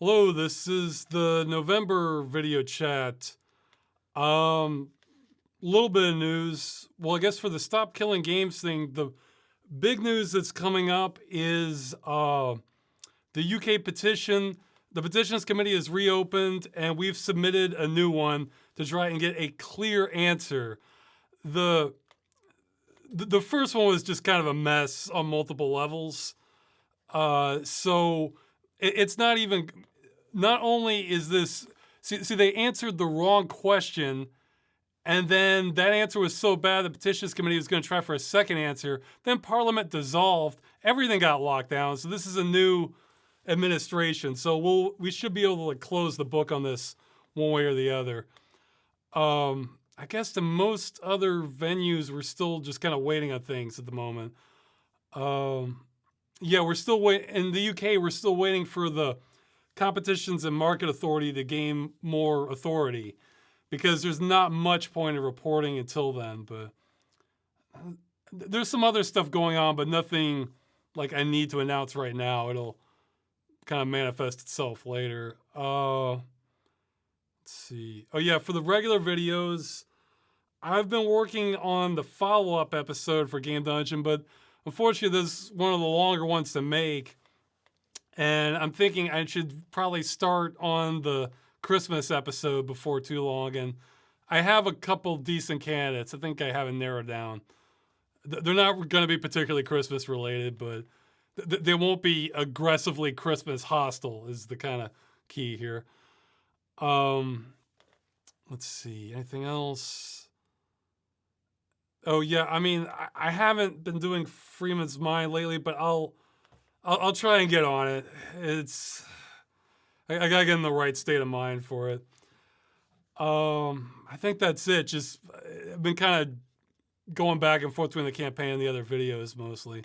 Hello, this is the November video chat. Little bit of news. Well, I guess for the Stop Killing Games thing, the big news that's coming up is the UK petition. The petitions committee is reopened, and we've submitted a new one to try and get a clear answer. The first one was just kind of a mess on multiple levels. So it's not even. Not only is this, see, they answered the wrong question, and then that answer was so bad the petitions committee was going to try for a second answer. Then Parliament dissolved, everything got locked down. So this is a new administration. So we should be able to close the book on this one way or the other. I guess the most other venues we're still just kind of waiting on things at the moment. Yeah, we're still waiting. In the UK, we're still waiting for the Competitions and Market Authority to gain more authority, because there's not much point in reporting until then. But there's some other stuff going on, but nothing like I need to announce right now. It'll kind of manifest itself later. Let's see. Oh yeah, for the regular videos, I've been working on the follow-up episode for Game Dungeon, but unfortunately this is one of the longer ones to make. And I'm thinking I should probably start on the Christmas episode before too long. And I have a couple decent candidates. I think I have it narrowed down. They're not going to be particularly Christmas related, but they won't be aggressively Christmas hostile is the kind of key here. Let's see. Anything else? Oh, yeah. I mean, I haven't been doing Freeman's Mind lately, but I'll try and get on it. I gotta get in the right state of mind for it. I think that's it. Just I've been kind of going back and forth between the campaign and the other videos mostly.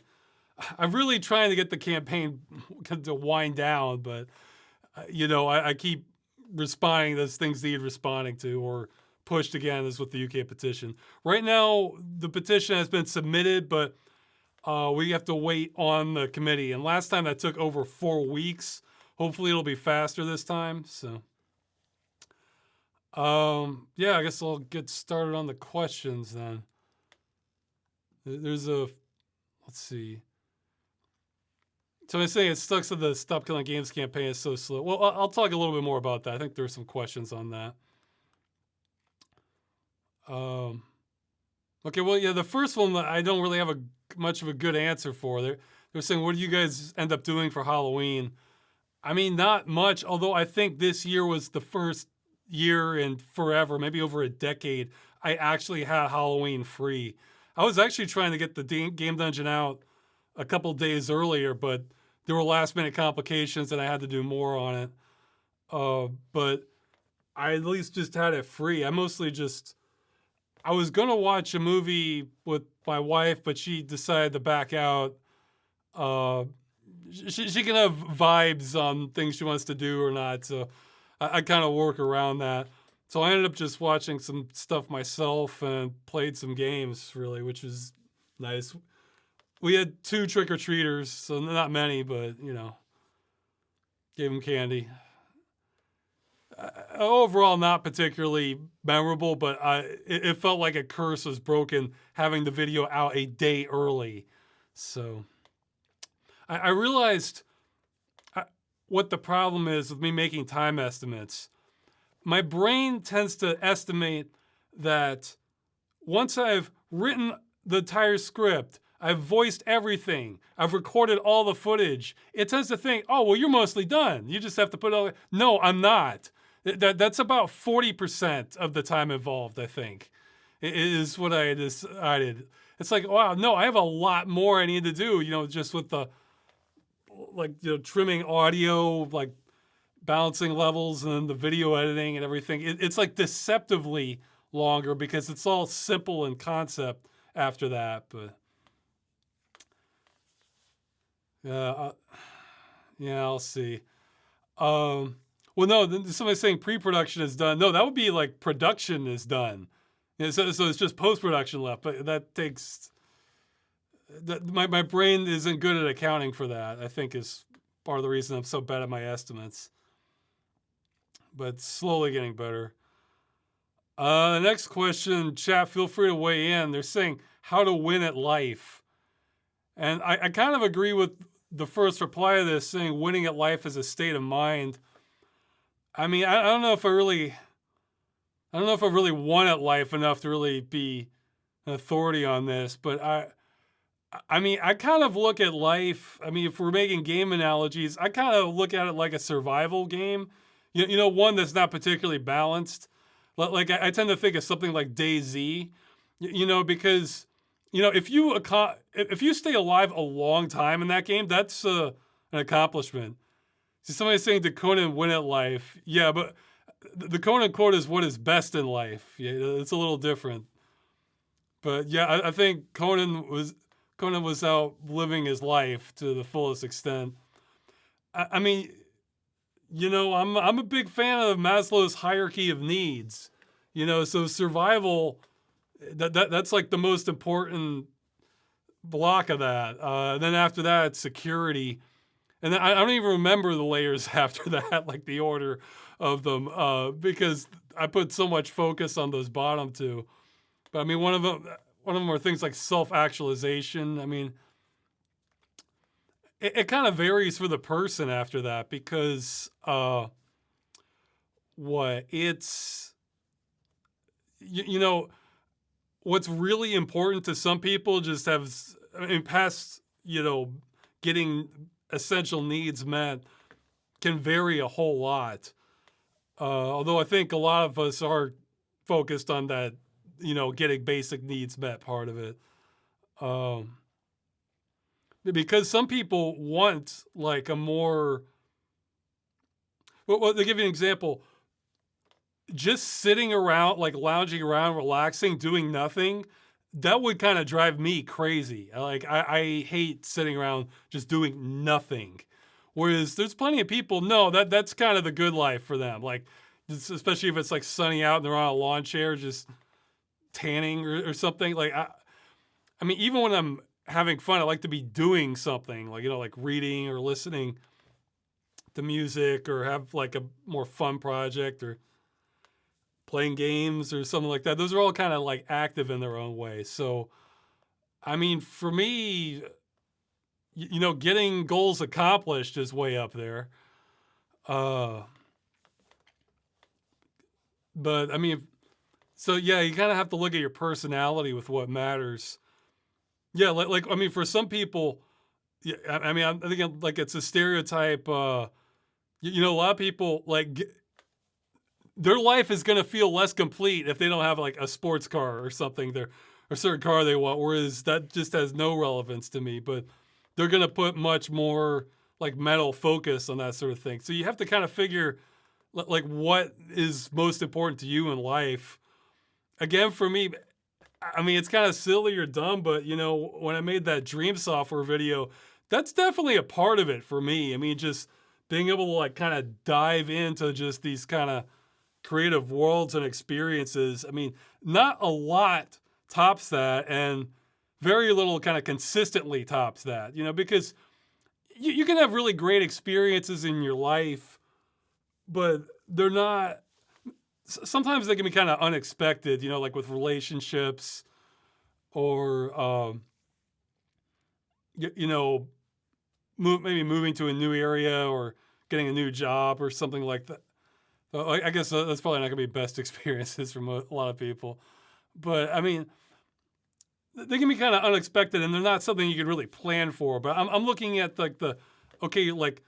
I'm really trying to get the campaign to wind down, but I keep responding to those things need responding to or pushed again, as with the UK petition. Right now, the petition has been submitted, but we have to wait on the committee. And last time that took over 4 weeks. Hopefully it'll be faster this time. So, yeah, I guess I'll get started on the questions then. Let's see. So I say it sucks that the Stop Killing Games campaign is so slow. Well, I'll talk a little bit more about that. I think there's some questions on that. Okay, well, yeah, the first one I don't really have much of a good answer for. They're saying, what do you guys end up doing for Halloween? I mean, not much, although I think this year was the first year in forever, maybe over a decade, I actually had Halloween free. I was actually trying to get the Game Dungeon out a couple days earlier, but there were last-minute complications and I had to do more on it. But I at least just had it free. I was going to watch a movie with my wife, but she decided to back out. She can have vibes on things she wants to do or not, so I kind of work around that. So I ended up just watching some stuff myself and played some games, really, which was nice. We had 2 trick-or-treaters, so not many, but, gave them candy. Overall, not particularly memorable, but it felt like a curse was broken having the video out a day early. So I realized what the problem is with me making time estimates. My brain tends to estimate that once I've written the entire script, I've voiced everything, I've recorded all the footage, it tends to think, oh, well, you're mostly done. You just have to put it all. No, I'm not. That's about 40% of the time involved, I think, is what I decided. It's like, wow, no, I have a lot more I need to do, just with the, trimming audio, balancing levels and then the video editing and everything. It's like deceptively longer because it's all simple in concept after that. But yeah, I'll see. Well, no, somebody's saying pre-production is done. No, that would be like production is done. So it's just post-production left, but that takes... My brain isn't good at accounting for that, I think, is part of the reason I'm so bad at my estimates. but slowly getting better. The next question, chat, feel free to weigh in. They're saying how to win at life. And I kind of agree with the first reply to this, saying winning at life is a state of mind. I mean, I don't know if I really won at life enough to really be an authority on this, but I mean, I kind of look at life. I mean, if we're making game analogies, I kind of look at it like a survival game. You know, one that's not particularly balanced. Like I tend to think of something like DayZ, you know, because you know if you stay alive a long time in that game, that's an accomplishment. So somebody's saying, did Conan win at life? Yeah, but the Conan quote is what is best in life. Yeah, it's a little different. But yeah, I think Conan was out living his life to the fullest extent. I mean, you know, I'm a big fan of Maslow's hierarchy of needs. You know, so survival, that's like the most important block of that. Then after that, it's security. And then I don't even remember the layers after that, like the order of them, because I put so much focus on those bottom two. But I mean, one of them are things like self-actualization. I mean, it kind of varies for the person after that because you know, what's really important to some people just have, I mean, past, you know, getting essential needs met can vary a whole lot. Although I think a lot of us are focused on that, you know, getting basic needs met part of it. Because some people want like a more, well, to give you an example, just sitting around, like lounging around, relaxing, doing nothing, that would kind of drive me crazy. Like I hate sitting around just doing nothing. Whereas there's plenty of people, no, that's kind of the good life for them. Like, especially if it's like sunny out and they're on a lawn chair, just tanning or something. Like, I mean, even when I'm having fun, I like to be doing something, like, you know, like reading or listening to music or have like a more fun project or playing games or something like that. Those are all kind of like active in their own way. So, I mean, for me, you know, getting goals accomplished is way up there. But I mean, so yeah, you kind of have to look at your personality with what matters. Yeah, like I mean, for some people, yeah, I mean, I'm thinking like it's a stereotype. You know, a lot of people like their life is going to feel less complete if they don't have like a sports car or something, or a certain car they want. Whereas that just has no relevance to me. But they're going to put much more like mental focus on that sort of thing. So you have to kind of figure like what is most important to you in life. Again, for me, I mean, it's kind of silly or dumb, but you know, when I made that dream software video, that's definitely a part of it for me. I mean, just being able to like kind of dive into just these kind of creative worlds and experiences. I mean, not a lot tops that, and very little kind of consistently tops that, you know, because you can have really great experiences in your life, but they're not, sometimes they can be kind of unexpected, you know, like with relationships or, you know, maybe moving to a new area or getting a new job or something like that. I guess that's probably not going to be best experiences for a lot of people. But, I mean, they can be kind of unexpected, and they're not something you can really plan for. But I'm looking at, like, like,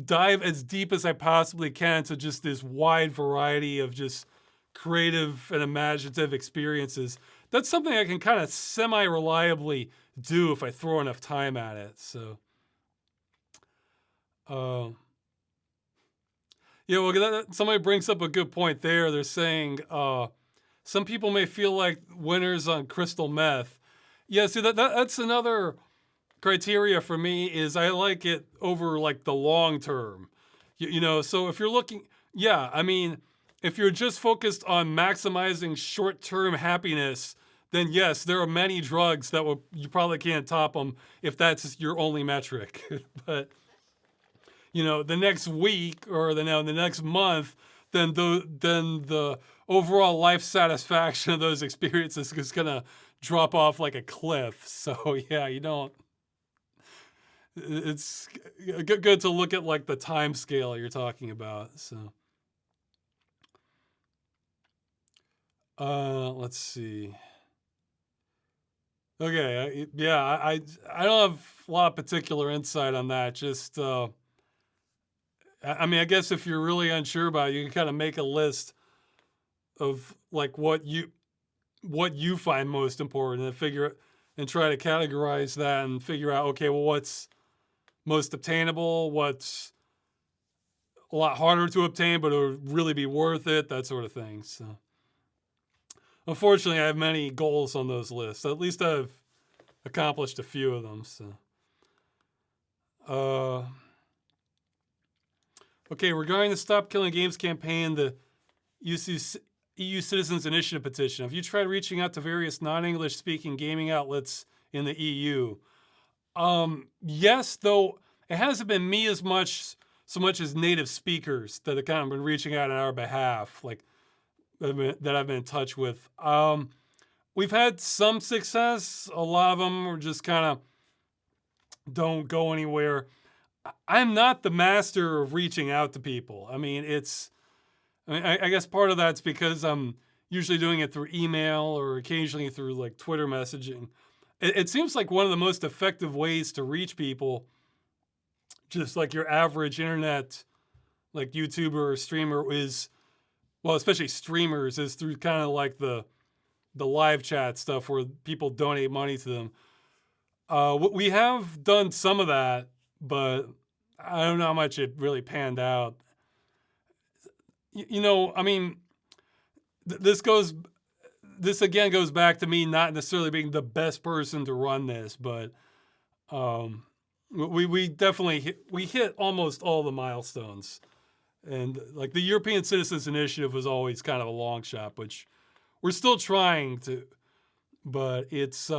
dive as deep as I possibly can to just this wide variety of just creative and imaginative experiences. That's something I can kind of semi-reliably do if I throw enough time at it. So, yeah, well, somebody brings up a good point there. They're saying some people may feel like winners on crystal meth. Yeah, see, that's another criteria for me is I like it over like the long term. You know, so if you're looking, yeah, I mean, if you're just focused on maximizing short-term happiness, then yes, there are many drugs that you probably can't top them if that's your only metric. But the next week or the next month, then the overall life satisfaction of those experiences is gonna drop off like a cliff. So yeah, you don't. It's good to look at like the time scale you're talking about. So, let's see. Okay, I don't have a lot of particular insight on that. Just I mean, I guess if you're really unsure about it, you can kind of make a list of like what you find most important and try to categorize that and figure out, okay, well, what's most obtainable, what's a lot harder to obtain, but it would really be worth it, that sort of thing. So, unfortunately, I have many goals on those lists. At least I've accomplished a few of them. So, okay, regarding the Stop Killing Games campaign, the EU Citizens Initiative petition, have you tried reaching out to various non-English speaking gaming outlets in the EU? Yes, though it hasn't been me so much as native speakers that have kind of been reaching out on our behalf, like that I've been in touch with. We've had some success. A lot of them are just kind of don't go anywhere. I'm not the master of reaching out to people. I mean, I guess part of that's because I'm usually doing it through email or occasionally through like Twitter messaging. It seems like one of the most effective ways to reach people, just like your average internet, like YouTuber or streamer especially streamers, is through kind of like the live chat stuff where people donate money to them. We have done some of that, but I don't know how much it really panned out. I mean, this again goes back to me not necessarily being the best person to run this, but we definitely hit almost all the milestones, and like the European Citizens Initiative was always kind of a long shot, which we're still trying to, but it's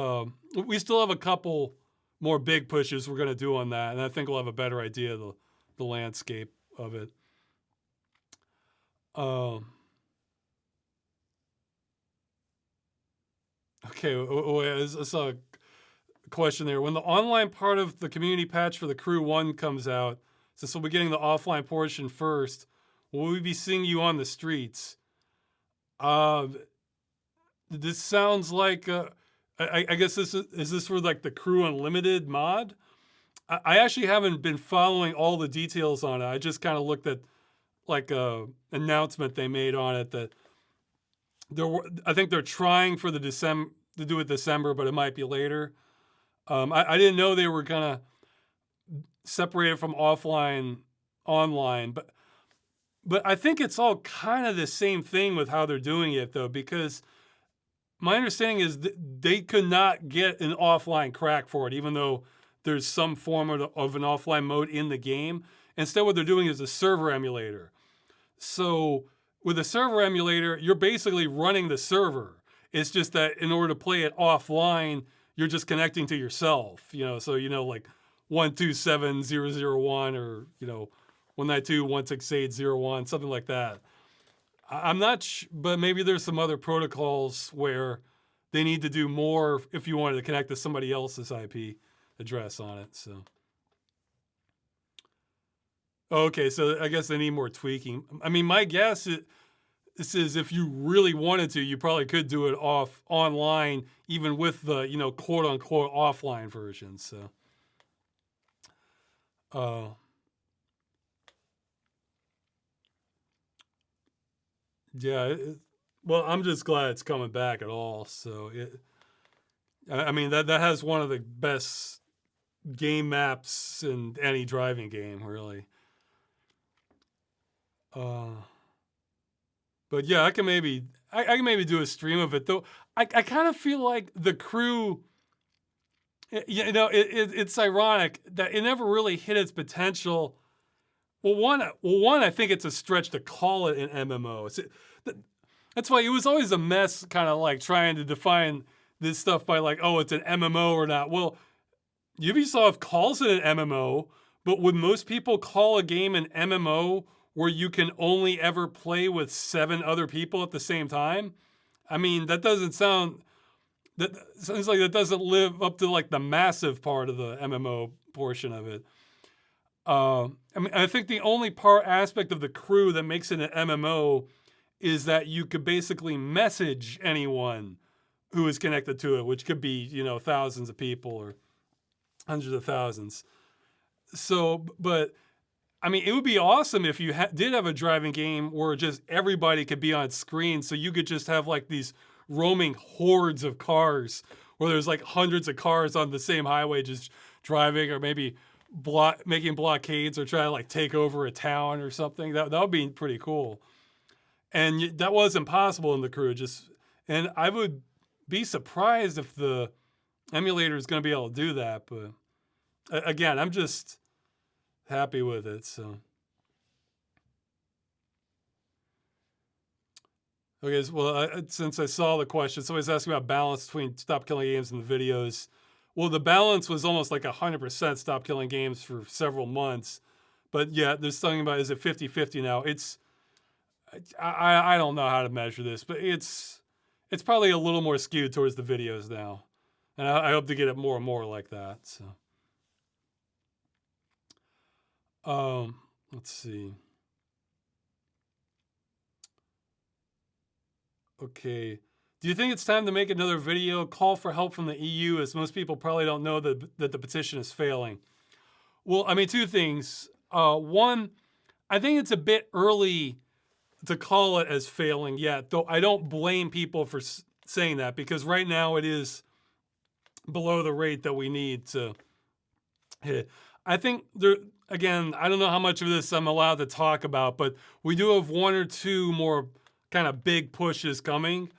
we still have a couple more big pushes we're going to do on that, and I think we'll have a better idea of the landscape of it. Okay, I saw a question there. When the online part of the community patch for the Crew 1 comes out, since we'll be getting the offline portion first, will we be seeing you on the streets? This sounds like, I guess is this for like the Crew Unlimited mod? I actually haven't been following all the details on it. I just kind of looked at like a announcement they made on it that I think they're trying for to do it December, but it might be later. I didn't know they were gonna separate it from offline, online, but I think it's all kind of the same thing with how they're doing it though, because my understanding is they could not get an offline crack for it, even though there's some form of an offline mode in the game. Instead, what they're doing is a server emulator. So with a server emulator, you're basically running the server. It's just that in order to play it offline, you're just connecting to yourself, so like 127.0.0.1 or 192.168.0.1, something like that. I'm not but maybe there's some other protocols where they need to do more if you wanted to connect to somebody else's IP address on it. So okay, so I guess they need more tweaking. I mean, my guess is if you really wanted to, you probably could do it online, even with the quote unquote offline version. So, yeah. Well, I'm just glad it's coming back at all. So I mean that has one of the best game maps in any driving game, really. But yeah, I can maybe do a stream of it, though. I kind of feel like the Crew, it's ironic that it never really hit its potential. Well, one, I think it's a stretch to call it an MMO. That's why it was always a mess, kind of like trying to define this stuff by like, oh, it's an MMO or not. Well, Ubisoft calls it an MMO, But would most people call a game an MMO where you can only ever play with 7 other people at the same time? I mean, that sounds like that doesn't live up to like the massive part of the MMO portion of it. I mean, I think the only aspect of the crew that makes it an MMO is that you could basically message anyone who is connected to it, which could be, thousands of people or hundreds of thousands. So, but I mean, it would be awesome if you did have a driving game where just everybody could be on screen, so you could just have like these roaming hordes of cars, where there's like hundreds of cars on the same highway just driving, or maybe making blockades or trying to like take over a town or something. That would be pretty cool. And that wasn't possible in the crew. And I would be surprised if the emulator is going to be able to do that. But again, I'm just happy with it. So, okay. Well, since I saw the question, somebody's asking about balance between Stop Killing Games and the videos. Well, the balance was almost like 100% Stop Killing Games for several months. But yeah, there's something about, is it 50-50 now? I don't know how to measure this, but it's probably a little more skewed towards the videos now. And I hope to get it more and more like that. So, let's see. Okay. Do you think it's time to make another video call for help from the EU, as most people probably don't know that the petition is failing? Well, I mean, 2 things. One, I think it's a bit early to call it as failing yet, though I don't blame people for saying that, because right now it is below the rate that we need to hit it. I think again, I don't know how much of this I'm allowed to talk about, but we do have 1 or 2 more kind of big pushes coming.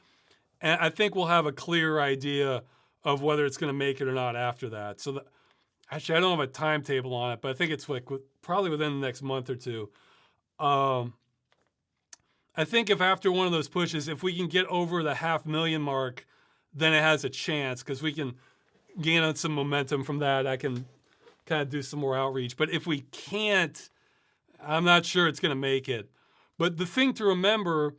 And I think we'll have a clear idea of whether it's going to make it or not after that. So actually, I don't have a timetable on it, but I think it's like probably within the next month or 2. I think if after one of those pushes, if we can get over the 500,000 mark, then it has a chance, because we can gain on some momentum from that. I can kind of do some more outreach. But if we can't, I'm not sure it's going to make it. But the thing to remember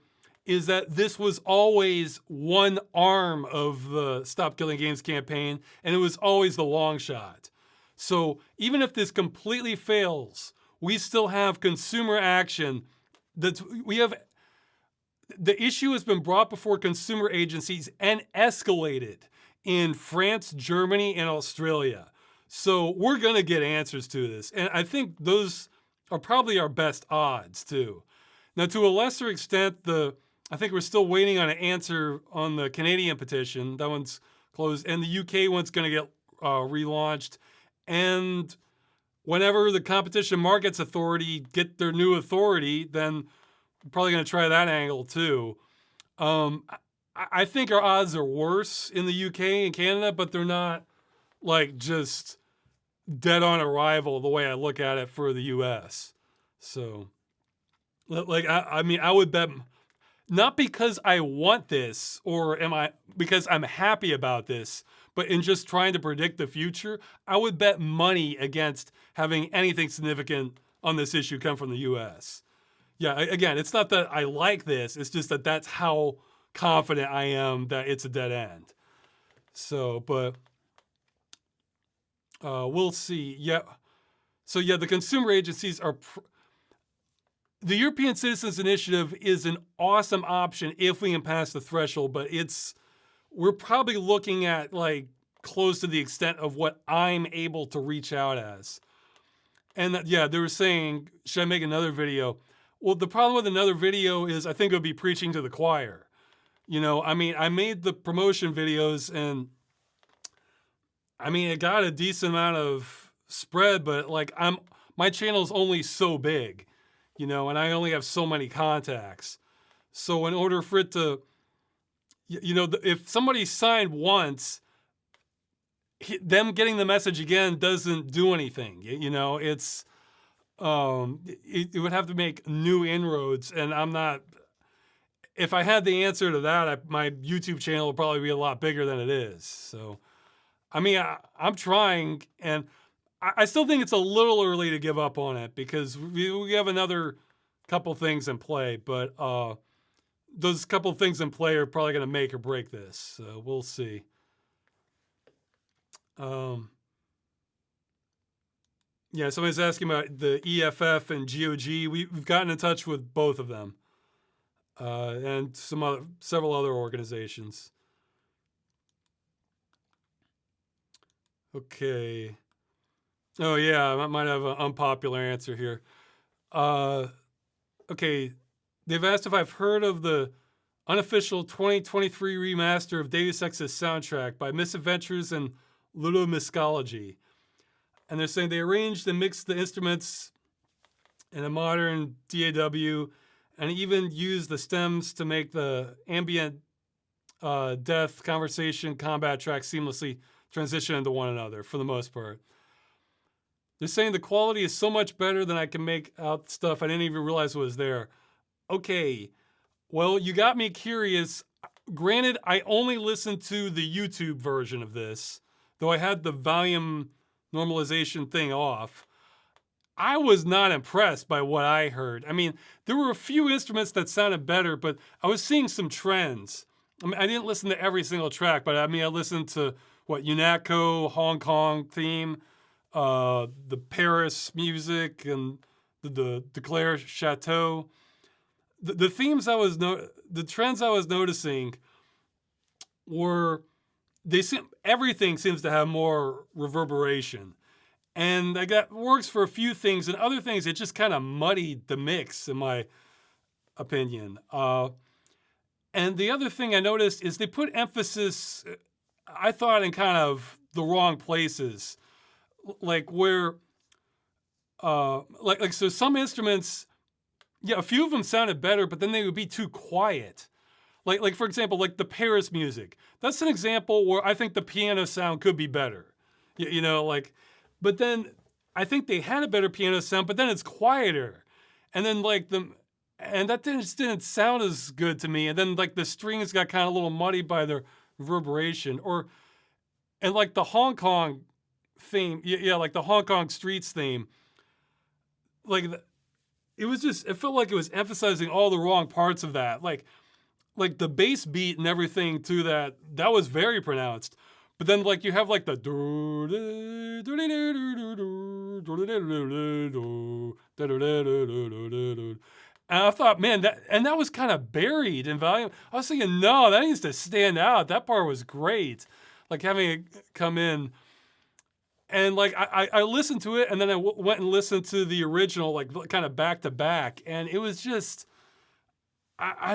is that this was always one arm of the Stop Killing Games campaign, and it was always the long shot. So even if this completely fails, we still have consumer action. The issue has been brought before consumer agencies and escalated in France, Germany, and Australia. So we're going to get answers to this. And I think those are probably our best odds, too. Now, to a lesser extent, I think we're still waiting on an answer on the Canadian petition. That one's closed. And the UK one's going to get relaunched. And whenever the Competition Markets Authority get their new authority, then we're probably going to try that angle, too. I think our odds are worse in the UK and Canada, but they're not like just dead on arrival the way I look at it for the US. So, like, I mean, I would bet, not because I want this or because I'm happy about this, but in just trying to predict the future, I would bet money against having anything significant on this issue come from the US. Yeah, again, it's not that I like this, it's just that that's how confident I am that it's a dead end. So, but we'll see. Yeah. So yeah, the consumer agencies are. The European Citizens Initiative is an awesome option if we can pass the threshold, but we're probably looking at like close to the extent of what I'm able to reach out as. And yeah, they were saying, should I make another video? Well, the problem with another video is I think it would be preaching to the choir. I mean, I made the promotion videos and I mean, it got a decent amount of spread, but like my channel's only so big, and I only have so many contacts. So in order for it to, if somebody signed once, them getting the message again doesn't do anything. It would have to make new inroads, and I'm not. If I had the answer to that, my YouTube channel would probably be a lot bigger than it is. So, I mean, I'm trying, and I still think it's a little early to give up on it because we have another couple things in play, but those couple things in play are probably going to make or break this. So we'll see. Yeah, somebody's asking about the EFF and GOG. We've gotten in touch with both of them, and several other organizations. Okay. Oh yeah, I might have an unpopular answer here. Okay, they've asked if I've heard of the unofficial 2023 remaster of Deus Ex's soundtrack by Misadventures and Ludomuscology. And they're saying they arranged and mixed the instruments in a modern DAW and even used the stems to make the ambient death, conversation, combat tracks seamlessly transition into one another for the most part. They're saying the quality is so much better than I can make out stuff I didn't even realize was there. Okay, well, you got me curious. Granted, I only listened to the YouTube version of this, though I had the volume normalization thing off. I was not impressed by what I heard. I mean, there were a few instruments that sounded better, but I was seeing some trends. I mean, I didn't listen to every single track, but I mean, I listened to UNATCO, Hong Kong theme, the Paris music, and the Declare Chateau. The themes the trends I was noticing were everything seems to have more reverberation, and that works for a few things, and other things it just kind of muddied the mix, in my opinion. And the other thing I noticed is they put emphasis, I thought, in kind of the wrong places, like where, so some instruments. Yeah, a few of them sounded better, but then they would be too quiet. Like for example, like the Paris music. That's an example where I think the piano sound could be better. But then I think they had a better piano sound, but then it's quieter. And then and that just didn't sound as good to me. And then the strings got kind of a little muddy by their reverberation. And like the Hong Kong theme, like the Hong Kong streets theme, it felt like it was emphasizing all the wrong parts of that. Like the bass beat and everything to that was very pronounced. But then you have the and I thought, man, that was kind of buried in volume. I was thinking, no, that needs to stand out. That part was great. Having it come in. And I listened to it, and then I went and listened to the original, kind of back to back, and it was just, I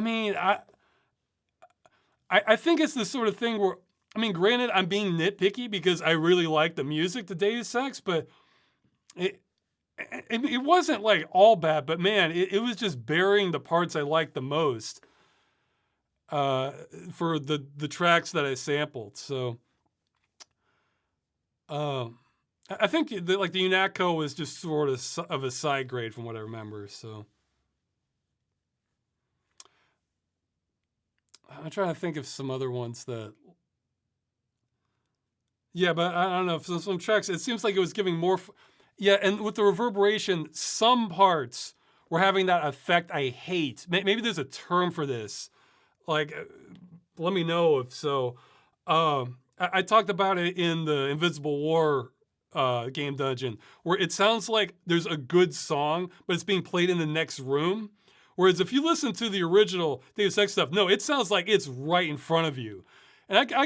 think it's the sort of thing where, granted, I'm being nitpicky because I really like the music to Deus Ex, but it wasn't all bad, but man, it was just burying the parts I liked the most for the tracks that I sampled. So. I think the UNATCO was just sort of a side grade from what I remember. So I'm trying to think of some other ones that. Yeah, but I don't know. Some tracks, it seems like it was giving more. Yeah, and with the reverberation, some parts were having that effect I hate. Maybe there's a term for this. Let me know if so. I talked about it in the Invisible War game dungeon, where it sounds like there's a good song, but it's being played in the next room. Whereas if you listen to the original Deus Ex stuff, no, it sounds like it's right in front of you. And I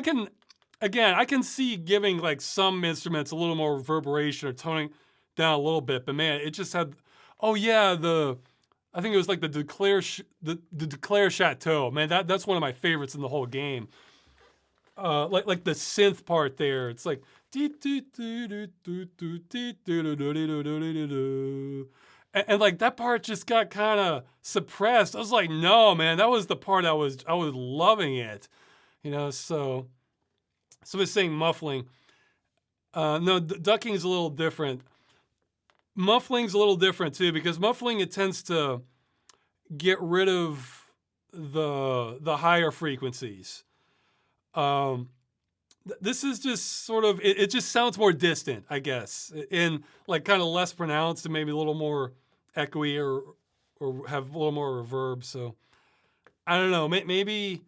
can see giving some instruments a little more reverberation or toning down a little bit, but man, it just had, I think it was the Declare Chateau. Man, that's one of my favorites in the whole game. Like the synth part there, it's like and that part just got kind of suppressed. I was like, no, man, that was the part I was loving it, So it's saying muffling. No, ducking is a little different. Muffling's a little different too, because muffling, it tends to get rid of the higher frequencies. This is just sort of, it just sounds more distant, I guess, and like kind of less pronounced and maybe a little more echoey or have a little more reverb. So I don't know. Maybe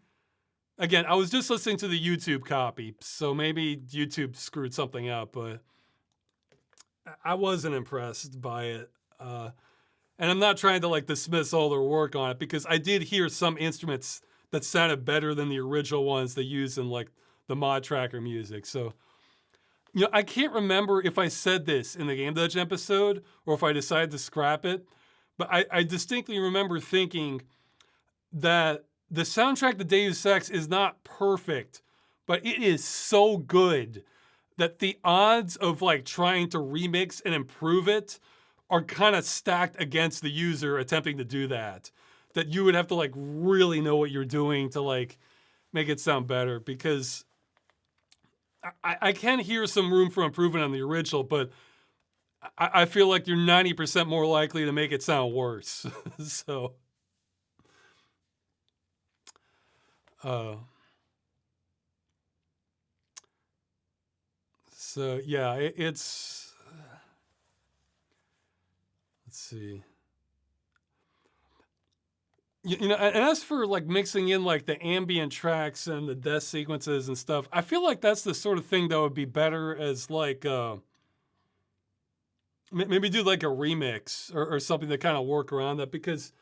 again, I was just listening to the YouTube copy, so maybe YouTube screwed something up, but I wasn't impressed by it. And I'm not trying to like dismiss all their work on it because I did hear some instruments that sounded better than the original ones they use in like the mod tracker music. So, I can't remember if I said this in the Game Dungeon episode or if I decided to scrap it, but I distinctly remember thinking that the soundtrack to Deus Ex is not perfect, but it is so good that the odds of like trying to remix and improve it are kind of stacked against the user attempting to do that. That you would have to like really know what you're doing to like make it sound better, because I can hear some room for improvement on the original, but I feel like you're 90% more likely to make it sound worse. So, yeah, it's, let's see. And as for like mixing in like the ambient tracks and the death sequences and stuff, I feel like that's the sort of thing that would be better as like maybe do like a remix or something to kind of work around that, because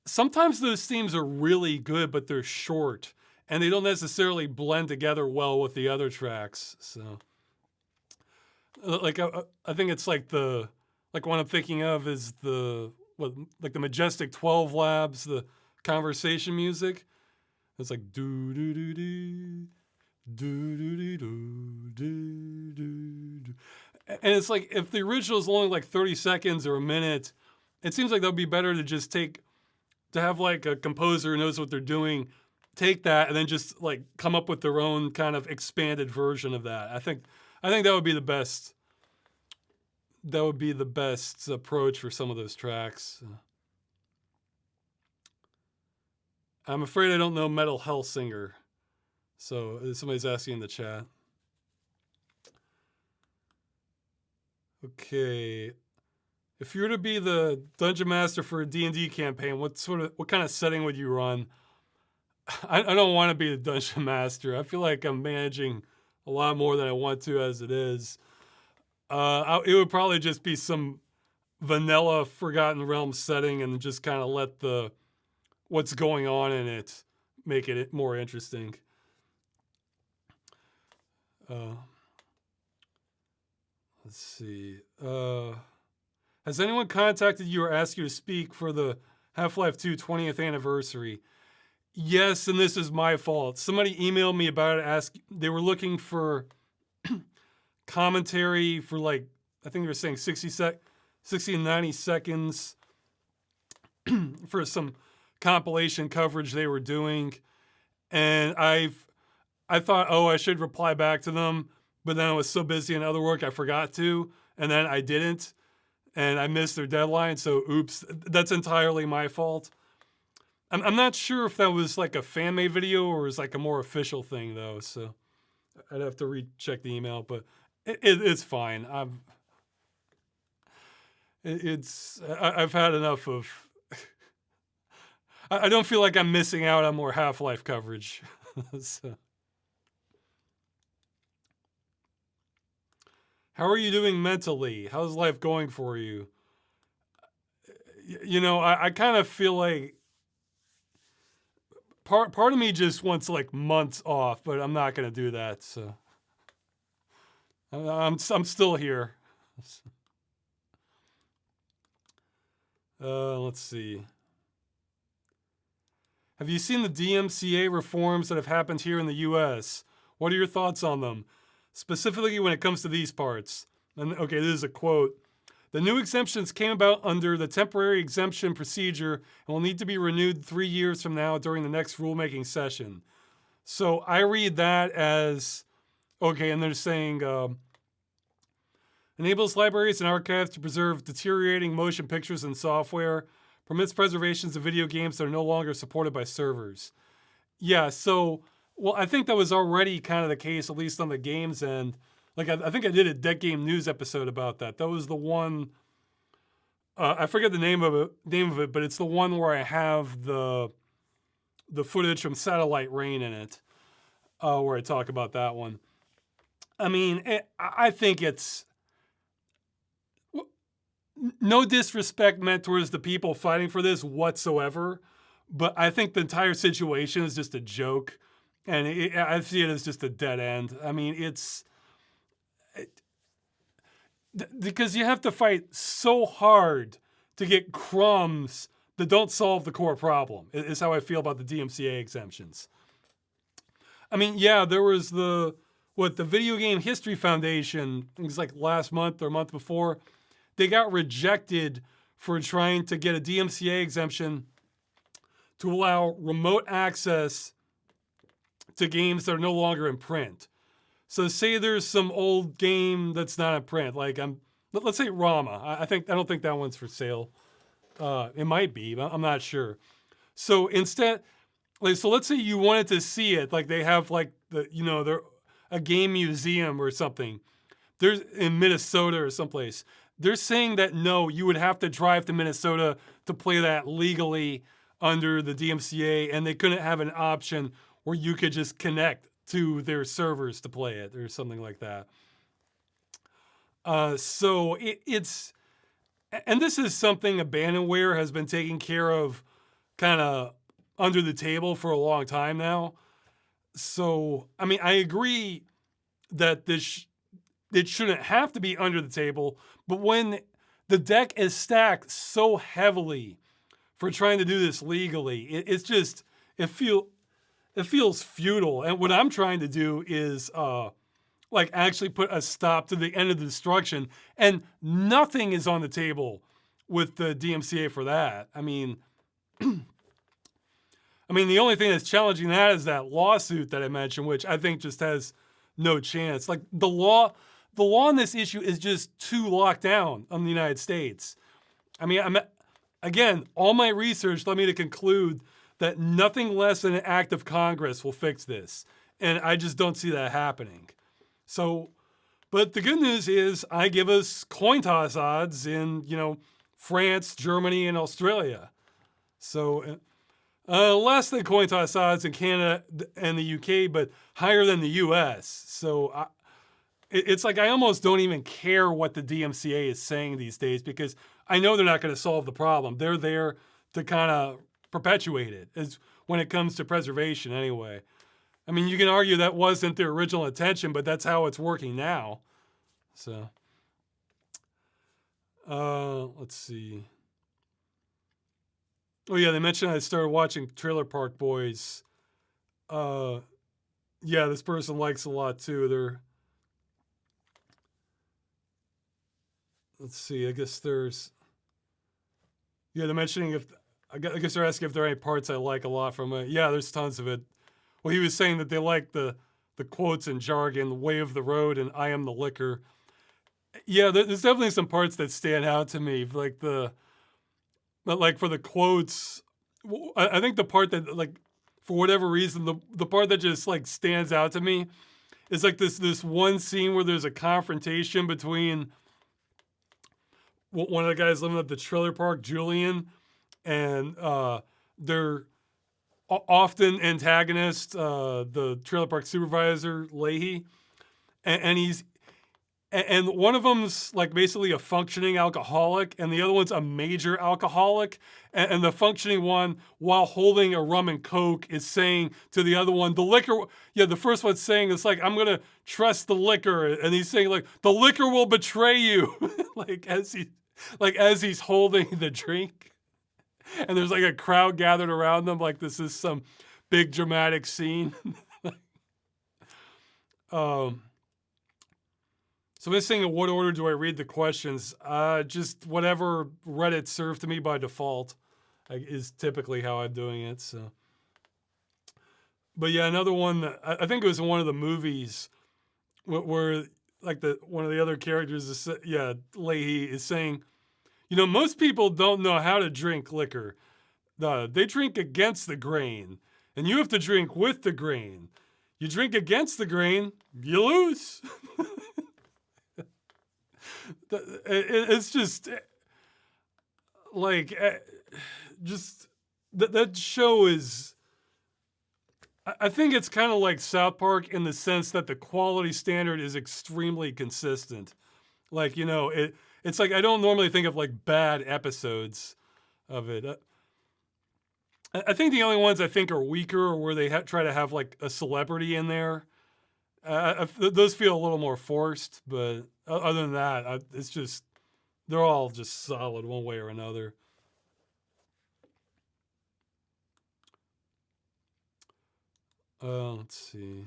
sometimes those themes are really good, but they're short and they don't necessarily blend together well with the other tracks. So like I think it's like the one I'm thinking of is like the Majestic 12 Labs, the conversation music. It's like do do do do do do do do do, and it's like if the original is only like 30 seconds or a minute, it seems like that would be better to just have like a composer who knows what they're doing, take that and then just like come up with their own kind of expanded version of that. I think that would be the best. That would be the best approach for some of those tracks. I'm afraid I don't know Metal Hellsinger. So somebody's asking in the chat. Okay. If you were to be the dungeon master for a D&D campaign, what kind of setting would you run? I don't want to be the dungeon master. I feel like I'm managing a lot more than I want to as it is. It would probably just be some vanilla Forgotten Realms setting and just kind of let what's going on in it make it more interesting. Let's see. Has anyone contacted you or asked you to speak for the Half-Life 2 20th anniversary? Yes, and this is my fault. Somebody emailed me about it. They were looking for commentary for like, I think they were saying 60 to 90 seconds for some compilation coverage they were doing. And I thought, I should reply back to them, but then I was so busy in other work I forgot to, and then I didn't, and I missed their deadline, so oops, that's entirely my fault. I'm not sure if that was like a fan-made video or was like a more official thing though, so I'd have to recheck the email, but it's fine. I've had enough of. I don't feel like I'm missing out on more Half-Life coverage. So. How are you doing mentally? How's life going for you? I kind of feel like part of me just wants like months off, but I'm not going to do that. So I'm still here. Let's see. Have you seen the DMCA reforms that have happened here in the U.S.? What are your thoughts on them? Specifically when it comes to these parts. And okay, this is a quote. The new exemptions came about under the temporary exemption procedure and will need to be renewed 3 years from now during the next rulemaking session. So I read that as, okay, and they're saying, enables libraries and archives to preserve deteriorating motion pictures and software, permits preservations of video games that are no longer supported by servers. Yeah, so Well, I think that was already kind of the case, at least on the games end. Like I think I did a Deck Game News episode about that. That was the one. I forget the name of it, but it's the one where I have the footage from Satellite Rain in it, where I talk about that one. I mean, I think it's no disrespect meant towards the people fighting for this whatsoever, but I think the entire situation is just a joke, and I see it as just a dead end. I mean, because you have to fight so hard to get crumbs that don't solve the core problem, is how I feel about the DMCA exemptions. I mean, yeah, there was the Video Game History Foundation, it was like last month or month before, they got rejected for trying to get a DMCA exemption to allow remote access to games that are no longer in print. So say there's some old game that's not in print, like let's say Rama. I don't think that one's for sale. It might be, but I'm not sure. So instead, so let's say you wanted to see it, like they have like they're a game museum or something. There's in Minnesota or someplace. They're saying that no, you would have to drive to Minnesota to play that legally under the DMCA, and they couldn't have an option where you could just connect to their servers to play it or something like that. So it's, and this is something Abandonware has been taking care of kind of under the table for a long time now. So, I mean, I agree that it shouldn't have to be under the table, but when the deck is stacked so heavily for trying to do this legally, it feels futile. And what I'm trying to do is like actually put a stop to the end of the destruction, and nothing is on the table with the DMCA for that. I mean, the only thing that's challenging that is that lawsuit that I mentioned, which I think just has no chance. Like the law on this issue is just too locked down on the United States. I mean, again, all my research led me to conclude that nothing less than an act of Congress will fix this. And I just don't see that happening. So, but the good news is I give us coin toss odds in, France, Germany, and Australia. So, less than coin toss odds in Canada and the UK, but higher than the US. So it's like I almost don't even care what the DMCA is saying these days, because I know they're not going to solve the problem. They're there to kind of perpetuate it when it comes to preservation anyway. I mean, you can argue that wasn't their original intention, but that's how it's working now. So, let's see. Oh yeah, they mentioned I started watching Trailer Park Boys. Yeah, this person likes a lot too. Let's see, I guess they're mentioning I guess they're asking if there are any parts I like a lot from it. Yeah, there's tons of it. Well, he was saying that they like the quotes and jargon, way of the road and I am the liquor. Yeah, there's definitely some parts that stand out to me, like for the quotes. I think the part that, like, for whatever reason, the part that just like stands out to me is like this one scene where there's a confrontation between one of the guys living at the trailer park, Julian, and they're often antagonist, the trailer park supervisor, Leahy, and one of them's like basically a functioning alcoholic, and the other one's a major alcoholic. And the functioning one, while holding a rum and coke, is saying to the other one, the liquor. Yeah, the first one's saying it's like, I'm gonna trust the liquor, and he's saying like the liquor will betray you, as he's holding the drink. And there's like a crowd gathered around them, like this is some big dramatic scene. So this thing, in what order do I read the questions? Just whatever Reddit served to me by default is typically how I'm doing it. So, but yeah, another one that I think it was in one of the movies where like one of the other characters is Leahy is saying, most people don't know how to drink liquor. They drink against the grain, and you have to drink with the grain. You drink against the grain, you lose. It's just like, just that show is. I think it's kind of like South Park in the sense that the quality standard is extremely consistent. Like, it's like I don't normally think of like bad episodes of it. I think the only ones I think are weaker are where they try to have like a celebrity in there. Those feel a little more forced, but other than that, it's just, they're all just solid one way or another. Let's see.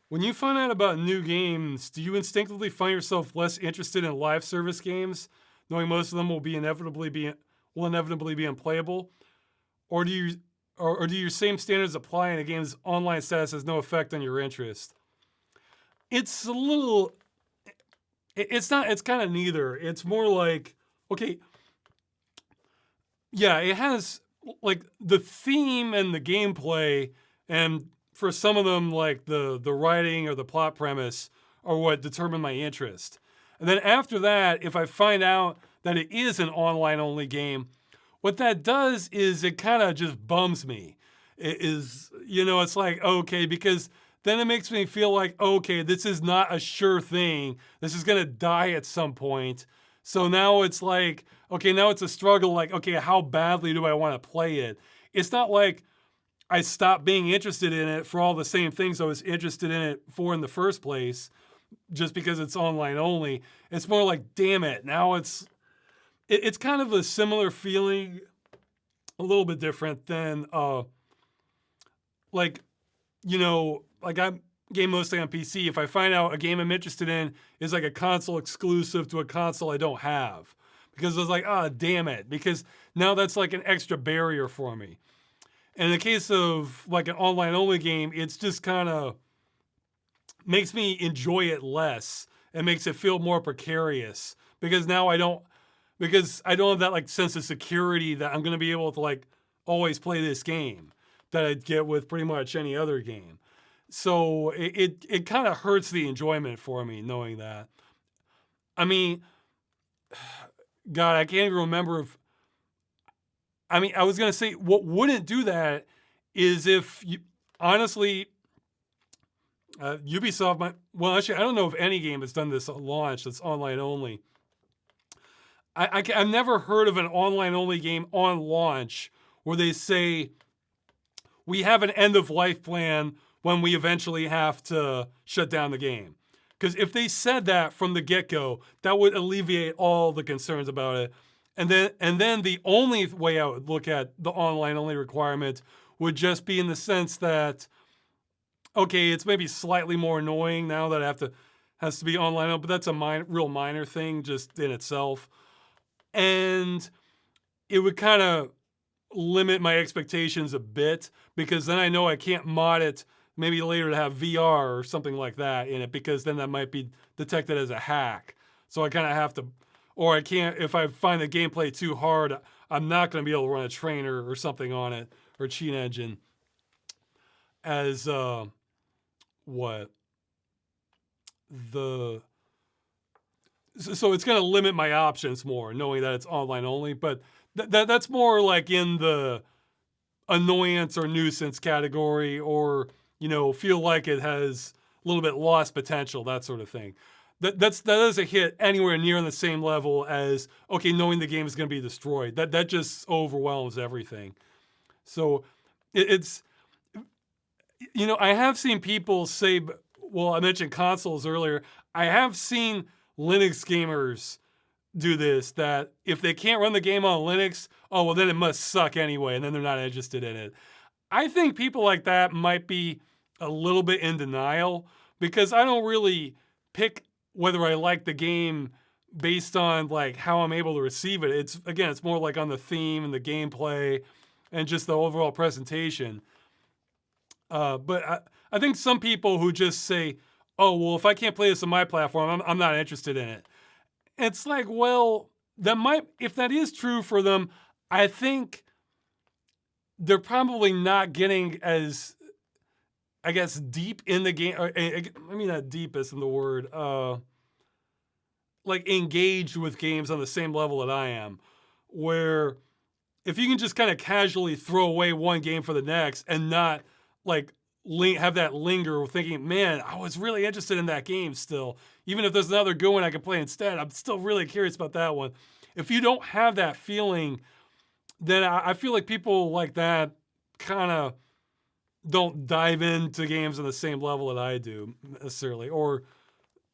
When you find out about new games, do you instinctively find yourself less interested in live service games, knowing most of them will inevitably be unplayable, or do your same standards apply and a game's online status has no effect on your interest? It's a little. It's not. It's kind of neither. It's more like, okay, yeah, it has like the theme and the gameplay, and for some of them, like the writing or the plot premise are what determine my interest. And then after that, if I find out that it is an online only game, what that does is it kind of just bums me. It is, it's like, okay, because then it makes me feel like, okay, this is not a sure thing. This is going to die at some point. So now it's like, okay, now it's a struggle. Like, okay, how badly do I want to play it? It's not like I stopped being interested in it for all the same things I was interested in it for in the first place, just because it's online only. It's more like, damn it, now it's kind of a similar feeling, a little bit different than, like I'm game mostly on PC. If I find out a game I'm interested in is like a console exclusive to a console I don't have, because I was like, damn it, because now that's like an extra barrier for me. In the case of like an online only game, it's just kind of makes me enjoy it less and makes it feel more precarious, because now I don't have that like sense of security that I'm going to be able to like always play this game that I'd get with pretty much any other game. So it kind of hurts the enjoyment for me knowing that. I mean, God, I can't even remember if, I was going to say what wouldn't do that is if you, honestly, Ubisoft actually, I don't know if any game has done this at launch that's online only. I've never heard of an online only game on launch where they say, we have an end of life plan when we eventually have to shut down the game. Because if they said that from the get-go, that would alleviate all the concerns about it. And then the only way I would look at the online only requirement would just be in the sense that, okay, it's maybe slightly more annoying now that has to be online, but that's a real minor thing just in itself. And it would kind of limit my expectations a bit, because then I know I can't mod it maybe later to have VR or something like that in it, because then that might be detected as a hack. So I kind of have to, or I can't, if I find the gameplay too hard, I'm not going to be able to run a trainer or something on it, or cheat engine as so it's going to limit my options more, knowing that it's online only. But that's more like in the annoyance or nuisance category, or feel like it has a little bit lost potential, that sort of thing. That doesn't hit anywhere near on the same level as, okay, knowing the game is going to be destroyed. That just overwhelms everything. So it's I have seen people say, well, I mentioned consoles earlier. I have seen Linux gamers do this, that if they can't run the game on Linux, oh, well, then it must suck anyway, and then they're not interested in it. I think people like that might be a little bit in denial, because I don't really pick whether I like the game based on like how I'm able to receive it. It's more like on the theme and the gameplay and just the overall presentation. But I think some people who just say, oh, well, if I can't play this on my platform, I'm not interested in it. It's like, well, if that is true for them, I think they're probably not getting as, I guess, deep in the game. I mean, not deep isn't the word. Like engaged with games on the same level that I am, where if you can just kind of casually throw away one game for the next and not like have that linger thinking, man, I was really interested in that game still. Even if there's another good one I can play instead, I'm still really curious about that one. If you don't have that feeling, then I feel like people like that kind of don't dive into games on the same level that I do necessarily, or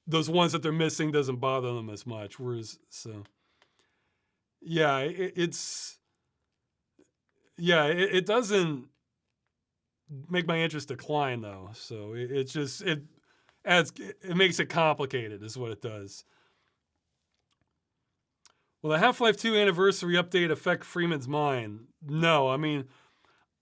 those ones that they're missing doesn't bother them as much. Whereas, so yeah, it doesn't make my interest decline though. So it makes it complicated is what it does. Will the Half-Life 2 anniversary update affect Freeman's mind? No, I mean,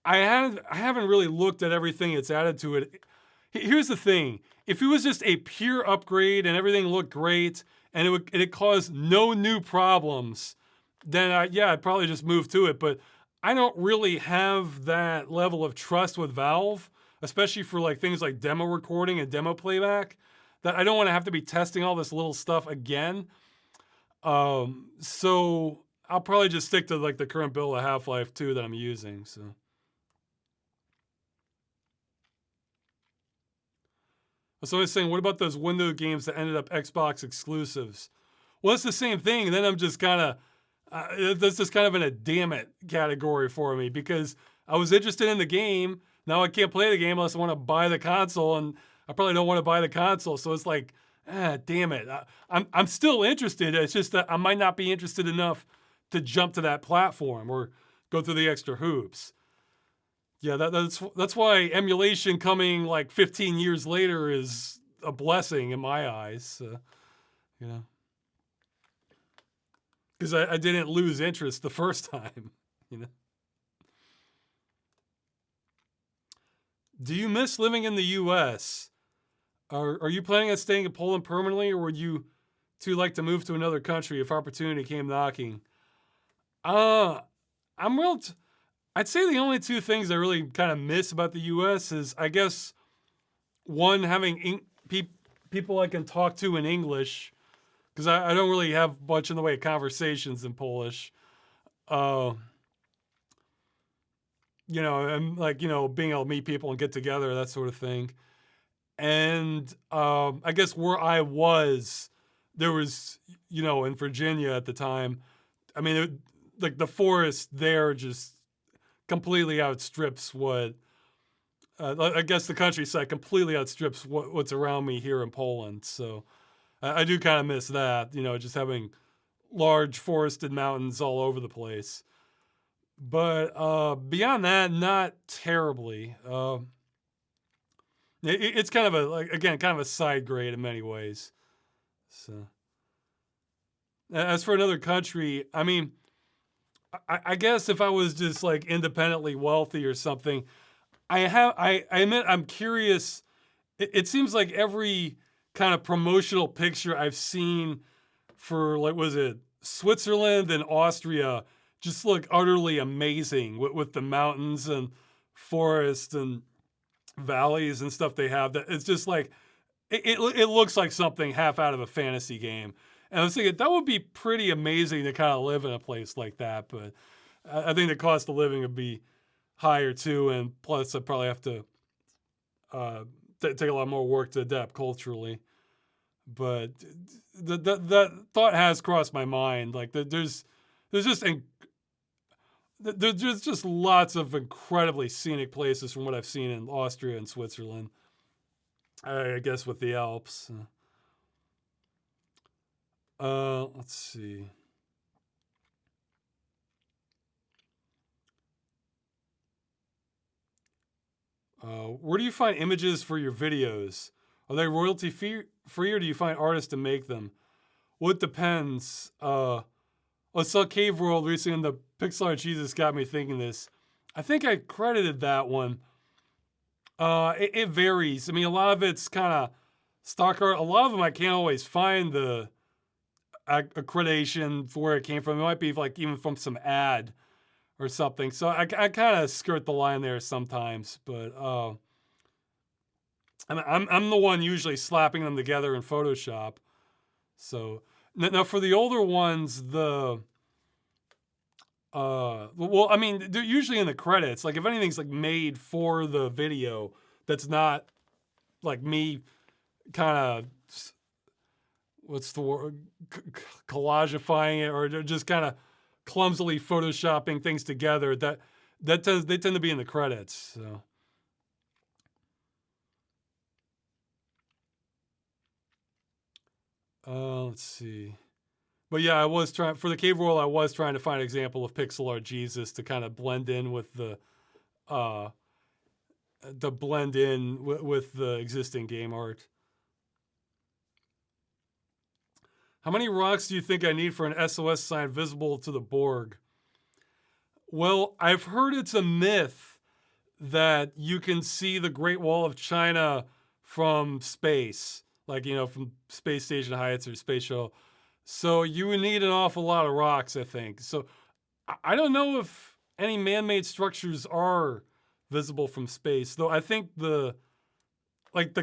I haven't really looked at everything it's added to it. Here's the thing: if it was just a pure upgrade and everything looked great and it caused no new problems, then I'd probably just move to it. But I don't really have that level of trust with Valve, especially for like things like demo recording and demo playback, that I don't want to have to be testing all this little stuff again. So I'll probably just stick to like the current build of Half-Life 2 that I'm using. So. Somebody's saying, what about those Windows games that ended up Xbox exclusives? Well, it's the same thing. And then I'm just kind of, that's just kind of in a damn it category for me, because I was interested in the game. Now I can't play the game unless I want to buy the console, and I probably don't want to buy the console. So it's like, damn it. I'm still interested. It's just that I might not be interested enough to jump to that platform or go through the extra hoops. Yeah, that's why emulation coming like 15 years later is a blessing in my eyes. You know, because I didn't lose interest the first time. You know. Do you miss living in the U.S.? Are you planning on staying in Poland permanently, or would you too like to move to another country if opportunity came knocking? I'm real. I'd say the only two things I really kind of miss about the U.S. is, I guess, one, having people I can talk to in English, because I don't really have much in the way of conversations in Polish. And like, being able to meet people and get together, that sort of thing. And I guess where I was, there was, in Virginia at the time, I mean, like the forest there just completely outstrips what, I guess the countryside completely outstrips what's around me here in Poland. So I do kind of miss that, just having large forested mountains all over the place. But beyond that, not terribly. It's kind of kind of a side grade in many ways. So as for another country, I mean, I guess if I was just like independently wealthy or something, I admit I'm curious. It seems like every kind of promotional picture I've seen for, like, was it Switzerland and Austria, just look utterly amazing with the mountains and forests and valleys and stuff they have. That it's just like it looks like something half out of a fantasy game. And I was thinking that would be pretty amazing to kind of live in a place like that. But I think the cost of living would be higher too, and plus I'd probably have to take a lot more work to adapt culturally. But that thought has crossed my mind. Like there's just lots of incredibly scenic places from what I've seen in Austria and Switzerland. I guess with the Alps. Let's see. Where do you find images for your videos? Are they royalty free, or do you find artists to make them? Well, it depends. I saw Cave World recently, and the Pixel Art Jesus got me thinking this. I think I credited that one. It varies. I mean, a lot of it's kind of stock art. A lot of them I can't always find the accreditation for where it came from. It might be like even from some ad or something. So I kind of skirt the line there sometimes, but and I'm the one usually slapping them together in Photoshop. So now for the older ones, well, I mean, they're usually in the credits. Like if anything's like made for the video, that's not like me kind of, what's the word, collagifying it, or just kind of clumsily photoshopping things together. They tend to be in the credits. So. Let's see. But yeah, I was trying for the cave world. I was trying to find an example of pixel art Jesus to kind of blend in with the with the existing game art. How many rocks do you think I need for an SOS sign visible to the Borg? Well, I've heard it's a myth that you can see the Great Wall of China from space, like, from Space Station Heights or Space Shuttle. So you would need an awful lot of rocks, I think. So I don't know if any man-made structures are visible from space, though I think the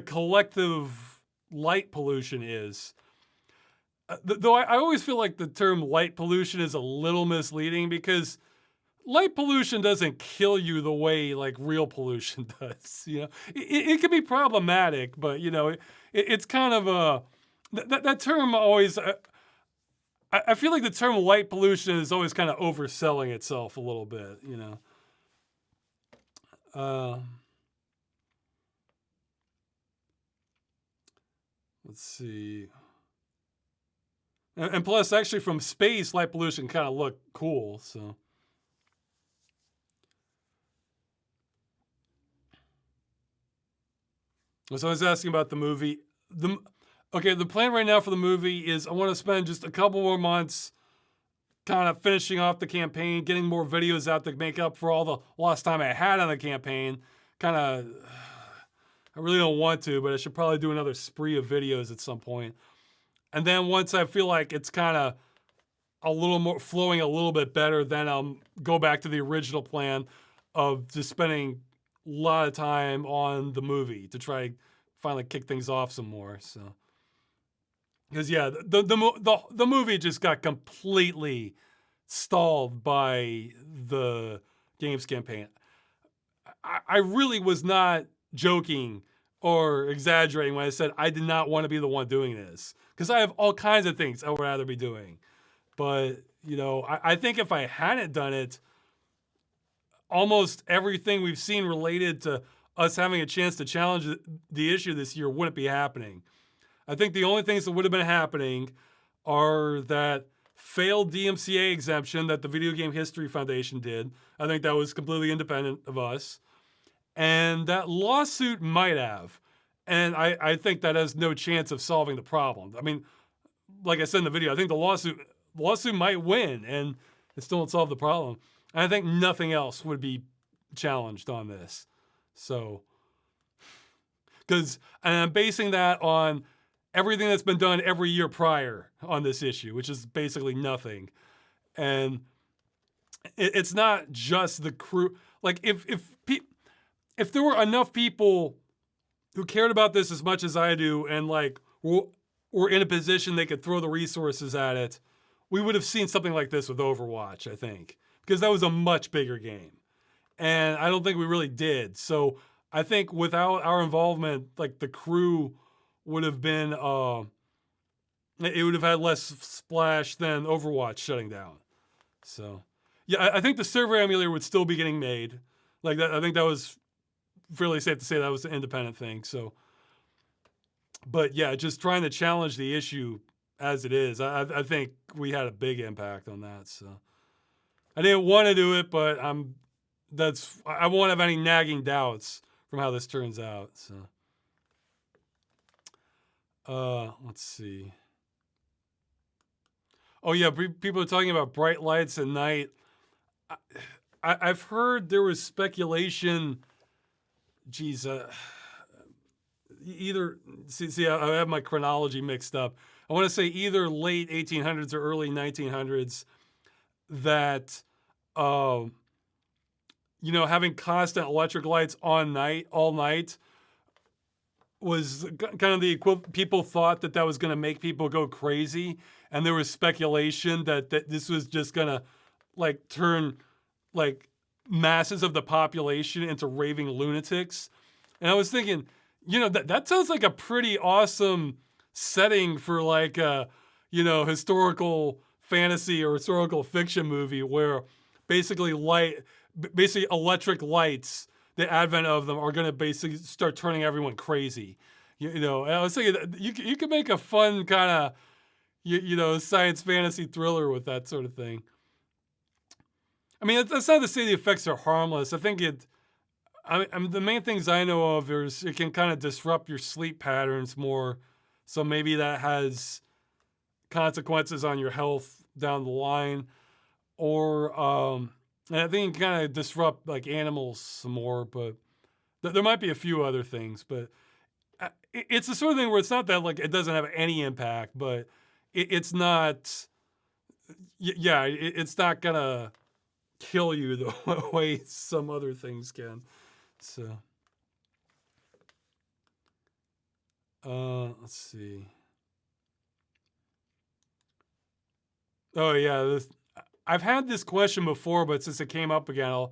collective light pollution is. Though I always feel like the term light pollution is a little misleading, because light pollution doesn't kill you the way like real pollution does. It can be problematic, but it's kind of a that term always. I feel like the term light pollution is always kind of overselling itself a little bit. Let's see. And plus, actually, from space, light pollution kind of look cool. So. So I was asking about the movie. The plan right now for the movie is I want to spend just a couple more months kind of finishing off the campaign, getting more videos out to make up for all the lost time I had on the campaign. I really don't want to, but I should probably do another spree of videos at some point. And then once I feel like it's kind of a little more flowing a little bit better, then I'll go back to the original plan of just spending a lot of time on the movie to try finally kick things off some more. So, because yeah, the movie just got completely stalled by the games campaign. I really was not joking or exaggerating when I said I did not want to be the one doing this, because I have all kinds of things I would rather be doing. But I think if I hadn't done it, almost everything we've seen related to us having a chance to challenge the issue this year wouldn't be happening. I think the only things that would have been happening are that failed DMCA exemption that the Video Game History Foundation did. I think that was completely independent of us. And that lawsuit might have. And I think that has no chance of solving the problem. I mean, like I said in the video, I think the lawsuit might win and it still won't solve the problem. And I think nothing else would be challenged on this. So, and I'm basing that on everything that's been done every year prior on this issue, which is basically nothing. And it's not just the crew. Like if there were enough people who cared about this as much as I do, and like were in a position they could throw the resources at it, we would have seen something like this with Overwatch, I think, because that was a much bigger game. And I don't think we really did. So I think without our involvement, like the crew would have been, it would have had less splash than Overwatch shutting down. So yeah, I think the server emulator would still be getting made. Like that, I think that was fairly safe to say that was an independent thing. So, but yeah, just trying to challenge the issue as it is, I think we had a big impact on that. So I didn't want to do it, but I won't have any nagging doubts from how this turns out. So, let's see. Oh yeah, people are talking about bright lights at night. I've heard there was speculation. Geez, I have my chronology mixed up. I want to say either late 1800s or early 1900s that having constant electric lights all night was kind of the equivalent. People thought that was going to make people go crazy, and there was speculation that this was just going to like turn like masses of the population into raving lunatics. And I was thinking, that sounds like a pretty awesome setting for like a historical fantasy or historical fiction movie where basically electric lights, the advent of them, are going to basically start turning everyone crazy. And I was thinking that you could make a fun kind of science fantasy thriller with that sort of thing. I mean, that's not to say the effects are harmless. I think the main things I know of is it can kind of disrupt your sleep patterns more. So maybe that has consequences on your health down the line. Or, and I think it can kind of disrupt like animals some more, but there might be a few other things. But it's the sort of thing where it's not that like it doesn't have any impact, but it's not, it's not going to kill you the way some other things can. So, let's see. Oh yeah, I've had this question before, but since it came up again,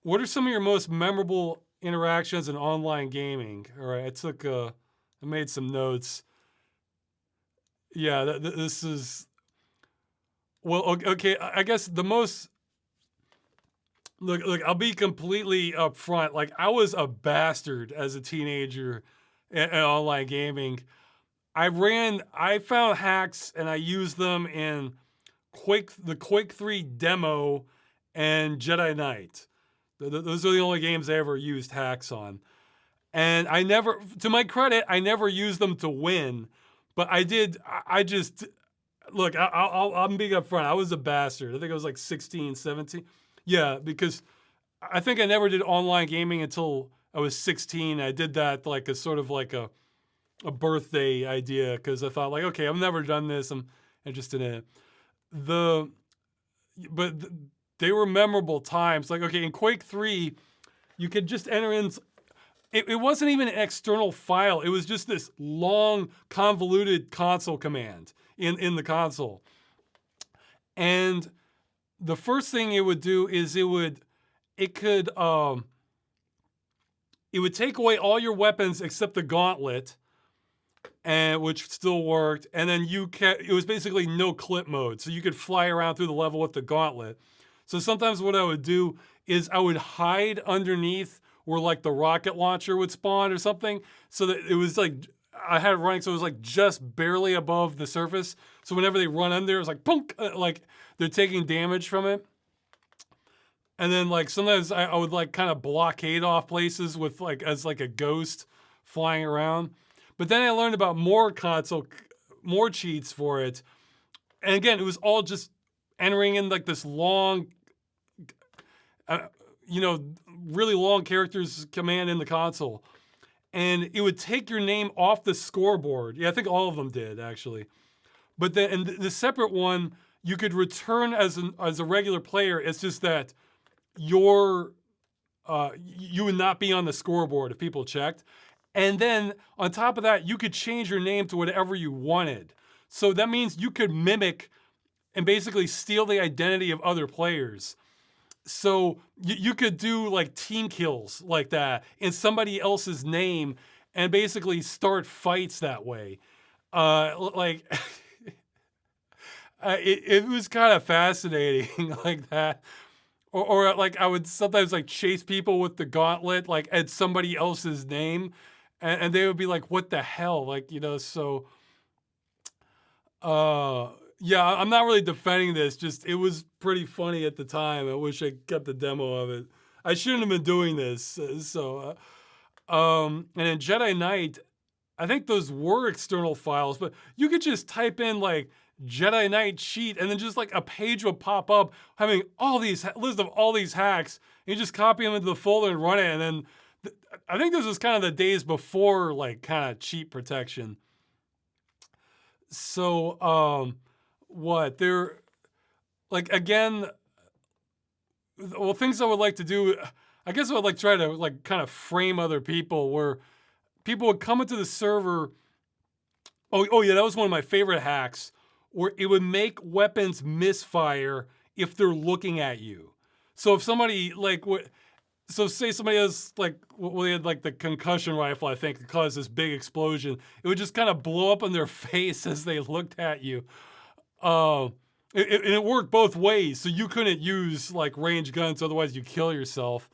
what are some of your most memorable interactions in online gaming? All right, I made some notes. Yeah, this is, well, okay, I guess the most, look, I'll be completely upfront. Like, I was a bastard as a teenager in online gaming. I found hacks and I used them in the Quake 3 demo and Jedi Knight. Those are the only games I ever used hacks on. And to my credit, I never used them to win, but I did. I just, look, I'm being upfront. I was a bastard. I think I was like 16, 17. Yeah, because I think I never did online gaming until I was 16. I did that like a sort of like a birthday idea because I thought like, okay, I've never done this. I'm interested in it. But they were memorable times. Like, okay, in Quake 3, you could just enter in. It wasn't even an external file. It was just this long, convoluted console command in the console. And the first thing it would do is it would take away all your weapons except the gauntlet, and which still worked. And then it was basically no clip mode, so you could fly around through the level with the gauntlet. So sometimes what I would do is I would hide underneath where like the rocket launcher would spawn or something, so that it was like I had it running, so it was like just barely above the surface. So whenever they run under, it was like punk, like they're taking damage from it. And then like sometimes I would like kind of blockade off places with like as like a ghost flying around. But then I learned about more cheats for it. And again, it was all just entering in like this long, really long characters command in the console. And it would take your name off the scoreboard. Yeah, I think all of them did actually. But then and the separate one, you could return as a regular player. It's just that you would not be on the scoreboard if people checked. And then on top of that, you could change your name to whatever you wanted. So that means you could mimic and basically steal the identity of other players. So you could do like team kills like that in somebody else's name and basically start fights that way. It was kind of fascinating like that. Or like I would sometimes like chase people with the gauntlet like at somebody else's name. And they would be like, what the hell? Like, so, yeah, I'm not really defending this. Just, it was pretty funny at the time. I wish I kept the demo of it. I shouldn't have been doing this. And in Jedi Knight, I think those were external files, but you could just type in like Jedi Knight cheat and then just like a page would pop up having all these list of all these hacks. And you just copy them into the folder and run it. And then I think this was kind of the days before like kind of cheat protection. So, like again, well, things I would like to do, I guess I would like try to like kind of frame other people where people would come into the server. Oh yeah, that was one of my favorite hacks where it would make weapons misfire if they're looking at you. So if somebody like so say somebody has like, well, they had like the concussion rifle, I think, that caused this big explosion. It would just kind of blow up in their face as they looked at you. Uh, and it worked both ways. So you couldn't use like range guns, otherwise you kill yourself.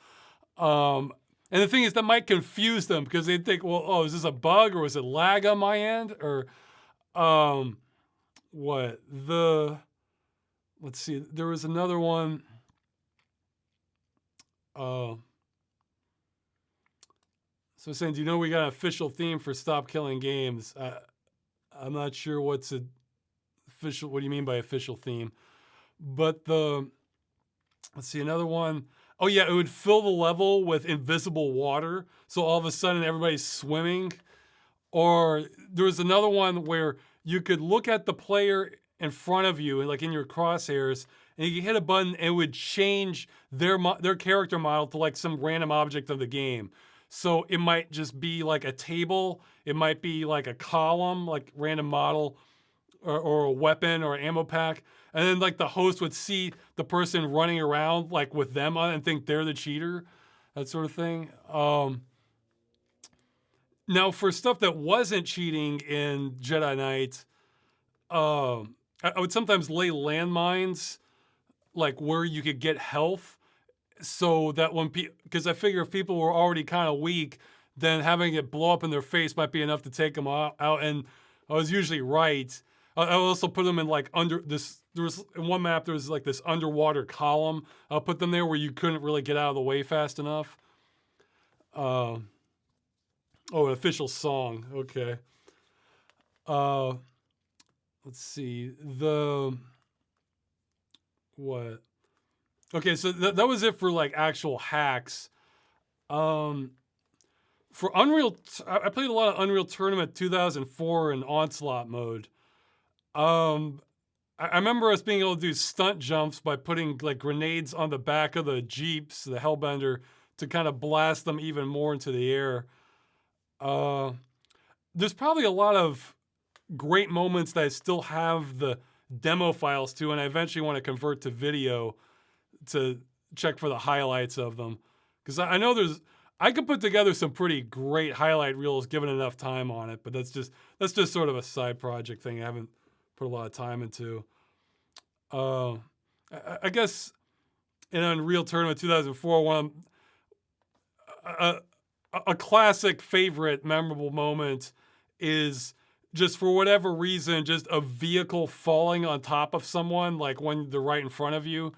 And the thing is, that might confuse them because they'd think, well, oh, is this a bug or was it lag on my end? Or what? Let's see, there was another one. So saying, do you know we got an official theme for Stop Killing Games? I'm not sure what's a official. What do you mean by official theme? But let's see, another one. Oh yeah, it would fill the level with invisible water, so all of a sudden everybody's swimming. Or there was another one where you could look at the player in front of you, like in your crosshairs, and you could hit a button and it would change their character model to like some random object of the game. So it might just be like a table, it might be like a column, like random model, or a weapon or ammo pack. And then like the host would see the person running around like with them on it and think they're the cheater, that sort of thing. Now for stuff that wasn't cheating in Jedi Knight, I would sometimes lay landmines like where you could get health, so that when because I figure if people were already kind of weak, then having it blow up in their face might be enough to take them out. And I was usually right. I also put them in like under this. There was in one map there was like this underwater column. I'll put them there where you couldn't really get out of the way fast enough. Oh, an official song. Okay. Let's see what. Okay, so that was it for like actual hacks. For Unreal, I played a lot of Unreal Tournament 2004 in Onslaught mode. I remember us being able to do stunt jumps by putting like grenades on the back of the Jeeps, the Hellbender, to kind of blast them even more into the air. There's probably a lot of great moments that I still have the demo files to, and I eventually want to convert to video to check for the highlights of them. Because I know I could put together some pretty great highlight reels given enough time on it, but that's just sort of a side project thing I haven't put a lot of time into. I guess in Unreal Tournament 2004, a classic favorite memorable moment is just for whatever reason, just a vehicle falling on top of someone, like when they're right in front of you,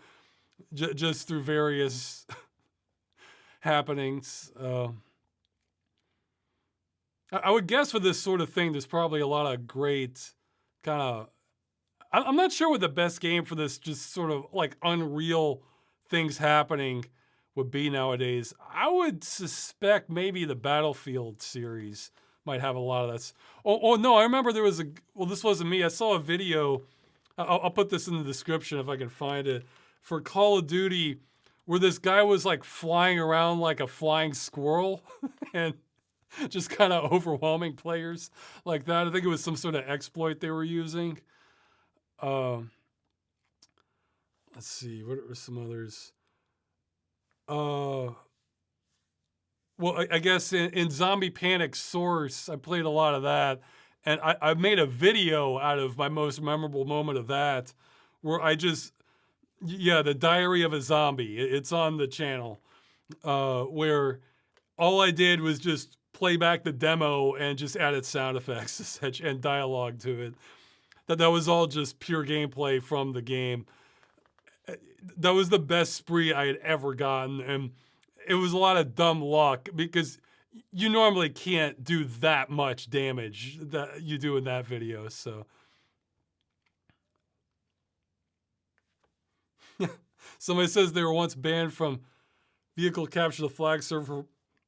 just through various happenings. I would guess for this sort of thing, there's probably a lot of great kind of. I'm not sure what the best game for this just sort of like unreal things happening would be nowadays. I would suspect maybe the Battlefield series might have a lot of that. Oh no, I remember there was this wasn't me. I saw a video. I'll put this in the description if I can find it, for Call of Duty, where this guy was like flying around like a flying squirrel and just kind of overwhelming players like that. I think it was some sort of exploit they were using. Let's see, what are some others? Well, I guess in Zombie Panic Source, I played a lot of that. And I made a video out of my most memorable moment of that, where the Diary of a Zombie. It's on the channel, where all I did was just play back the demo and just added sound effects and dialogue to it. That was all just pure gameplay from the game. That was the best spree I had ever gotten, and it was a lot of dumb luck because you normally can't do that much damage that you do in that video. So somebody says they were once banned from Vehicle Capture the Flag server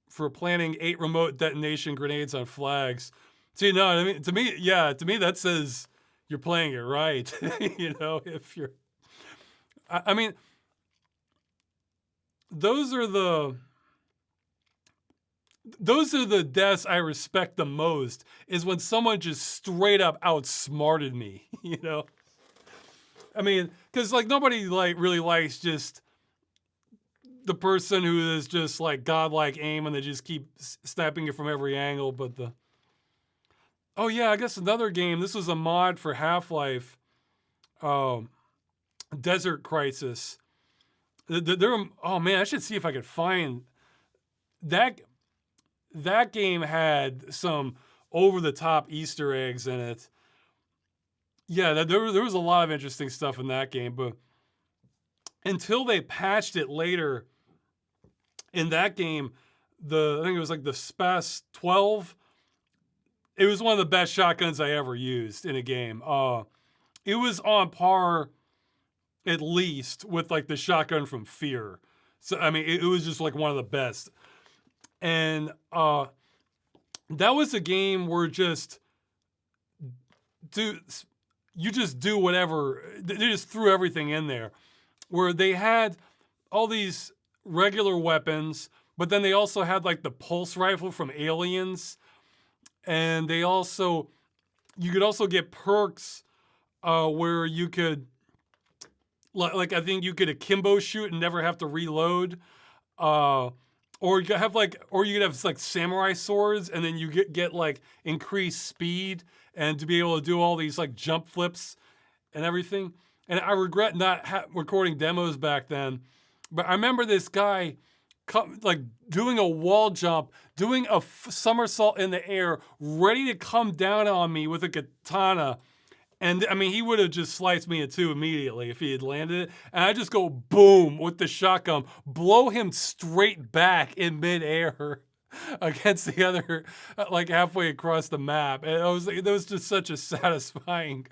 for planting 8 remote detonation grenades on flags. See, no, I mean, to me that says you're playing it right. You know, if you're, I mean, those are the those are the deaths I respect the most, is when someone just straight up outsmarted me, you know? I mean, because like nobody like really likes just the person who is just like godlike aim and they just keep snapping it from every angle. But oh yeah, I guess another game. This was a mod for Half-Life, um, Desert Crisis. Oh man, I should see if I could find that. That game had some over the top Easter eggs in it. Yeah, there was a lot of interesting stuff in that game, but until they patched it later in that game, I think it was like the Spas 12. It was one of the best shotguns I ever used in a game. It was on par, at least, with like the shotgun from Fear. So I mean, it was just like one of the best. And that was a game where you just do whatever. They just threw everything in there, where they had all these regular weapons, but then they also had like the pulse rifle from Aliens, and you could also get perks where you could like I think you could akimbo shoot and never have to reload. Or you could have like samurai swords, and then you get like increased speed and to be able to do all these like jump flips and everything. And I regret not recording demos back then, but I remember this guy like doing a wall jump, doing a somersault in the air, ready to come down on me with a katana. And I mean, he would have just sliced me in two immediately if he had landed it. And I just go boom with the shotgun, blow him straight back in midair against the other, like halfway across the map. And it was just such a satisfying,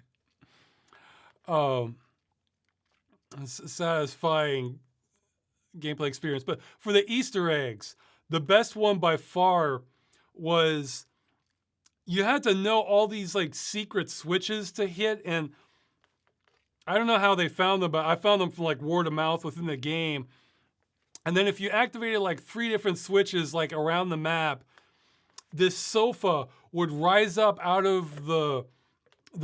satisfying gameplay experience. But for the Easter eggs, the best one by far was, you had to know all these like secret switches to hit, and I don't know how they found them, but I found them from like word of mouth within the game. And then if you activated like 3 different switches like around the map, this sofa would rise up out of the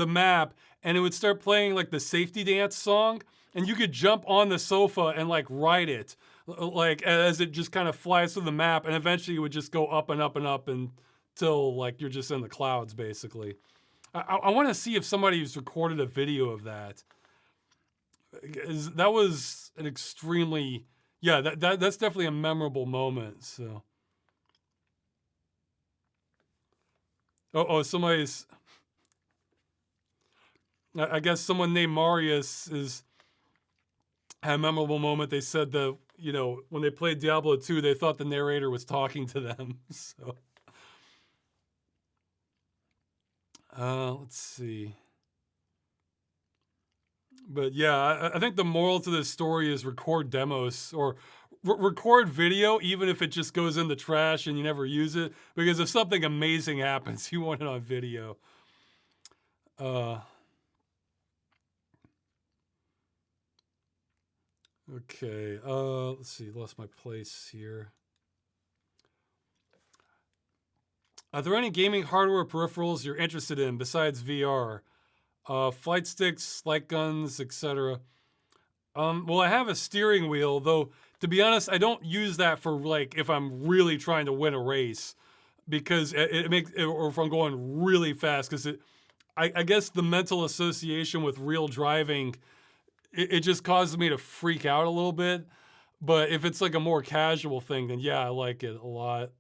map, and it would start playing like the safety dance song, and you could jump on the sofa and like ride it, like as it just kind of flies through the map, and eventually it would just go up and up and up until like you're just in the clouds, basically. I want to see if somebody's recorded a video of that. That was an extremely, yeah, that's definitely a memorable moment. So, somebody's, I guess someone named Marius had a memorable moment. They said that, you know, when they played Diablo 2, they thought the narrator was talking to them. So, let's see. But yeah, I think the moral to this story is record demos, or record video, even if it just goes in the trash and you never use it. Because if something amazing happens, you want it on video. Okay, let's see, lost my place here. Are there any gaming hardware peripherals you're interested in besides VR? Flight sticks, light guns, etc. Well, I have a steering wheel, though, to be honest, I don't use that for like if I'm really trying to win a race, because it makes, or if I'm going really fast, because I guess the mental association with real driving, it just causes me to freak out a little bit. But if it's like a more casual thing, then yeah, I like it a lot.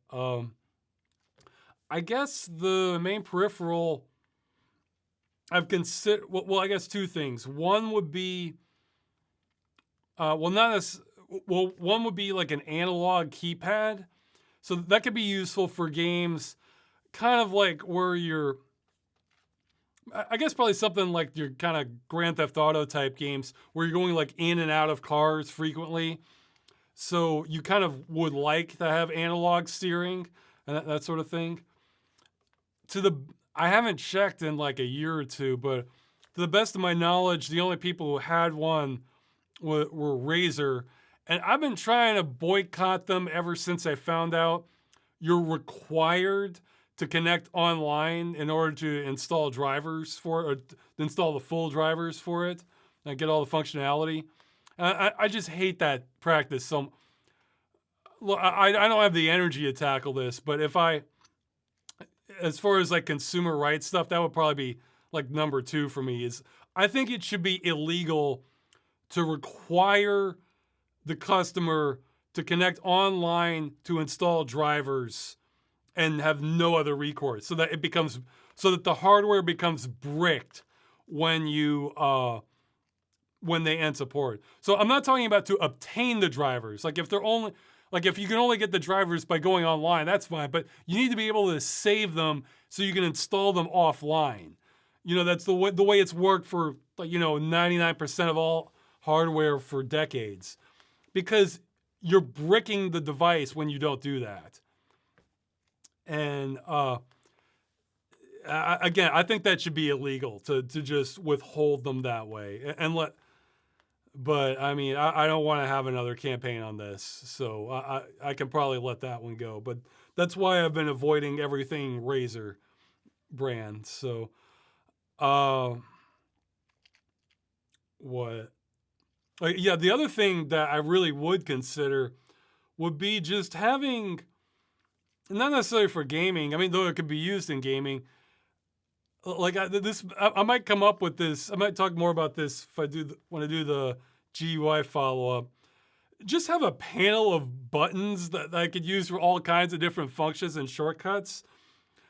I guess the main peripheral I've considered, well, I guess 2 things. One would be, one would be like an analog keypad. So that could be useful for games kind of like where you're, I guess probably something like your kind of Grand Theft Auto type games where you're going like in and out of cars frequently. So you kind of would like to have analog steering and that sort of thing. I haven't checked in like a year or 2, but to the best of my knowledge, the only people who had one were Razer, And I've been trying to boycott them ever since I found out you're required to connect online in order to install drivers for it, or to install the full drivers for it and get all the functionality. I just hate that practice. So, look, I don't have the energy to tackle this, but as far as like consumer rights stuff, that would probably be like number 2 for me. Is I think it should be illegal to require the customer to connect online to install drivers and have no other recourse, so that the hardware becomes bricked when they end support. So I'm not talking about to obtain the drivers. Like if you can only get the drivers by going online, that's fine. But you need to be able to save them so you can install them offline. That's the way it's worked for 99% of all hardware for decades, because you're bricking the device when you don't do that. And again, I think that should be illegal to just withhold them that way and let. But I mean, I don't want to have another campaign on this, so I can probably let that one go. But that's why I've been avoiding everything Razer brand. So, what? Yeah, the other thing that I really would consider would be just having, not necessarily for gaming. I mean, though it could be used in gaming. Like I might come up with this. I might talk more about this if I want to do the GUI follow-up. Just have a panel of buttons that I could use for all kinds of different functions and shortcuts.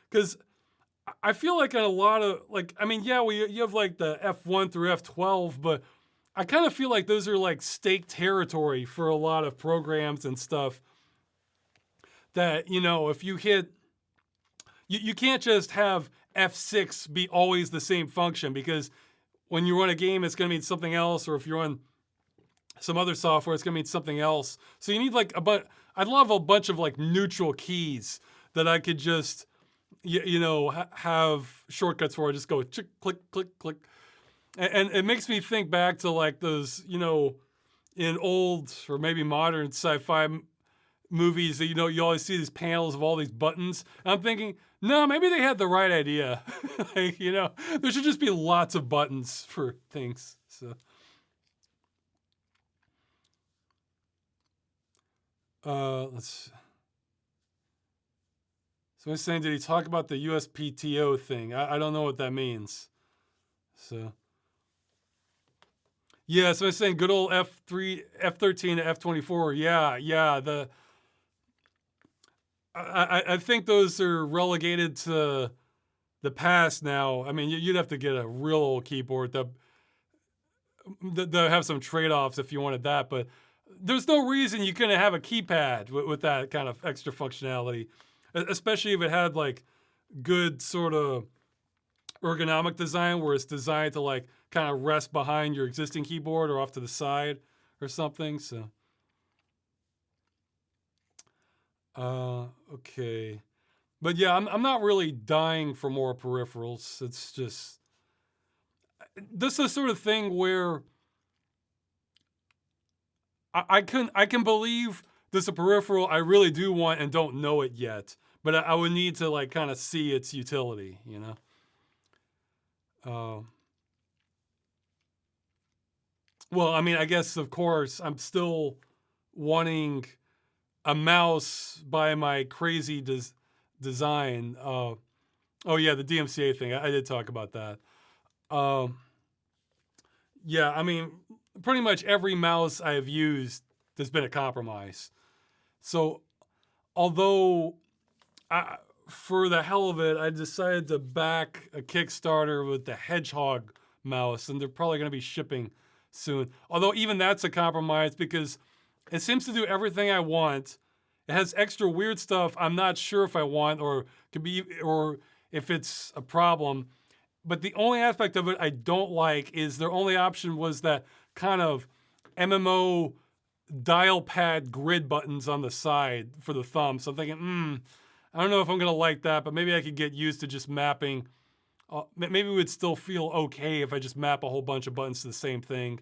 Because I feel like in a lot of, you have like the F1 through F12, but I kind of feel like those are like stake territory for a lot of programs and stuff. That, if you hit, you can't just have F6 be always the same function, because when you run a game, it's going to mean something else, or if you're on some other software, it's going to mean something else. So you need I'd love a bunch of like neutral keys that I could just, have shortcuts for. Just go click, click, click. And it makes me think back to like those, in old or maybe modern sci-fi movies that, you always see these panels of all these buttons. And I'm thinking, no, maybe they had the right idea. There should just be lots of buttons for things. So, let's. Somebody's saying, did he talk about the USPTO thing? I don't know what that means. So, yeah, so I'm saying good old F13 to F24. Yeah. I think those are relegated to the past now. I mean, you'd have to get a real old keyboard that have some trade-offs if you wanted that. But there's no reason you couldn't have a keypad with that kind of extra functionality, especially if it had like good sort of ergonomic design where it's designed to like kind of rest behind your existing keyboard or off to the side or something. So, okay. But yeah, I'm not really dying for more peripherals. It's just, this is the sort of thing where I can believe there's a peripheral I really do want and don't know it yet, but I would need to like kind of see its utility, Well, I mean, I guess, of course, I'm still wanting a mouse by my crazy design. Oh, yeah, the DMCA thing. I did talk about that. Yeah, I mean, pretty much every mouse I have used, there's been a compromise. So, although for the hell of it, I decided to back a Kickstarter with the Hedgehog mouse, and they're probably going to be shipping soon. Although even that's a compromise because it seems to do everything I want. It has extra weird stuff I'm not sure if I want or if it's a problem. But the only aspect of it I don't like is their only option was that kind of MMO dial pad grid buttons on the side for the thumb. So I'm thinking, I don't know if I'm going to like that, but maybe I could get used to just mapping. Maybe it would still feel okay if I just map a whole bunch of buttons to the same thing.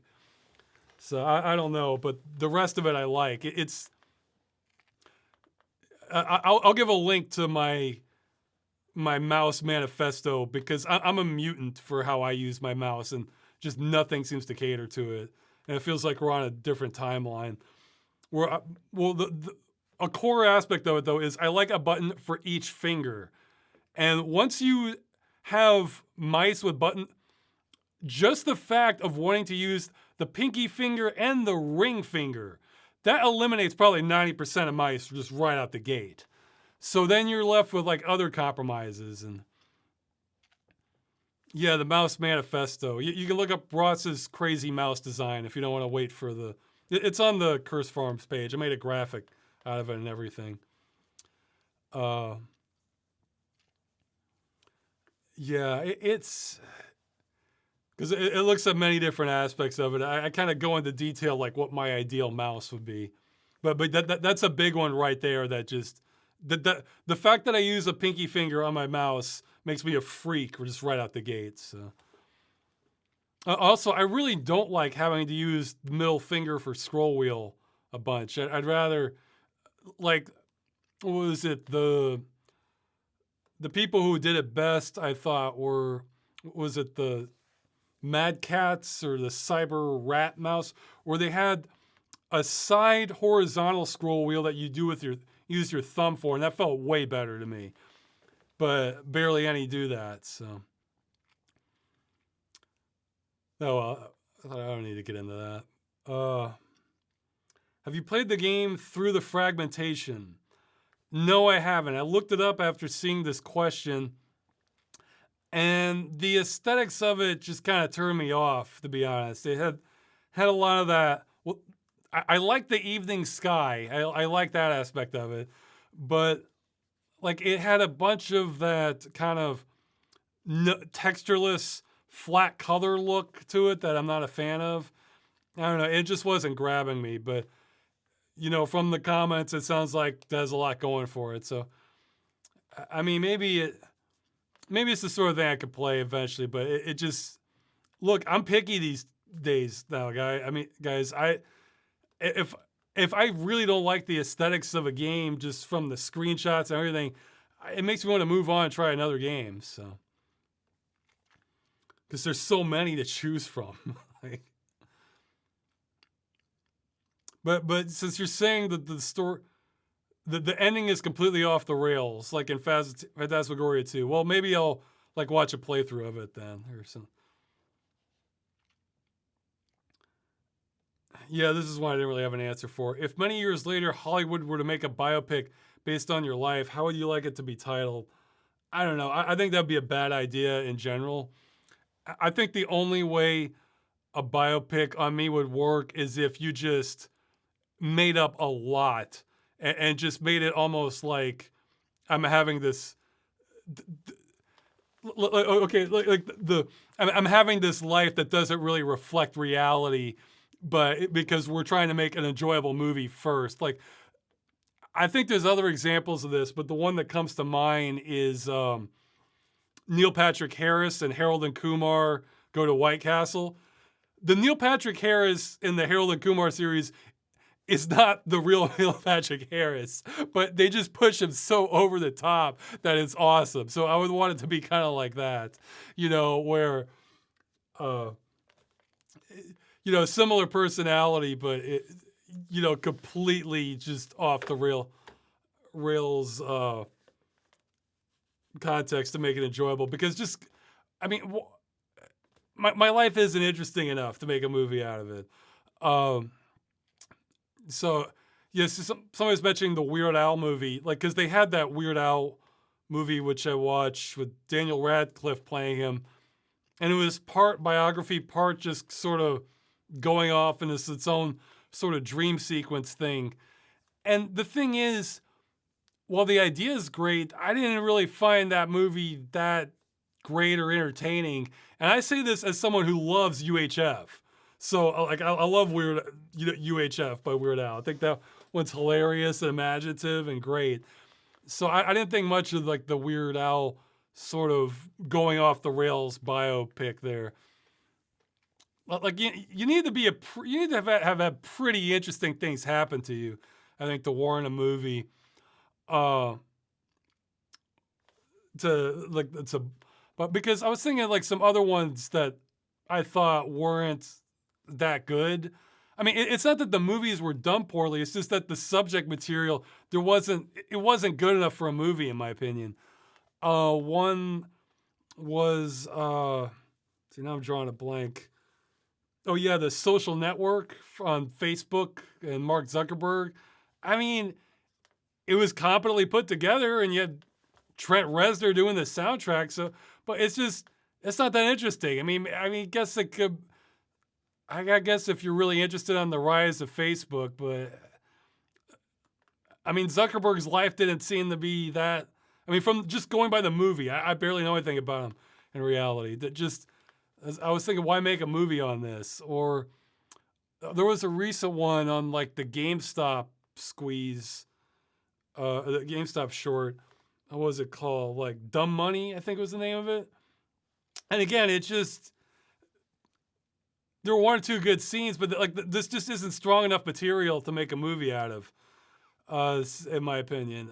So I don't know, but the rest of it I like. I'll give a link to my mouse manifesto because I'm a mutant for how I use my mouse, and just nothing seems to cater to it. And it feels like we're on a different timeline. A core aspect of it though is I like a button for each finger. And once you have mice with button, just the fact of wanting to use the pinky finger and the ring finger, that eliminates probably 90% of mice just right out the gate. So then you're left with like other compromises. And yeah, the mouse manifesto. You can look up Ross's crazy mouse design if you don't want to wait for it's on the Curse Farms page. I made a graphic out of it and everything. Yeah, it's because it looks at many different aspects of it. I kind of go into detail like what my ideal mouse would be, but that's a big one right there. That just the fact that I use a pinky finger on my mouse makes me a freak just right out the gate. So also, I really don't like having to use the middle finger for scroll wheel a bunch. I'd rather like what was it the people who did it best, I thought, was it the Mad Cats or the Cyber Rat Mouse, where they had a side horizontal scroll wheel that you do with use your thumb for, and that felt way better to me. But barely any do that, so. Oh, I don't need to get into that. Have you played the game Through the Fragmentation? No, I haven't. I looked it up after seeing this question, and the aesthetics of it just kind of turned me off, to be honest. It had a lot of that. Well, I like the evening sky. I like that aspect of it, but like it had a bunch of that kind of textureless, flat color look to it that I'm not a fan of. I don't know. It just wasn't grabbing me, but you know, from the comments, it sounds like there's a lot going for it. So, I mean, maybe it's the sort of thing I could play eventually, but it just, look, I'm picky these days now, guys. If I really don't like the aesthetics of a game just from the screenshots and everything, it makes me want to move on and try another game. So, because there's so many to choose from. But since you're saying that the story, the ending is completely off the rails, like in Phantasmagoria 2, well, maybe I'll like watch a playthrough of it then or something. Yeah, this is one I didn't really have an answer for. If many years later Hollywood were to make a biopic based on your life, how would you like it to be titled? I don't know. I think that'd be a bad idea in general. I think the only way a biopic on me would work is if you just made up a lot and just made it almost like I'm having this. Okay, I'm having this life that doesn't really reflect reality, but because we're trying to make an enjoyable movie first. Like, I think there's other examples of this, but the one that comes to mind is Neil Patrick Harris and Harold and Kumar Go to White Castle. The Neil Patrick Harris in the Harold and Kumar series is not the real Neil Patrick Harris, but they just push him so over the top that it's awesome. So I would want it to be kind of like that, you know, where, you know, similar personality, but it, you know, completely just off the rails context to make it enjoyable. Because just, I mean, my life isn't interesting enough to make a movie out of it. So, yes, somebody's mentioning the Weird Al movie, like, because they had that Weird Al movie, which I watched with Daniel Radcliffe playing him. And it was part biography, part just sort of going off in its own sort of dream sequence thing. And the thing is, while the idea is great, I didn't really find that movie that great or entertaining. And I say this as someone who loves UHF. So, like, I love UHF by Weird Al. I think that one's hilarious and imaginative and great. So I didn't think much of, like, the Weird Al sort of going off the rails biopic there. like you need to be you need to have had pretty interesting things happen to you, I think, to warrant a movie. Uh, to like it's a, but because I was thinking like some other ones that I thought weren't that good. I mean, it's not that the movies were done poorly. It's just that the subject material it wasn't good enough for a movie, in my opinion. One was see, now I'm drawing a blank. Oh yeah, The Social Network on Facebook and Mark Zuckerberg. I mean, it was competently put together, and you had Trent Reznor doing the soundtrack. So, but it's not that interesting. I guess it could. I guess if you're really interested on the rise of Facebook, but I mean, Zuckerberg's life didn't seem to be that. I mean, from just going by the movie, I barely know anything about him in reality. That just, I was thinking, why make a movie on this? Or there was a recent one on like the GameStop squeeze, the GameStop short. What was it called? Like Dumb Money, I think was the name of it. And again, it just, there were one or two good scenes, but like this just isn't strong enough material to make a movie out of, in my opinion.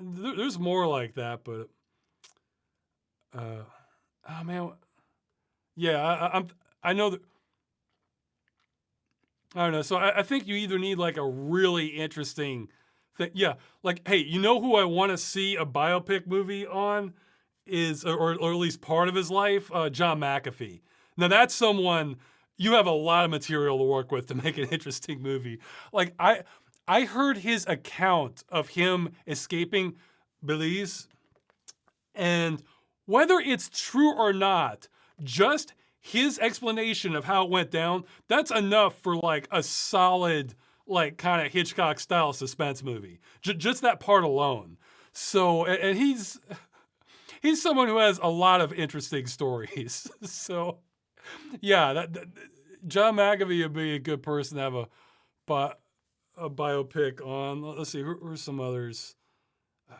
There's more like that, but oh man, yeah, I know that. I don't know. So I think you either need like a really interesting thing. Yeah, like hey, you know who I want to see a biopic movie on is, or at least part of his life, John McAfee. Now that's someone you have a lot of material to work with to make an interesting movie. Like I heard his account of him escaping Belize, and whether it's true or not, just his explanation of how it went down, that's enough for like a solid, like kind of Hitchcock style suspense movie. Just that part alone. So, and he's someone who has a lot of interesting stories. So, yeah, John McAfee would be a good person to have a biopic on. Let's see, who's some others?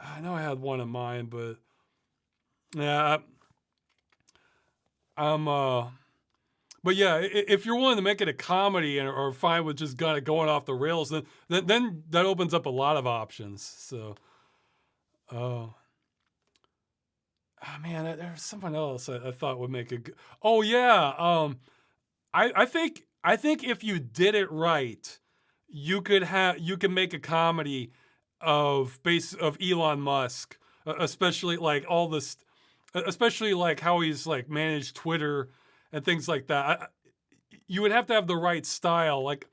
I know I had one in mind, but yeah, I'm but yeah, if you're willing to make it a comedy or fine with just kind of going off the rails, then that opens up a lot of options. So, oh man, there's someone else I thought would make a good. Oh yeah, I think if you did it right, you could make a comedy of Elon Musk, especially like all this, especially like how he's like managed Twitter and things like that. You would have to have the right style. Like,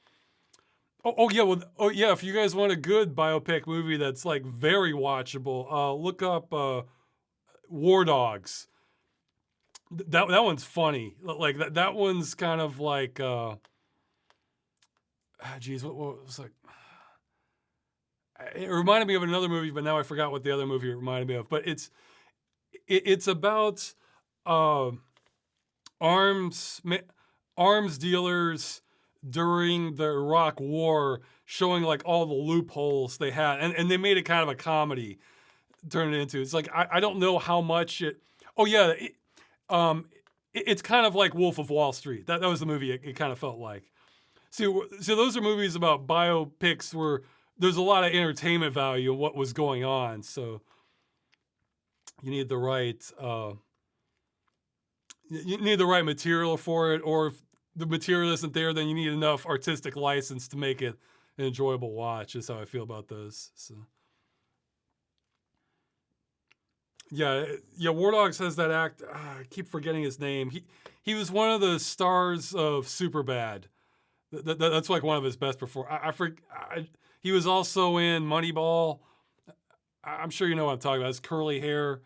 oh yeah, well, oh yeah. If you guys want a good biopic movie that's like very watchable, look up War Dogs. That one's funny. Like that one's kind of like, geez, what was like? It reminded me of another movie, but now I forgot what the other movie reminded me of. But it's about uh, arms arms dealers during the Iraq War, showing like all the loopholes they had, and they made it kind of a comedy, turned it into. It's like I don't know how much it. Oh yeah, it's kind of like Wolf of Wall Street. That was the movie. It kind of felt like. So those are movies about biopics where there's a lot of entertainment value in what was going on. So you need the right you need the right material for it, or if the material isn't there, then you need enough artistic license to make it an enjoyable watch. Is how I feel about those. So yeah, War Dogs has that act. I keep forgetting his name. He was one of the stars of Superbad. That's like one of his best performances. He was also in Moneyball. I'm sure you know what I'm talking about. His curly hair.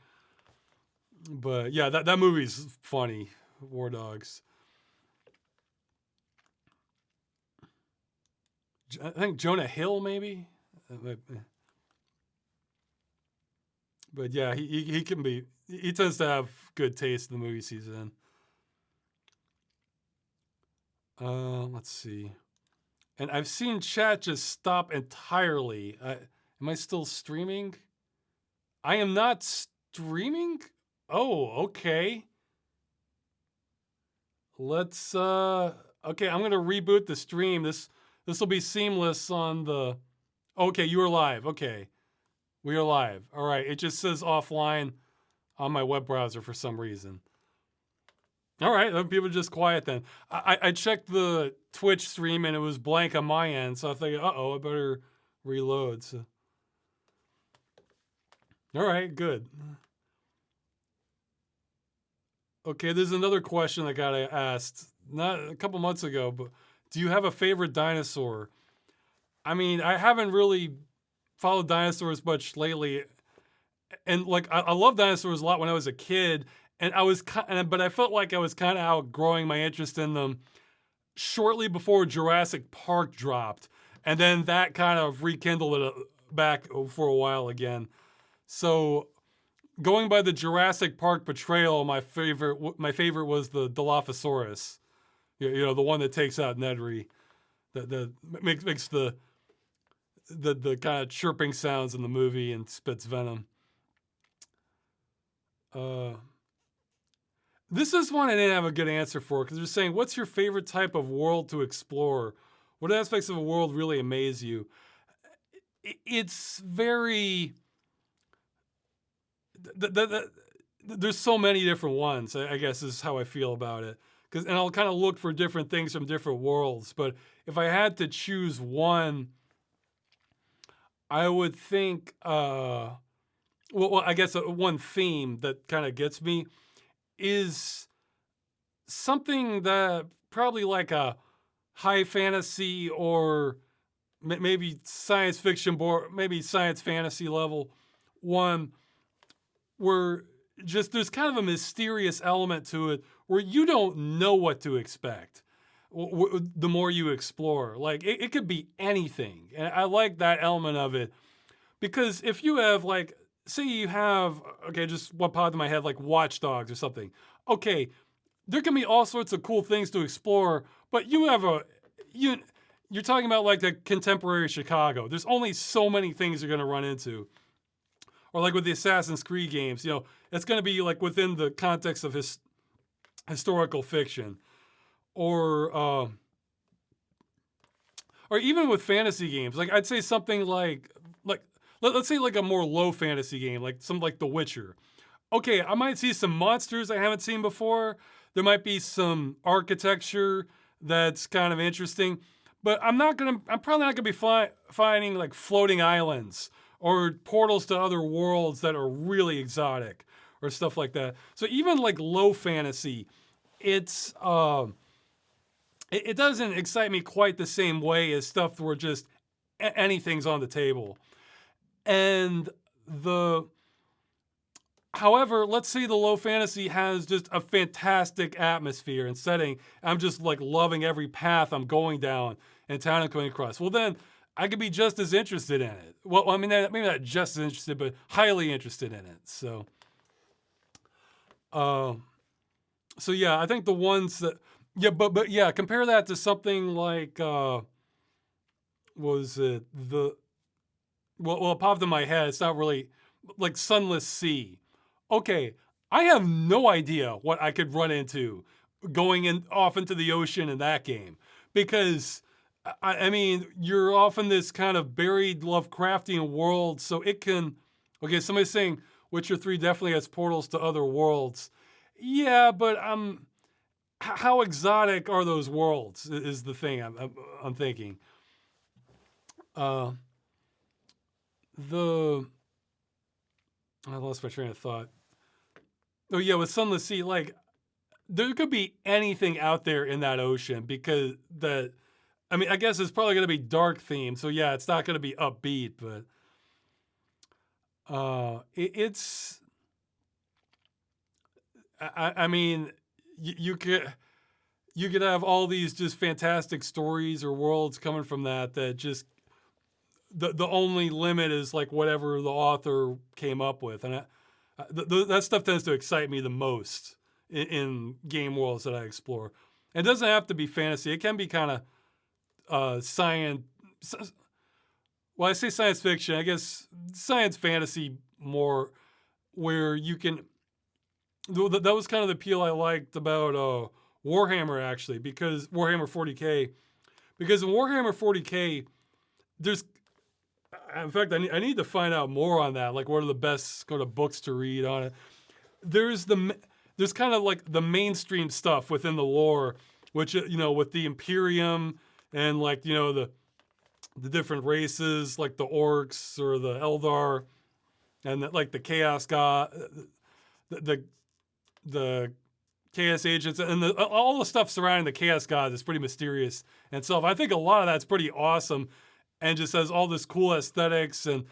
But yeah, that movie's funny. War Dogs. I think Jonah Hill maybe. But yeah, he can be. He tends to have good taste in the movies he's in. Let's see. And I've seen chat just stop entirely. Am I still streaming? I am not streaming? Oh, okay. Let's okay, I'm gonna reboot the stream. This will be seamless on the okay, you are live. Okay. We are live. All right. It just says offline on my web browser for some reason. All right. People are just quiet then. I checked the Twitch stream and it was blank on my end. So I think, I better reload. So. All right. Good. Okay. There's another question that got asked not a couple months ago, but do you have a favorite dinosaur? I mean, I haven't really followed dinosaurs much lately. And like, I love dinosaurs a lot when I was a kid. And but I felt like I was kind of outgrowing my interest in them shortly before Jurassic Park dropped. And then that kind of rekindled it back for a while again. So going by the Jurassic Park portrayal, my favorite was the Dilophosaurus. You know, the one that takes out Nedry. That makes the kind of chirping sounds in the movie and spits venom. This is one I didn't have a good answer for because they're saying, what's your favorite type of world to explore? What aspects of a world really amaze you? It's very... there's so many different ones, I guess is how I feel about it. And I'll kind of look for different things from different worlds. But if I had to choose one, I would think... well, I guess one theme that kind of gets me is something that probably like a high fantasy or maybe science fiction, maybe science fantasy level one where just there's kind of a mysterious element to it where you don't know what to expect the more you explore. Like it could be anything. And I like that element of it because if you have like, say you have, okay, just what popped in my head, like Watch Dogs or something. Okay, there can be all sorts of cool things to explore, but you're talking about like the contemporary Chicago. There's only so many things you're going to run into. Or like with the Assassin's Creed games, you know, it's going to be like within the context of historical fiction. Or even with fantasy games, like I'd say something like let's say like a more low fantasy game, like something like The Witcher. Okay, I might see some monsters I haven't seen before. There might be some architecture that's kind of interesting, but I'm probably not gonna be finding like floating islands or portals to other worlds that are really exotic or stuff like that. So even like low fantasy, it doesn't excite me quite the same way as stuff where just anything's on the table. And however, let's say the low fantasy has just a fantastic atmosphere and setting. I'm just like loving every path I'm going down and town I'm coming across. Well, then I could be just as interested in it. Well, I mean, maybe not just as interested, but highly interested in it. So yeah, I think the ones that, yeah, but yeah, compare that to something like, was it well, it popped in my head. It's not really like Sunless Sea. Okay, I have no idea what I could run into going off into the ocean in that game. Because, I mean, you're off in this kind of buried Lovecraftian world, so it can... Okay, somebody's saying Witcher 3 definitely has portals to other worlds. Yeah, but how exotic are those worlds is the thing I'm thinking. I lost my train of thought. Oh yeah, with Sunless Sea, like there could be anything out there in that ocean because I mean, I guess it's probably going to be dark themed, so yeah, it's not going to be upbeat, but it's. I mean, you could have all these just fantastic stories or worlds coming from that just. The only limit is like whatever the author came up with, and that stuff tends to excite me the most in game worlds that I explore. It doesn't have to be fantasy; it can be kind of science. Well, I say science fiction. I guess science fantasy more, where you can. That was kind of the appeal I liked about Warhammer actually, because Warhammer 40K, because in Warhammer 40K, there's, in fact, I need to find out more on that. Like, what are the best kind of books to read on it? There's kind of like the mainstream stuff within the lore, which, with the Imperium and like, the different races, like the orcs or the Eldar, and like the Chaos God, the Chaos agents, and all the stuff surrounding the Chaos Gods is pretty mysterious and stuff. I think a lot of that's pretty awesome, and just has all this cool aesthetics and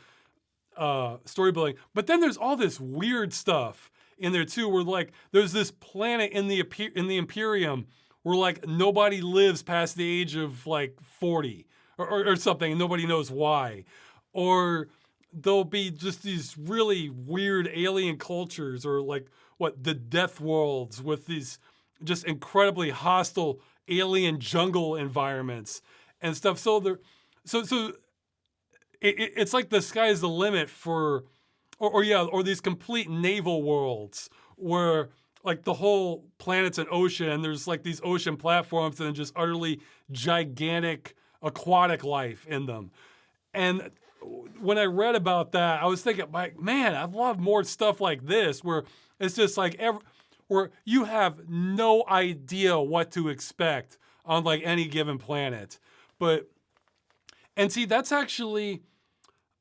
story building. But then there's all this weird stuff in there too, where like there's this planet in the Imperium where like nobody lives past the age of like 40 or something, and nobody knows why. Or there'll be just these really weird alien cultures, or like the Death Worlds with these just incredibly hostile alien jungle environments and stuff. So it's like the sky's the limit for, or these complete naval worlds where like the whole planet's an ocean, and there's like these ocean platforms and just utterly gigantic aquatic life in them. And when I read about that, I was thinking, like, man, I'd love more stuff like this, where it's just like where you have no idea what to expect on like any given planet. And see, that's actually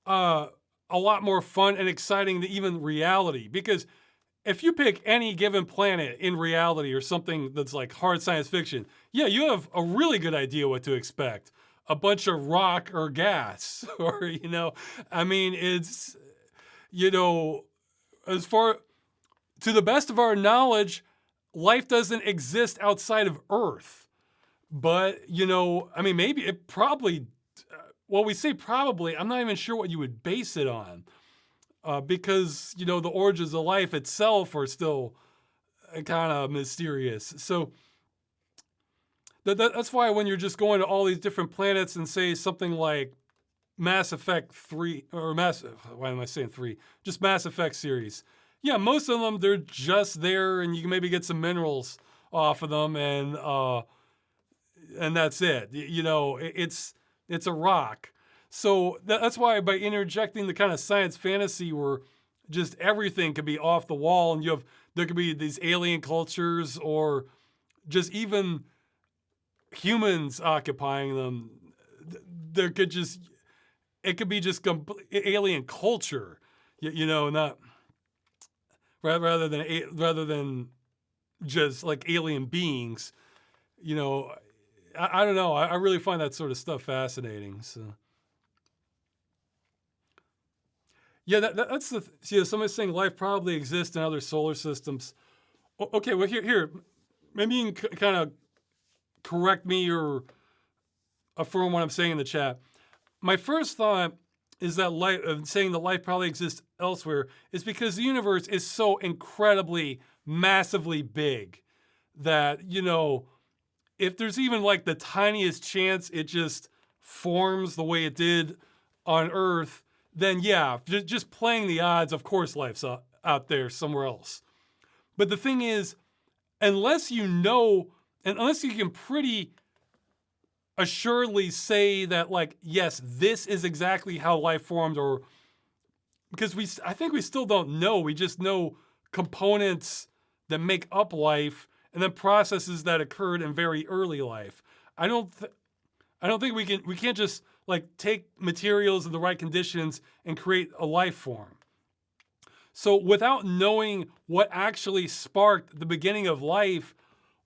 a lot more fun and exciting than even reality, because if you pick any given planet in reality or something that's like hard science fiction, yeah, you have a really good idea what to expect. A bunch of rock or gas, or, I mean, it's, as far, to the best of our knowledge, life doesn't exist outside of Earth. But, I mean, maybe it probably, well, we say probably, I'm not even sure what you would base it on. Because, the origins of life itself are still kind of mysterious. So that's why when you're just going to all these different planets and say something like Mass Effect 3, or why am I saying 3? Just Mass Effect series. Yeah, most of them, they're just there, and you can maybe get some minerals off of them, and that's it. It's a rock. So that's why by interjecting the kind of science fantasy where just everything could be off the wall, and there could be these alien cultures, or just even humans occupying them. It could be just alien culture, not rather than just like alien beings. I don't know. I really find that sort of stuff fascinating. So. Yeah, that's somebody's saying life probably exists in other solar systems. Okay, well, here, maybe you can kind of correct me or affirm what I'm saying in the chat. My first thought is that saying that life probably exists elsewhere is because the universe is so incredibly, massively big that, if there's even like the tiniest chance it just forms the way it did on Earth, then yeah, just playing the odds, of course life's out there somewhere else. But the thing is, unless you can pretty assuredly say that, like, yes, this is exactly how life formed, or because I think we still don't know. We just know components that make up life, and then processes that occurred in very early life. I don't think we can't just like take materials in the right conditions and create a life form. So without knowing what actually sparked the beginning of life,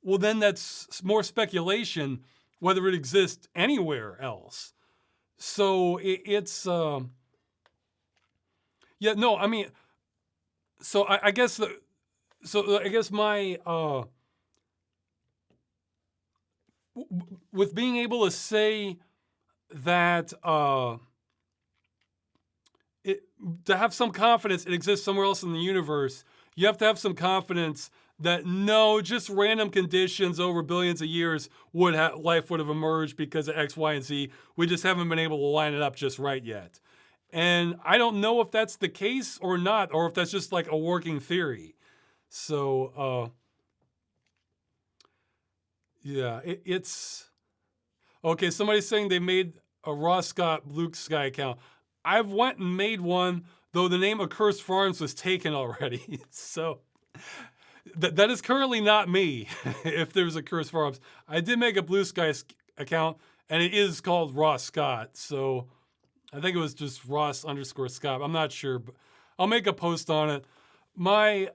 well, then that's more speculation whether it exists anywhere else. So it's I mean, so I guess my with being able to say that to have some confidence it exists somewhere else in the universe, you have to have some confidence that no, just random conditions over billions of years life would have emerged because of X, Y, and Z. We just haven't been able to line it up just right yet. And I don't know if that's the case or not, or if that's just like a working theory. So Yeah, it's okay. Somebody's saying they made a Ross Scott Blue Sky account. I've went and made one, though the name Accursed Farms was taken already. So that is currently not me. If there's Accursed Farms, I did make a Blue Sky account, and it is called Ross Scott. So I think it was just Ross_Scott. I'm not sure, but I'll make a post on it. My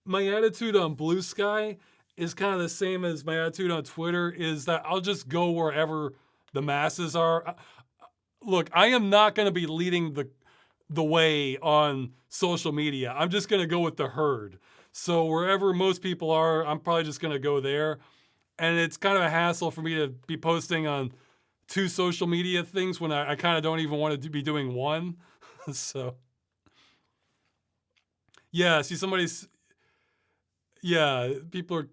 attitude on Blue Sky is kind of the same as my attitude on Twitter, is that I'll just go wherever the masses are. Look, I am not going to be leading the way on social media. I'm just going to go with the herd. So wherever most people are, I'm probably just going to go there. And it's kind of a hassle for me to be posting on 2 social media things when I kind of don't even want to be doing one. So, yeah, see somebody's, yeah, people are,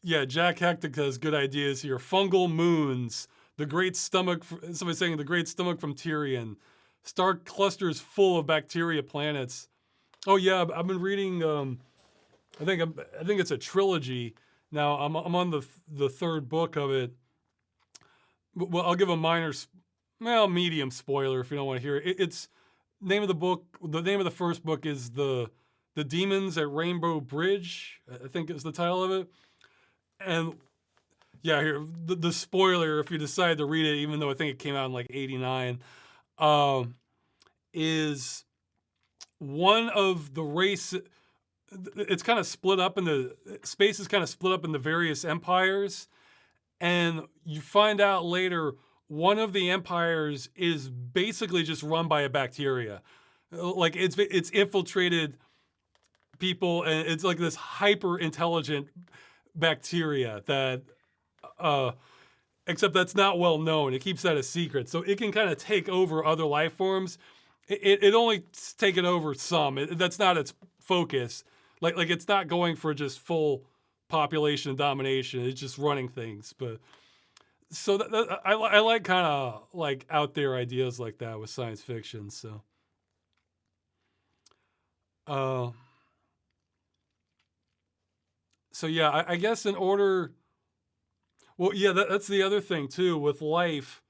yeah, Jack Hectic has good ideas here. Fungal moons, the great stomach, somebody's saying the great stomach from Tyrion. Star clusters full of bacteria planets. Oh yeah, I've been reading, I think it's a trilogy. Now I'm on the 3rd book of it. Well, I'll give a minor, medium spoiler if you don't want to hear it. It's name of the book. The name of the first book is the Demons at Rainbow Bridge, I think is the title of it. And yeah, here the spoiler, if you decide to read it, even though I think it came out in like '89, is one of the race. It's kind of split up in the space is kind of split up into various empires, and you find out later one of the empires is basically just run by a bacteria. Like it's infiltrated people, and it's like this hyper intelligent bacteria that except that's not well known. It keeps that a secret, so it can kind of take over other life forms. It only taken over some. That's not its focus. Like it's not going for just full population domination. It's just running things. But so I like kind of like out there ideas like that with science fiction. So uh, so yeah, I guess in order. Well, yeah, that's the other thing too with life,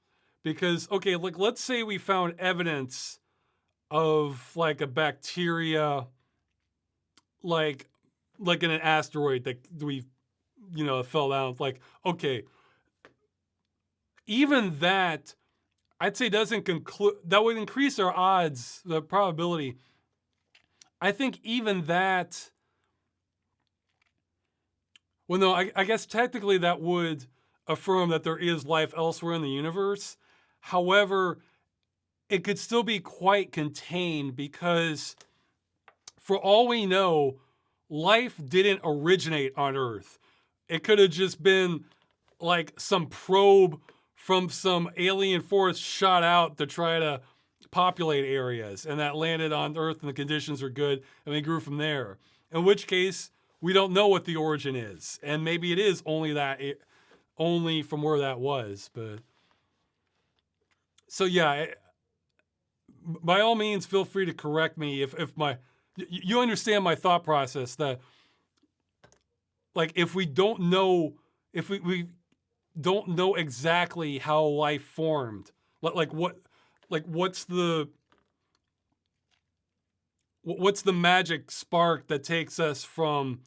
because okay, like let's say we found evidence of like a bacteria, like in an asteroid that we, fell down. Like okay, even that I'd say doesn't conclude that would increase our odds, the probability. I think even that. Well, no, I guess technically that would affirm that there is life elsewhere in the universe. However, it could still be quite contained because, for all we know, life didn't originate on Earth. It could have just been like some probe from some alien force shot out to try to populate areas, and that landed on Earth and the conditions were good, and they grew from there. In which case, we don't know what the origin is, and maybe it is only from where that was. But so yeah, by all means, feel free to correct me if you understand my thought process, that like if we don't know, if we don't know exactly how life formed, what's the magic spark that takes us from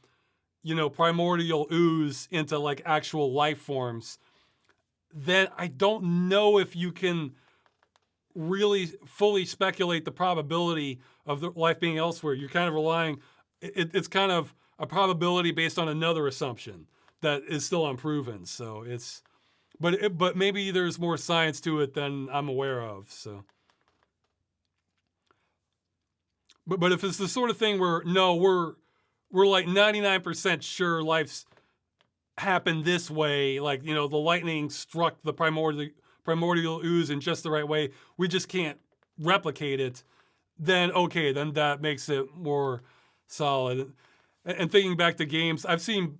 primordial ooze into like actual life forms, then I don't know if you can really fully speculate the probability of the life being elsewhere. You're kind of relying, it's kind of a probability based on another assumption that is still unproven. So it's, but maybe there's more science to it than I'm aware of. So, but if it's the sort of thing where no, we're like 99% sure life's happened this way, like the lightning struck the primordial ooze in just the right way, we just can't replicate it, then okay, then that makes it more solid. And thinking back to games, I've seen,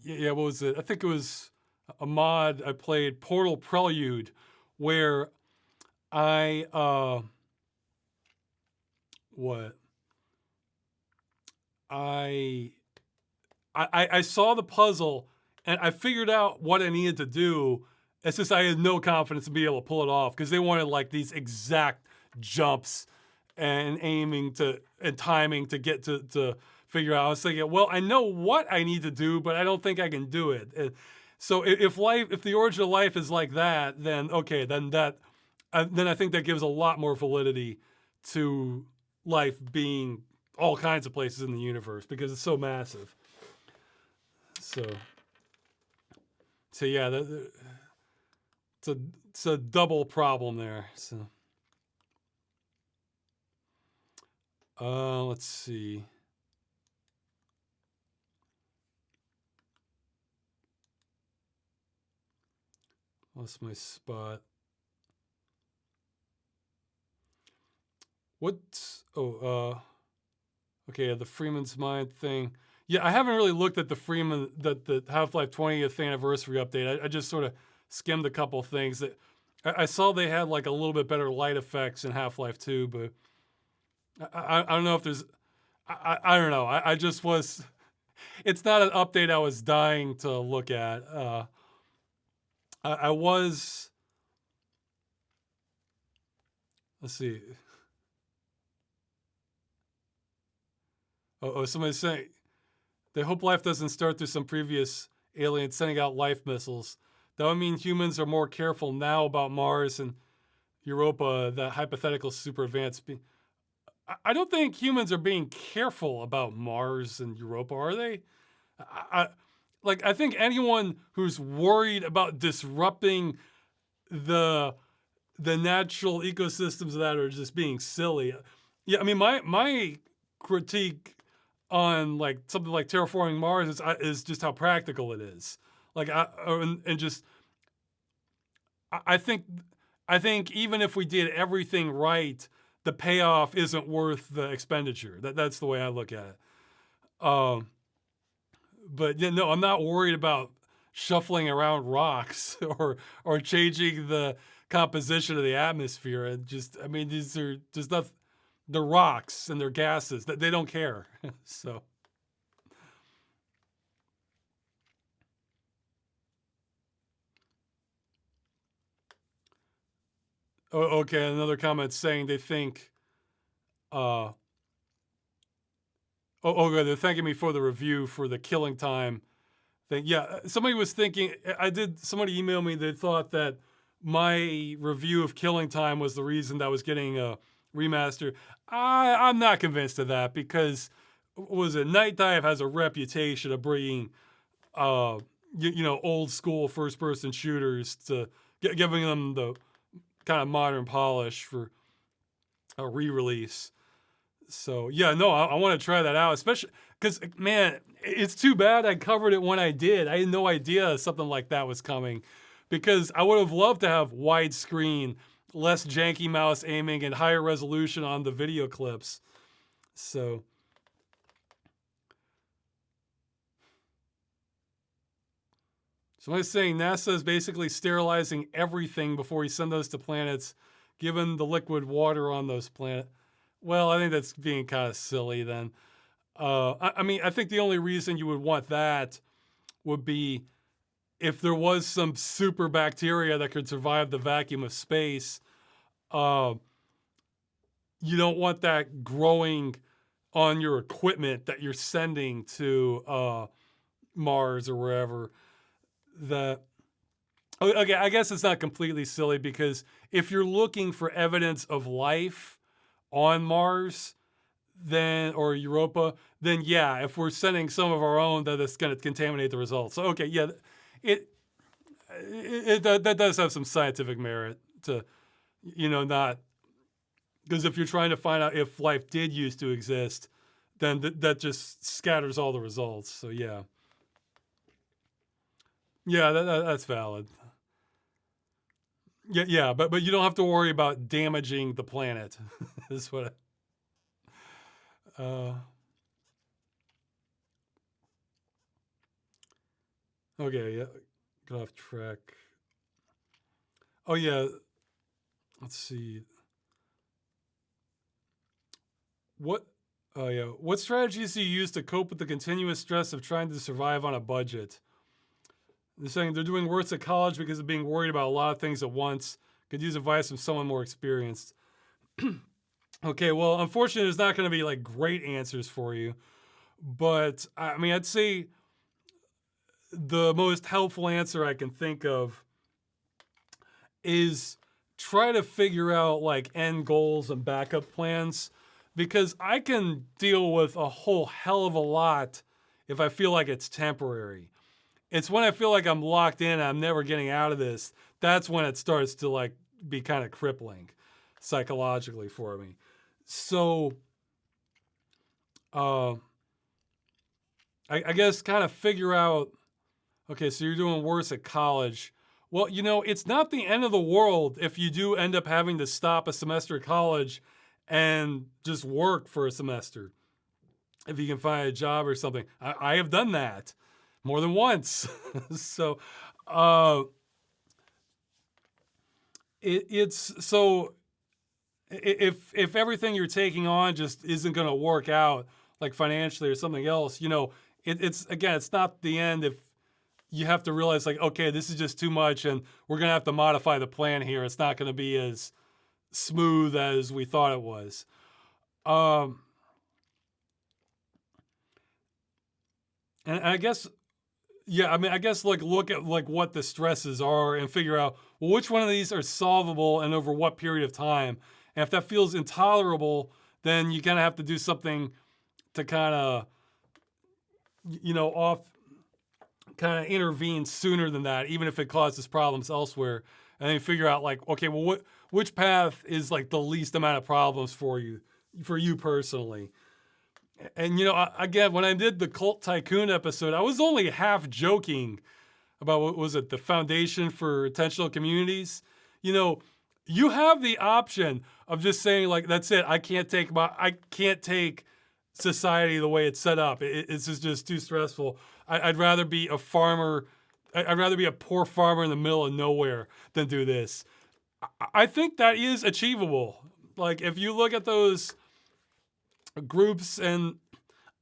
yeah, what was it? I think it was a mod I played, Portal Prelude, where I what I saw the puzzle And I figured out what I needed to do. It's just I had no confidence to be able to pull it off because they wanted like these exact jumps and aiming to and timing to get to figure out. I was thinking, well, I know what I need to do, but I don't think I can do it. And so if the origin of life is like that, then okay, then I think that gives a lot more validity to life being all kinds of places in the universe because it's so massive. So yeah, it's a double problem there. So let's see. What's my spot? What's okay, the Freeman's Mind thing. Yeah, I haven't really looked at the Half-Life 20th anniversary update. I just sort of skimmed a couple things that I saw they had like a little bit better light effects in Half-Life 2, but I don't know if there's I don't know. I just was it's not an update I was dying to look at. I was let's see. Somebody's saying they hope life doesn't start through some previous alien sending out life missiles. That would mean humans are more careful now about Mars and Europa, the hypothetical super advanced. I don't think humans are being careful about Mars and Europa, are they? I think anyone who's worried about disrupting the natural ecosystems of that are just being silly. Yeah, I mean my critique on like something like terraforming Mars is just how practical it is. I think even if we did everything right, the payoff isn't worth the expenditure. That's the way I look at it. But yeah, no, I'm not worried about shuffling around rocks or changing the composition of the atmosphere. I mean, these are just not the rocks and their gases that they don't care. So. Okay, another comment saying they think, good, they're thanking me for the review for the killing time thing. Yeah, somebody was thinking, somebody emailed me, they thought that my review of Killing Time was the reason that was getting a remaster. I'm not convinced of that because, Night Dive has a reputation of bringing, old school first person shooters to giving them the kind of modern polish for a re-release. So yeah, no, I want to try that out, especially because man, it's too bad I covered it when I did. I had no idea something like that was coming, because I would have loved to have widescreen, less janky mouse aiming, and higher resolution on the video clips. So. Somebody's saying NASA is basically sterilizing everything before we send those to planets, given the liquid water on those planets. Well, I think that's being kind of silly then. I mean, I think the only reason you would want that would be if there was some super bacteria that could survive the vacuum of space. You don't want that growing on your equipment that you're sending to Mars or wherever. Okay, I guess it's not completely silly, because if you're looking for evidence of life on Mars, or Europa, then yeah, if we're sending some of our own, that it's going to contaminate the results. So okay, yeah, that does have some scientific merit to, not, because if you're trying to find out if life did used to exist, then that just scatters all the results. So yeah. Yeah, that's valid. Yeah, but you don't have to worry about damaging the planet. Is what. Okay, yeah, got off track. Oh yeah, let's see. What? Oh yeah, what strategies do you use to cope with the continuous stress of trying to survive on a budget? They're saying they're doing worse at college because of being worried about a lot of things at once. Could use advice from someone more experienced. Okay, well, unfortunately, there's not going to be like great answers for you. But I mean, I'd say the most helpful answer I can think of is try to figure out like end goals and backup plans, because I can deal with a whole hell of a lot if I feel like it's temporary. It's when I feel like I'm locked in and I'm never getting out of this, that's when it starts to like be kind of crippling psychologically for me. So I guess kind of figure out, okay, so you're doing worse at college. Well, you know, it's not the end of the world if you do end up having to stop a semester of college and just work for a semester. If you can find a job or something. I have done that more than once. So it's so if everything you're taking on just isn't going to work out, like financially or something else, you know, it's again, it's not the end if you have to realize like, okay, this is just too much and we're going to have to modify the plan here. It's not going to be as smooth as we thought it was. And I guess, yeah, I mean, I guess like look at like what the stresses are and figure out, well, which one of these are solvable and over what period of time. And if that feels intolerable, then you kind of have to do something to kind of, you know, kind of intervene sooner than that, even if it causes problems elsewhere. And then figure out like, okay, well, which path is like the least amount of problems for you personally. And, you know, again, when I did the Cult Tycoon episode, I was only half joking about, what was it, the Foundation for Intentional Communities. You know, you have the option of just saying, like, that's it. I can't take society the way it's set up. It's just too stressful. I'd rather be a farmer. I'd rather be a poor farmer in the middle of nowhere than do this. I think that is achievable. Like, if you look at those groups, and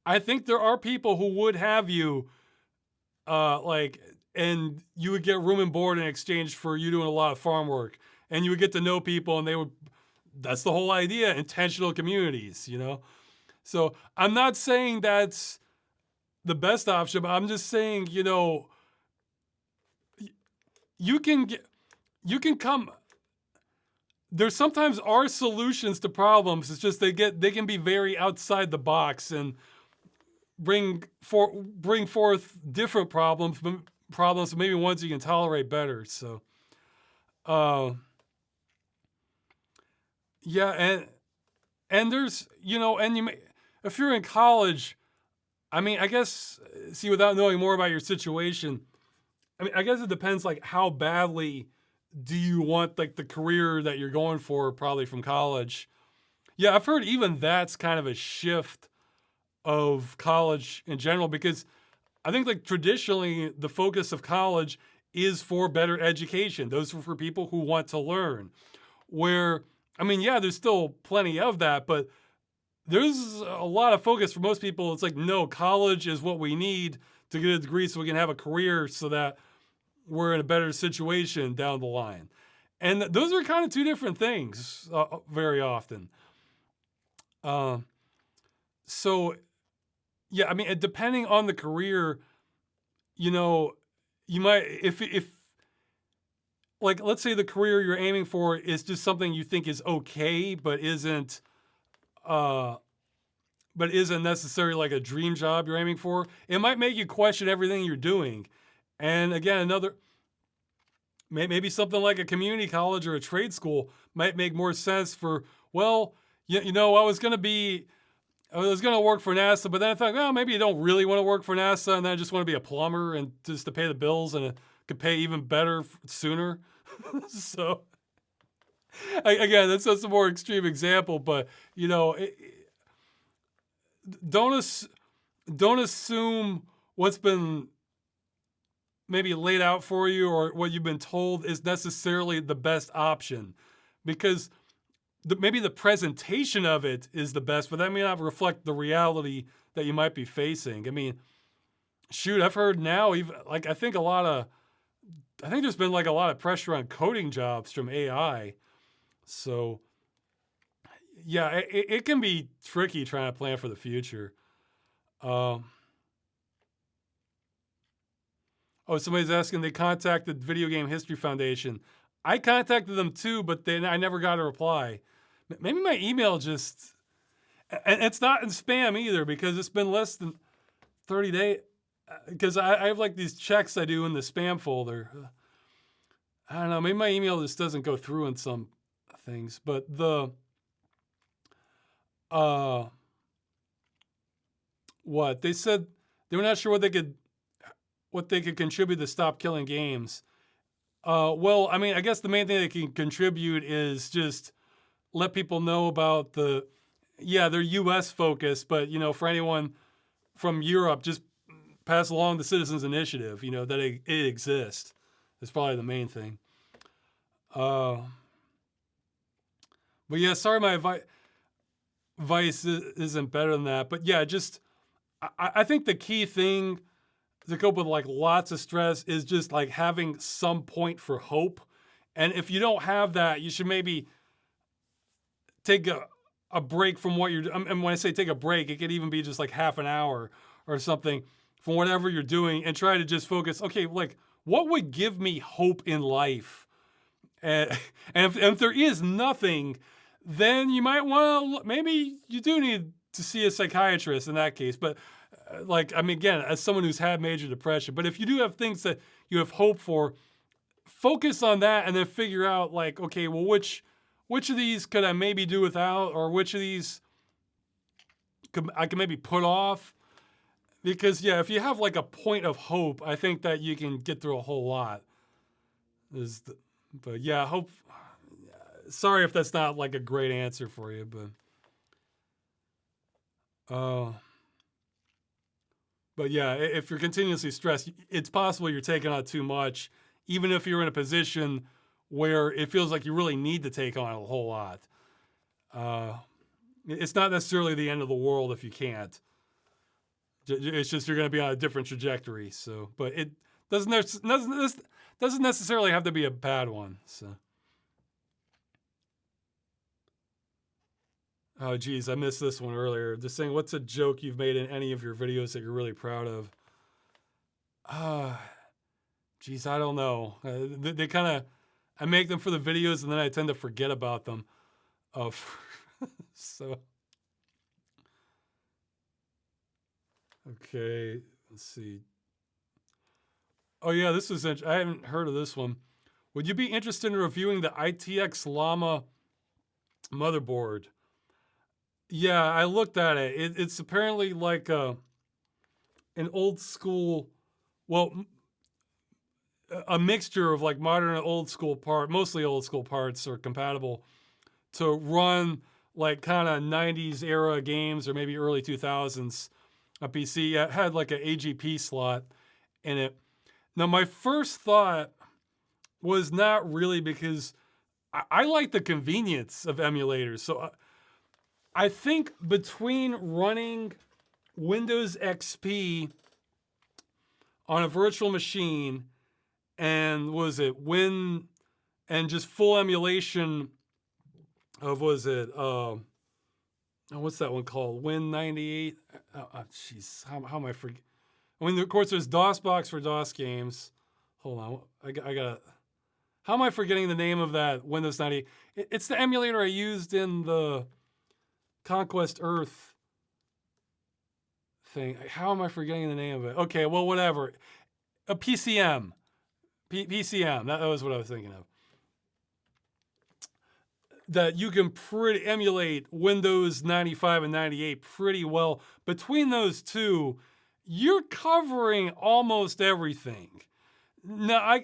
I think there are people who would have you and you would get room and board in exchange for you doing a lot of farm work, and you would get to know people, and that's the whole idea, intentional communities, you know. So I'm not saying that's the best option, but I'm just saying, you know, you can come. There sometimes are solutions to problems. It's just they can be very outside the box and bring forth different problems, maybe ones you can tolerate better. So, yeah, and there's, you know, and if you're in college, I mean, I guess, see, without knowing more about your situation, I mean, I guess it depends, like, how badly do you want like the career that you're going for probably from college. Yeah, I've heard even that's kind of a shift of college in general, because I think like traditionally the focus of college is for better education. Those are for people who want to learn. Where, I mean, yeah, there's still plenty of that, but there's a lot of focus for most people. It's like, no, college is what we need to get a degree so we can have a career so that we're in a better situation down the line. And those are kind of two different things very often. So, yeah, I mean, depending on the career, you know, you might, if like, let's say the career you're aiming for is just something you think is okay, but isn't necessarily like a dream job you're aiming for, it might make you question everything you're doing. And again, maybe something like a community college or a trade school might make more sense for, well, you know, I was going to work for NASA, but then I thought, well, maybe you don't really want to work for NASA, and then I just want to be a plumber and just to pay the bills, and it could pay even better sooner. So, again, that's a more extreme example, but, you know, don't assume what's been maybe laid out for you or what you've been told is necessarily the best option, because maybe the presentation of it is the best, but that may not reflect the reality that you might be facing. I mean, shoot, I've heard now, even like, I think a lot of I think there's been like a lot of pressure on coding jobs from AI. So yeah, it can be tricky trying to plan for the future. Um, oh, somebody's asking, they contacted Video Game History Foundation. I contacted them too, but then I never got a reply. Maybe my email just, and it's not in spam either because it's been less than 30 days. Because I have like these checks I do in the spam folder. I don't know, maybe my email just doesn't go through in some things, but what they said, they were not sure what they could contribute to stop killing games. Well, I mean, I guess the main thing they can contribute is just let people know about they're U.S. focused, but for anyone from Europe, just pass along the Citizens Initiative. That it exists. That's probably the main thing. But yeah, sorry, my advice isn't better than that. But yeah, just I think the key thing to cope with like lots of stress is just like having some point for hope. And if you don't have that, you should maybe take a break from what you're. And when I say take a break, it could even be just like half an hour or something from whatever you're doing, and try to just focus. Okay, like what would give me hope in life? And if there is nothing, then you might want to, maybe you do need to see a psychiatrist in that case. But again, as someone who's had major depression, but if you do have things that you have hope for, focus on that and then figure out like, okay, well, which of these could I maybe do without, or which of these I can maybe put off? Because yeah, if you have like a point of hope, I think that you can get through a whole lot. But yeah, hope. Sorry if that's not like a great answer for you, but yeah, if you're continuously stressed, it's possible you're taking on too much, even if you're in a position where it feels like you really need to take on a whole lot. It's not necessarily the end of the world if you can't. It's just you're going to be on a different trajectory. So, but it doesn't necessarily have to be a bad one. So, oh geez, I missed this one earlier. Just saying, what's a joke you've made in any of your videos that you're really proud of? Geez, I don't know. They kind of, I make them for the videos and then I tend to forget about them. So. Okay, let's see. Oh yeah, this was I haven't heard of this one. Would you be interested in reviewing the ITX Llama motherboard? Yeah, I looked at it. It's apparently like an old school, well, a mixture of like modern and old school mostly old school parts are compatible to run like kind of 90s era games or maybe early 2000s. A PC. It had like an AGP slot in it. Now, my first thought was not really because I like the convenience of emulators. So I think between running Windows XP on a virtual machine and and just full emulation of what's that one called? Win98? Jeez, how am I forgetting? I mean, of course, there's DOSBox for DOS games. Hold on, I got. How am I forgetting the name of that Windows 98? It's the emulator I used in the Conquest Earth thing. How am I forgetting the name of it? Okay, well, whatever. A PCM. PCM, that was what I was thinking of. That you can emulate Windows 95 and 98 pretty well. Between those two, you're covering almost everything. Now, I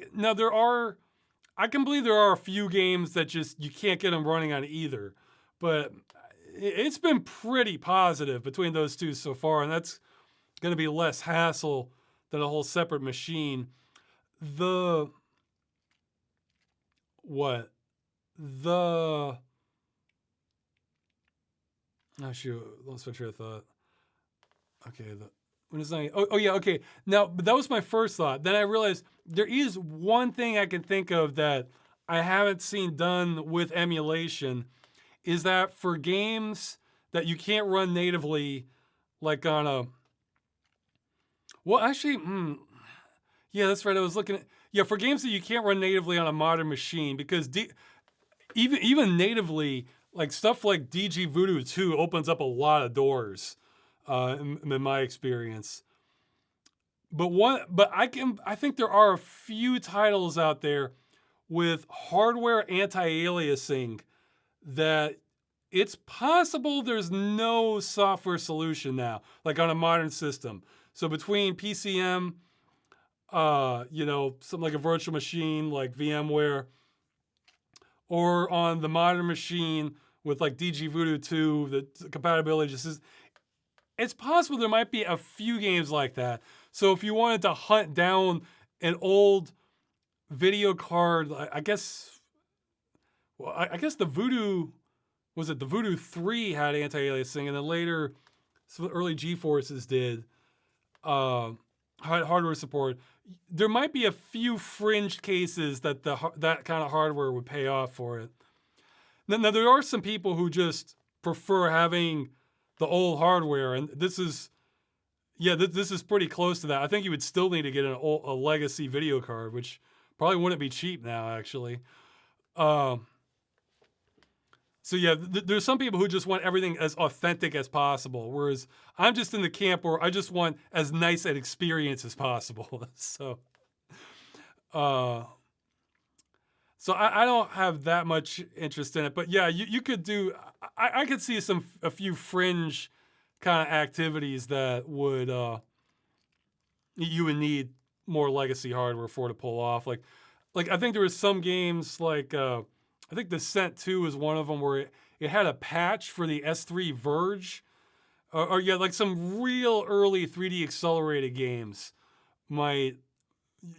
can believe there are a few games that just you can't get them running on either, but it's been pretty positive between those two so far, and that's going to be less hassle than a whole separate machine. Oh shoot, lost my train of thought. Okay, When it's not, oh yeah, okay. Now, but that was my first thought. Then I realized there is one thing I can think of that I haven't seen done with emulation, is that for games that you can't run natively, like on a, well, actually, yeah, that's right. I was looking at, yeah, for games that you can't run natively on a modern machine, because even natively, like stuff like DG Voodoo 2 opens up a lot of doors, in my experience. But I think there are a few titles out there with hardware anti-aliasing that it's possible there's no software solution now, like on a modern system. So between PCM, something like a virtual machine like VMware, or on the modern machine with like DG Voodoo 2, the compatibility just is, it's possible there might be a few games like that. So if you wanted to hunt down an old video card, I guess, well, I guess the Voodoo, was it the Voodoo 3 had anti-aliasing, and then later some early G-Forces did hardware support. There might be a few fringe cases that that kind of hardware would pay off for it. Now there are some people who just prefer having the old hardware, and this is, yeah, this is pretty close to that. I think you would still need to get a legacy video card, which probably wouldn't be cheap now, actually. So yeah, there's some people who just want everything as authentic as possible, whereas I'm just in the camp where I just want as nice an experience as possible. So I don't have that much interest in it, but yeah, you could do. I could see a few fringe kind of activities that would you would need more legacy hardware for to pull off. Like I think there was some games like I think Descent 2 is one of them where it had a patch for the S3 Verge, or yeah, like some real early 3D accelerated games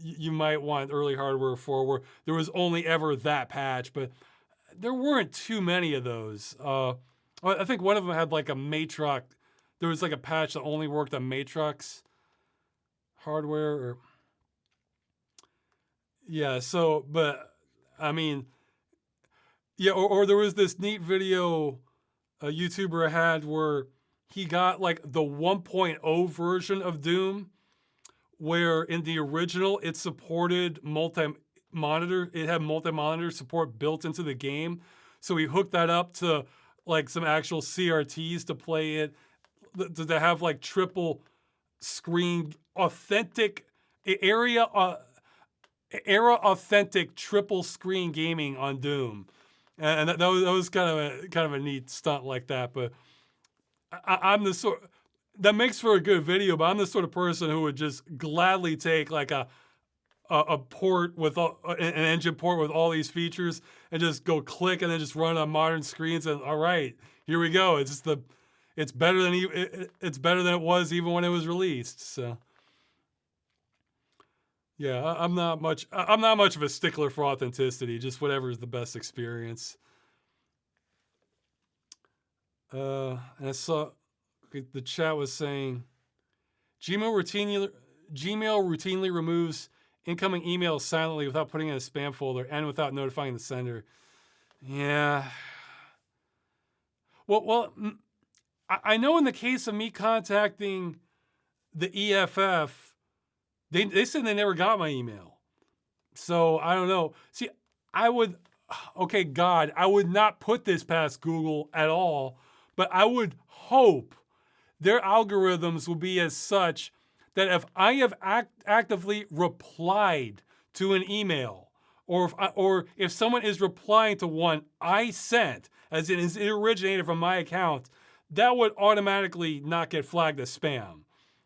you might want early hardware for, where there was only ever that patch, but there weren't too many of those. I think one of them had like a Matrox. There was like a patch that only worked on Matrox hardware, or yeah. So, but I mean, yeah. Or there was this neat video a YouTuber had where he got like the 1.0 version of Doom, where in the original it supported multi-monitor. It had multi-monitor support built into the game. So he hooked that up to like some actual CRTs to play it, to have like triple screen authentic era authentic triple screen gaming on Doom. And that was kind of a neat stunt like that. But I'm the sort that makes for a good video, but I'm the sort of person who would just gladly take like a port with an engine port with all these features and just go click and then just run on modern screens, and all right, here we go. It's better than it was even when it was released. So yeah, I'm not much of a stickler for authenticity. Just whatever is the best experience. And I saw the chat was saying Gmail routinely removes incoming emails silently without putting it in a spam folder and without notifying the sender. Yeah. Well, I know in the case of me contacting the EFF, they said they never got my email. So I don't know. See, I would not put this past Google at all, but I would hope their algorithms will be as such that if I have actively replied to an email, or if someone is replying to one I sent, as it is, it originated from my account, that would automatically not get flagged as spam,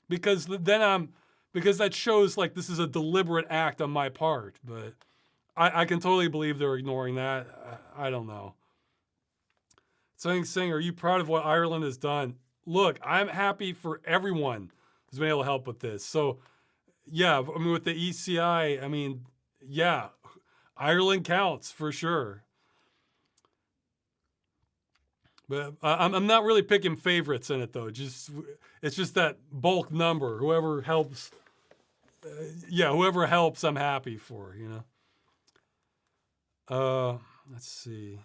because that shows like this is a deliberate act on my part. But I can totally believe they're ignoring that. I don't know. Saying, are you proud of what Ireland has done? Look, I'm happy for everyone who's been able to help with this. So, yeah, I mean, with the ECI, I mean, yeah, Ireland counts for sure. But I'm not really picking favorites in it though. It's just that bulk number. Whoever helps, whoever helps, I'm happy for. Let's see.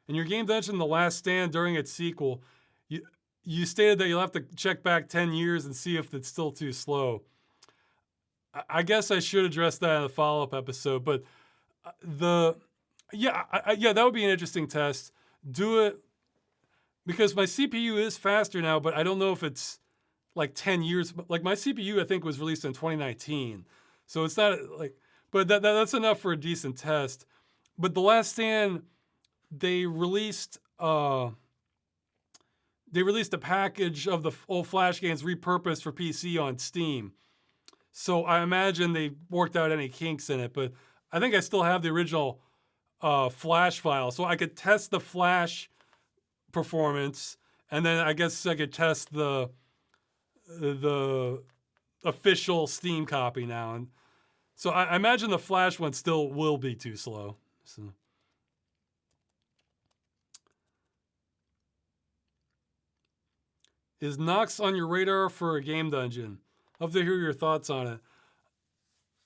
In your game mentioned The Last Stand during its sequel, you stated that you'll have to check back 10 years and see if it's still too slow. I guess I should address that in a follow-up episode, but that would be an interesting test. Do it because my CPU is faster now, but I don't know if it's like 10 years. Like my CPU, I think was released in 2019, so it's not like. But that's enough for a decent test. But The Last Stand, they released a package of the old Flash games repurposed for PC on Steam. So I imagine they worked out any kinks in it, but I think I still have the original Flash file, so I could test the Flash performance, and then I guess I could test the official Steam copy now. And so I imagine the Flash one still will be too slow. So. Is Nox on your radar for a game dungeon? Love to hear your thoughts on it.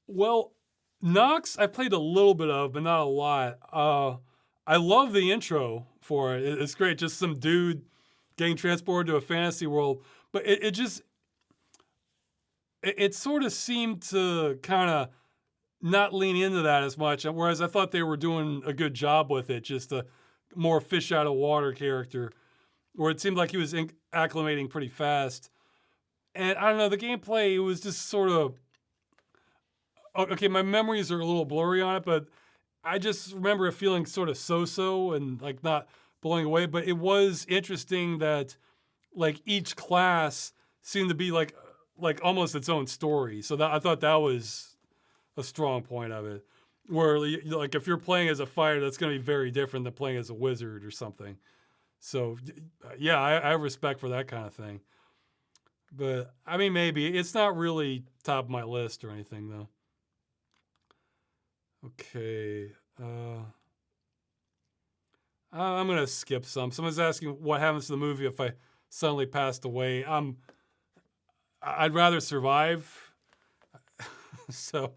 Well, Nox, I played a little bit of, but not a lot. I love the intro for it. It's great. Just some dude getting transported to a fantasy world. But it sort of seemed to kind of not lean into that as much. Whereas I thought they were doing a good job with it. Just a more fish out of water character. Where it seemed like he was acclimating pretty fast. And I don't know, the gameplay, it was just sort of... Okay, my memories are a little blurry on it, but I just remember it feeling sort of so-so and like not blowing away. But it was interesting that like each class seemed to be like almost its own story. So I thought that was a strong point of it. Where like if you're playing as a fighter, that's going to be very different than playing as a wizard or something. So yeah, I have respect for that kind of thing. But I mean, maybe it's not really top of my list or anything though. Okay. I'm going to skip some. Someone's asking what happens to the movie if I suddenly passed away. I'd rather survive. So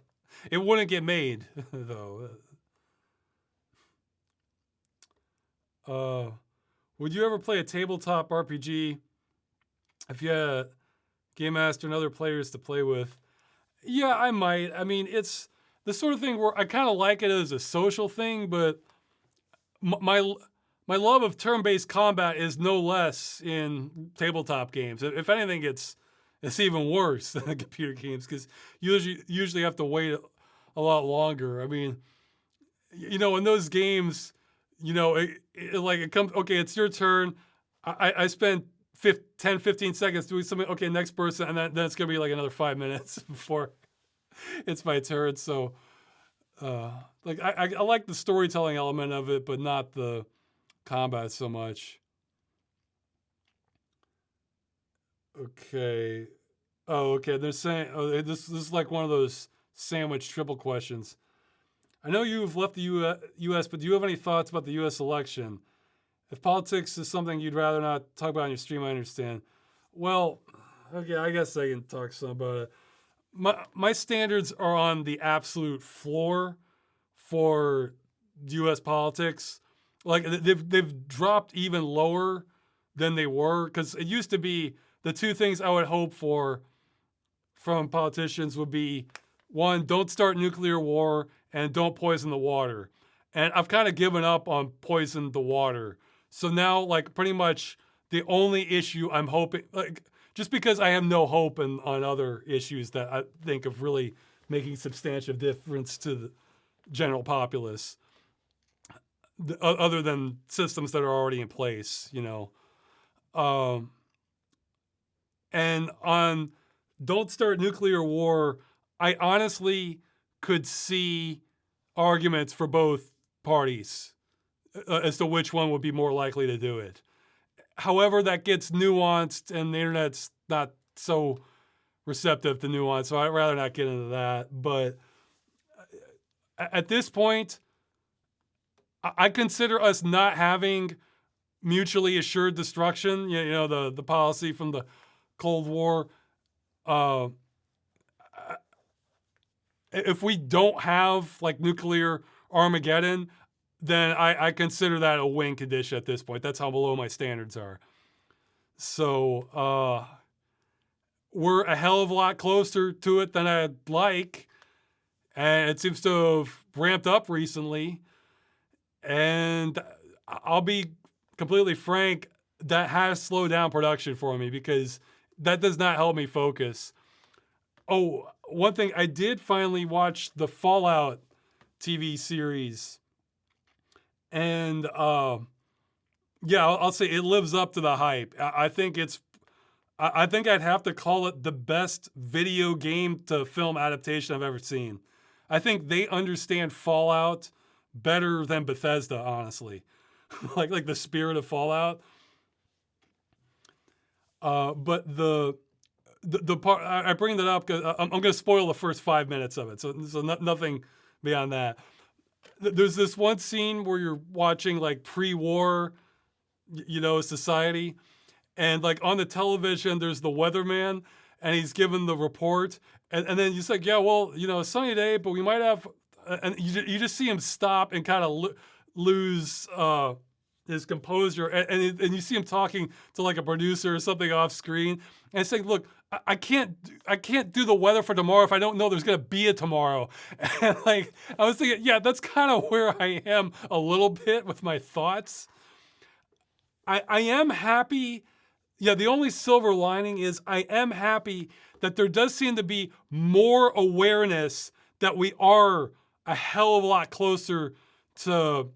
it wouldn't get made, though. Would you ever play a tabletop RPG if you had a game master and other players to play with? Yeah, I might. I mean, it's the sort of thing where I kind of like it as a social thing, but my love of turn-based combat is no less in tabletop games. If anything, it's even worse than the computer games because you usually have to wait a lot longer. I mean, in those games, it comes, okay, it's your turn. I spend 10, 15 seconds doing something. Okay, next person, and then it's going to be like another 5 minutes before it's my turn. So, I like the storytelling element of it, but not the combat so much. Okay. Oh, okay. They're saying, this is like one of those sandwich triple questions. I know you've left the U.S., but do you have any thoughts about the U.S. election? If politics is something you'd rather not talk about on your stream, I understand. Well, okay, I guess I can talk some about it. My standards are on the absolute floor for U.S. politics. Like they've dropped even lower than they were because it used to be the two things I would hope for from politicians would be one, don't start nuclear war, and don't poison the water. And I've kind of given up on poison the water. So now, like, pretty much the only issue I'm hoping, like, just because I have no hope on other issues that I think of really making substantial difference to the general populace, other than systems that are already in place, And on don't start nuclear war, I honestly could see arguments for both parties as to which one would be more likely to do it. However, that gets nuanced, and the internet's not so receptive to nuance, so I'd rather not get into that. But at this point, I consider us not having mutually assured destruction. You know, the policy from the Cold War. Uh, if we don't have like nuclear Armageddon, then I consider that a win condition at this point. That's how below my standards are. So we're a hell of a lot closer to it than I'd like. And it seems to have ramped up recently. And I'll be completely frank, that has slowed down production for me because that does not help me focus. Oh, one thing, I did finally watch the Fallout TV series. And yeah, I'll say it lives up to the hype. I think I'd have to call it the best video game to film adaptation I've ever seen. I think they understand Fallout better than Bethesda, honestly. like the spirit of Fallout. But the part I bring that up because I'm going to spoil the first 5 minutes of it, so nothing beyond that. There's this one scene where you're watching like pre-war, society, and like on the television there's the weatherman, and he's given the report, and then he's like, yeah, well, a sunny day, but we might have, and you just see him stop and kind of lose his composure, and you see him talking to like a producer or something off screen, and it's like, look, I can't do the weather for tomorrow if I don't know there's gonna be a tomorrow. And like I was thinking, yeah, that's kind of where I am a little bit with my thoughts. I am happy. Yeah, the only silver lining is I am happy that there does seem to be more awareness that we are a hell of a lot closer to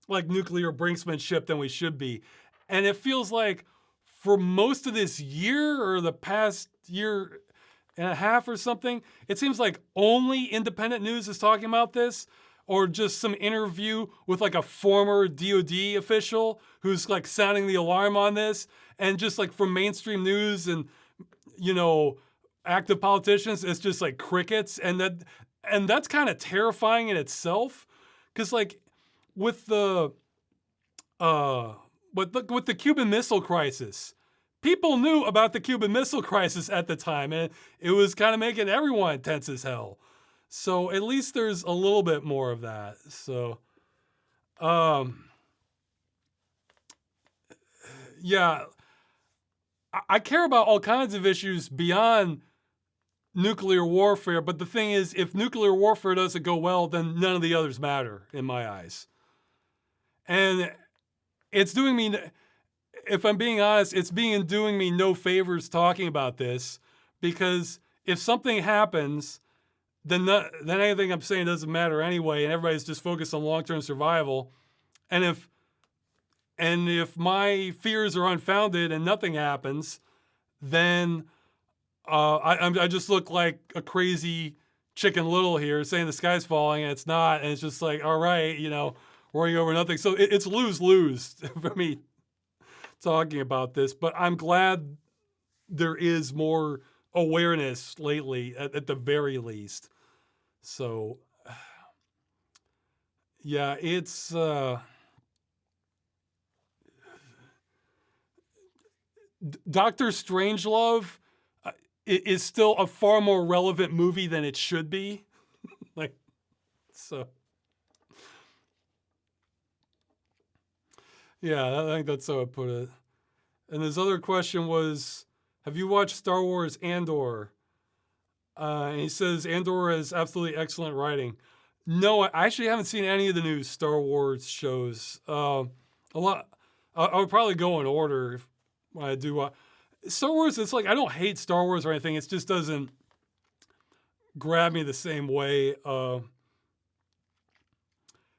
like nuclear brinksmanship than we should be. And it feels like for most of this year or the past year and a half or something, it seems like only independent news is talking about this, or just some interview with like a former DOD official who's like sounding the alarm on this. And just like from mainstream news and, active politicians, it's just like crickets. And that's kind of terrifying in itself. Cause like with the Cuban Missile Crisis, people knew about the Cuban Missile Crisis at the time, and it was kind of making everyone tense as hell. So at least there's a little bit more of that. So, yeah, I care about all kinds of issues beyond nuclear warfare, but the thing is, if nuclear warfare doesn't go well, then none of the others matter in my eyes. And it's doing me, if I'm being honest, it's doing me no favors talking about this, because if something happens, then anything I'm saying doesn't matter anyway, and everybody's just focused on long-term survival. And if my fears are unfounded and nothing happens, then I just look like a crazy Chicken Little here saying the sky's falling and it's not, and it's just like, all right, worrying over nothing. So it's lose-lose for me talking about this, but I'm glad there is more awareness lately, at the very least. So, yeah, it's Doctor Strangelove is still a far more relevant movie than it should be. Like, so. Yeah, I think that's how I put it. And his other question was, have you watched Star Wars Andor? And he says Andor is absolutely excellent writing. No, I actually haven't seen any of the new Star Wars shows. A lot. I would probably go in order if I do. Star Wars, it's like, I don't hate Star Wars or anything. It just doesn't grab me the same way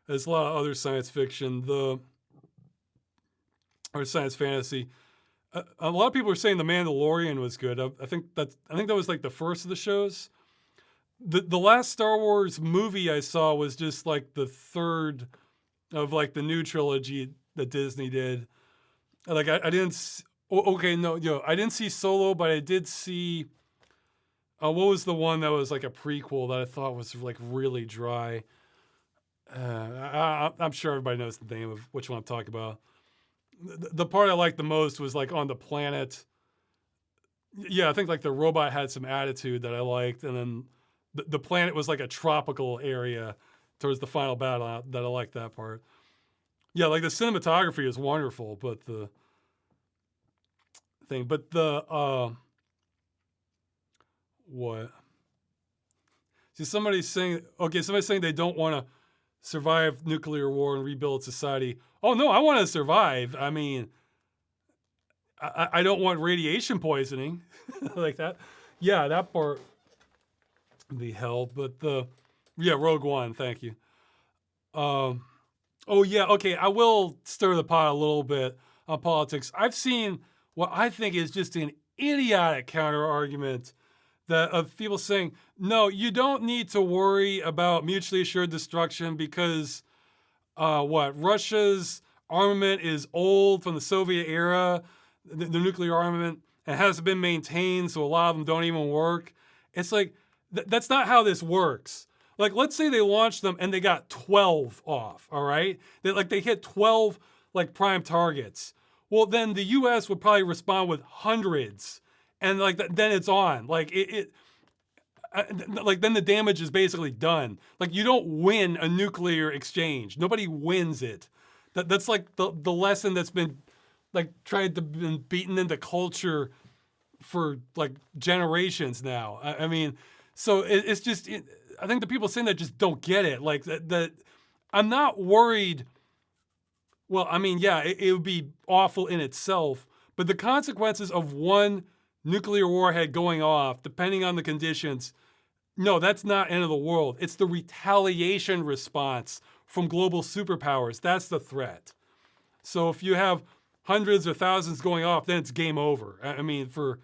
as a lot of other science fiction. Or science fantasy. A lot of people are saying The Mandalorian was good. I think that was like the first of the shows. The last Star Wars movie I saw was just like the third of like the new trilogy that Disney did. Like I didn't. Okay, no, I didn't see Solo, but I did see. What was the one that was like a prequel that I thought was like really dry? I'm sure everybody knows the name of which one I'm talking about. The part I liked the most was like on the planet. Yeah, I think like the robot had some attitude that I liked, and then the planet was like a tropical area towards the final battle. That I liked that part. Yeah, like the cinematography is wonderful, but the thing, but the what? See, somebody's saying they don't want to survive nuclear war and rebuild society. Oh no, I want to survive. I mean, I don't want radiation poisoning like that. Yeah, that part would be hell. But Rogue One. Thank you. Oh yeah, okay. I will stir the pot a little bit on politics. I've seen what I think is just an idiotic counter argument that of people saying, no, you don't need to worry about mutually assured destruction because Russia's armament is old from the Soviet era, the nuclear armament, and hasn't been maintained, so a lot of them don't even work. It's like, that's not how this works. Like, let's say they launched them and they got 12 off, all right? They hit 12 like prime targets. Well, then the U.S. would probably respond with hundreds, and like then it's on. Like like then the damage is basically done. Like you don't win a nuclear exchange. Nobody wins it. That's like the lesson that's been like tried to been beaten into culture for like generations now. I mean, so it's just I think the people saying that just don't get it. Like that I'm not worried. Well, I mean, yeah, it would be awful in itself, but the consequences of one nuclear warhead going off, depending on the conditions, no, that's not end of the world. It's the retaliation response from global superpowers. That's the threat. So if you have hundreds or thousands going off, then it's game over. I mean, for,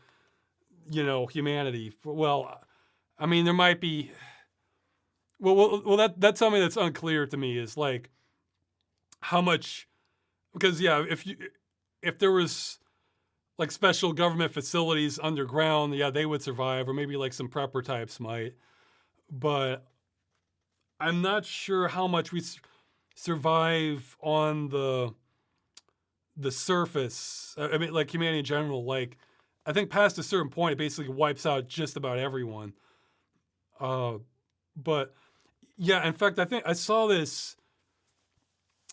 humanity. Well, I mean, there might be, that's something that's unclear to me is like how much, because yeah, if there was like special government facilities underground, yeah, they would survive, or maybe like some prepper types might. But I'm not sure how much we survive on the surface. I mean, like humanity in general. Like, I think past a certain point, it basically wipes out just about everyone. But yeah, in fact, I think I saw this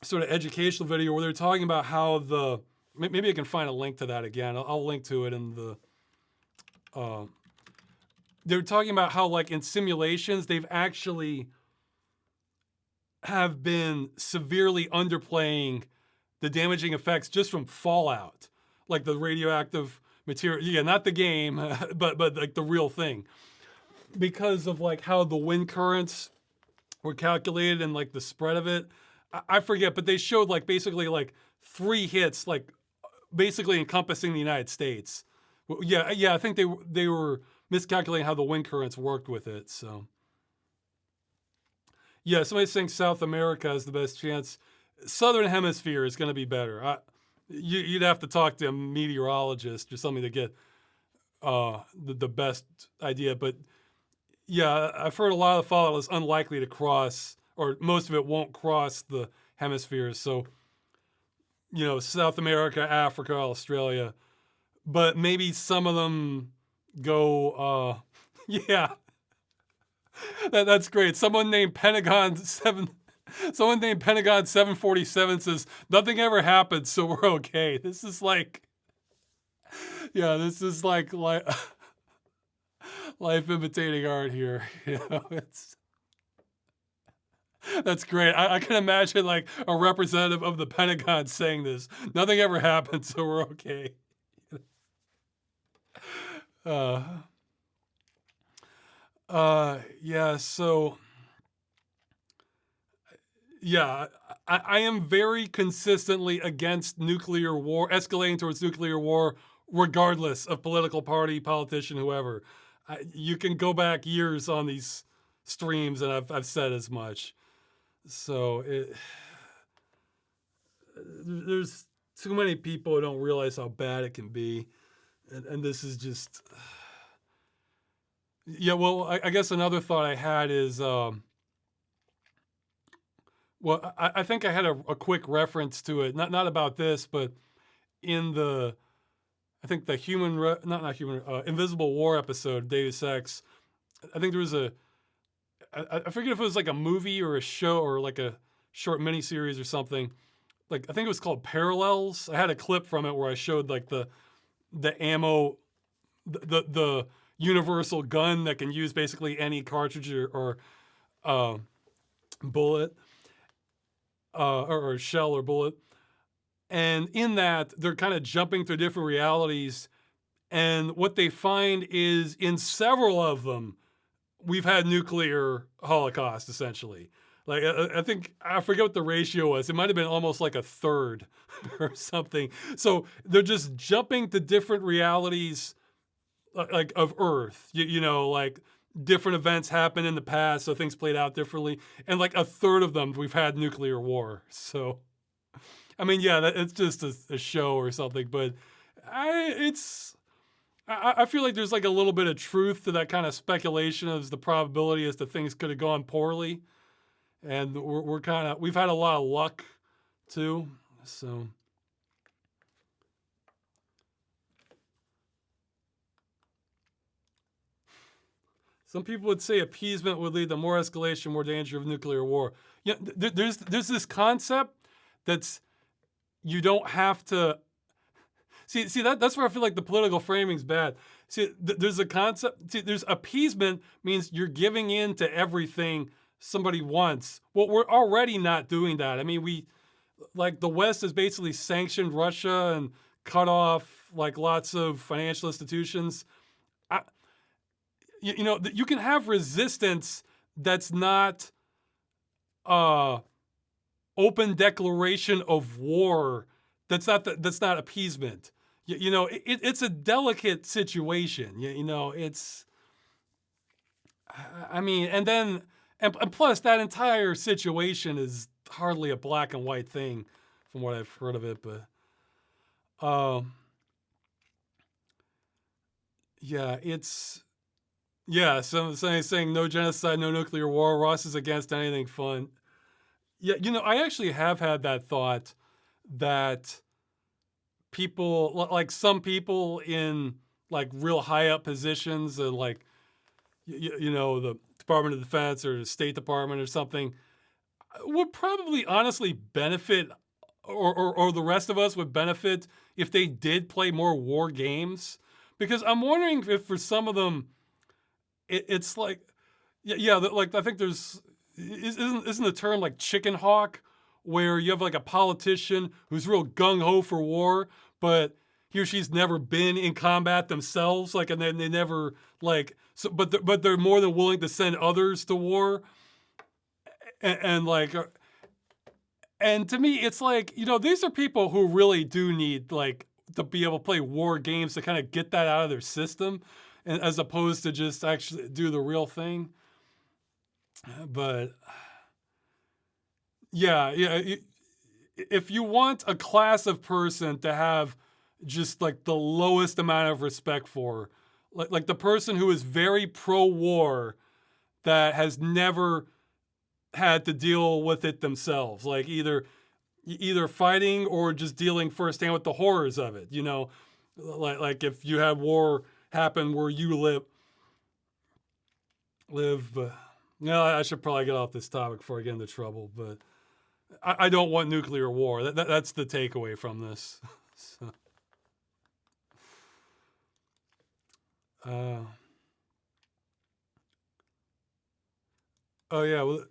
sort of educational video where they're talking about how maybe I can find a link to that again. I'll link to it in the. They're talking about how, like, in simulations, they've actually have been severely underplaying the damaging effects just from fallout, like the radioactive material. Yeah, not the game, but like the real thing, because of like how the wind currents were calculated and like the spread of it. I forget, but they showed like basically like 3 hits, like basically encompassing the United States. Yeah, I think they were miscalculating how the wind currents worked with it. So yeah, somebody's saying South America has the best chance. Southern Hemisphere is going to be better. You'd have to talk to a meteorologist or something to get the best idea. But yeah, I've heard a lot of the fallout is unlikely to cross, or most of it won't cross the hemispheres. So, South America, Africa, Australia, but maybe some of them go, yeah, that's great. Someone named Pentagon 747 says nothing ever happened, so we're okay. This is like life imitating art here. That's great. I can imagine like a representative of the Pentagon saying this. Nothing ever happened, so we're okay. Yeah, so yeah, I am very consistently against nuclear war, escalating towards nuclear war, regardless of political party, politician, whoever. You can go back years on these streams, and I've said as much. So there's too many people who don't realize how bad it can be, and this is just. Yeah, well, I guess another thought I had is Well, I think I had a quick reference to it, not about this, but in the I think the not human Invisible War episode, Deus Ex. I think there was I forget if it was like a movie or a show or like a short miniseries or something. Like I think it was called Parallels. I had a clip from it where I showed like the ammo, the universal gun that can use basically any cartridge or uh, bullet or shell or bullet. And in that, they're kind of jumping through different realities. And what they find is in several of them, we've had nuclear holocaust essentially. Like I think I forget what the ratio was. It might have been almost like a third or something. So they're just jumping to different realities, like of Earth. You know, like different events happen in the past, so things played out differently. And like a third of them, we've had nuclear war. So I mean, yeah, it's just a show or something, but I feel like there's like a little bit of truth to that kind of speculation as the probability as to things could have gone poorly, and we've had a lot of luck too. So some people would say appeasement would lead to more escalation, more danger of nuclear war. Yeah, there's this concept that's you don't have to see that's where I feel like the political framing's bad. See, there's a concept. See, there's appeasement means you're giving in to everything somebody wants. Well, we're already not doing that. I mean, like the West has basically sanctioned Russia and cut off like lots of financial institutions. I, you know, you can have resistance that's not open declaration of war. That's not appeasement. You know, it's a delicate situation. You know, it's. I mean, and plus that entire situation is hardly a black and white thing, from what I've heard of it. But, yeah, So saying no genocide, no nuclear war. Ross is against anything fun. Yeah, you know, I actually have had that thought that people, like some people in like real high up positions, and like you know, the Department of Defense or the State Department or something, would probably honestly benefit, or the rest of us would benefit if they did play more war games, because I'm wondering if for some of them, it's like, like I think isn't the term like chicken hawk, where you have like a politician who's real gung ho for war, but he or she's never been in combat themselves, like, and then they never like, so, but they're more than willing to send others to war, and like, and to me, it's like, you know, these are people who really do need like to be able to play war games to kind of get that out of their system, and as opposed to just actually do the real thing. But yeah, if you want a class of person to have just like the lowest amount of respect for, like the person who is very pro-war that has never had to deal with it themselves, like either fighting or just dealing firsthand with the horrors of it. You know, like if you had war happen where you live. No, I should probably get off this topic before I get into trouble, but I don't want nuclear war. That's the takeaway from this. So, oh yeah. Well,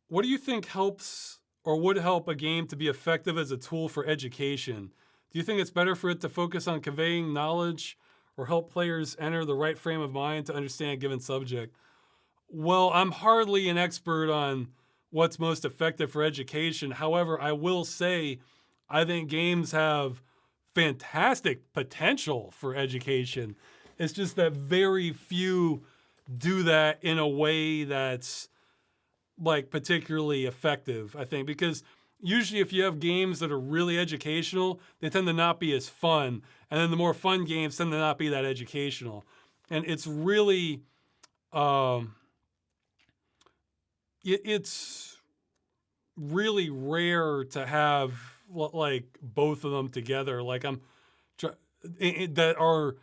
what do you think helps or would help a game to be effective as a tool for education? Do you think it's better for it to focus on conveying knowledge or help players enter the right frame of mind to understand a given subject? Well, I'm hardly an expert on what's most effective for education. However, I will say I think games have fantastic potential for education. It's just that very few do that in a way that's like particularly effective, I think, because usually if you have games that are really educational, they tend to not be as fun. And then the more fun games tend to not be that educational. And it's really, it's really rare to have like both of them together. Like that are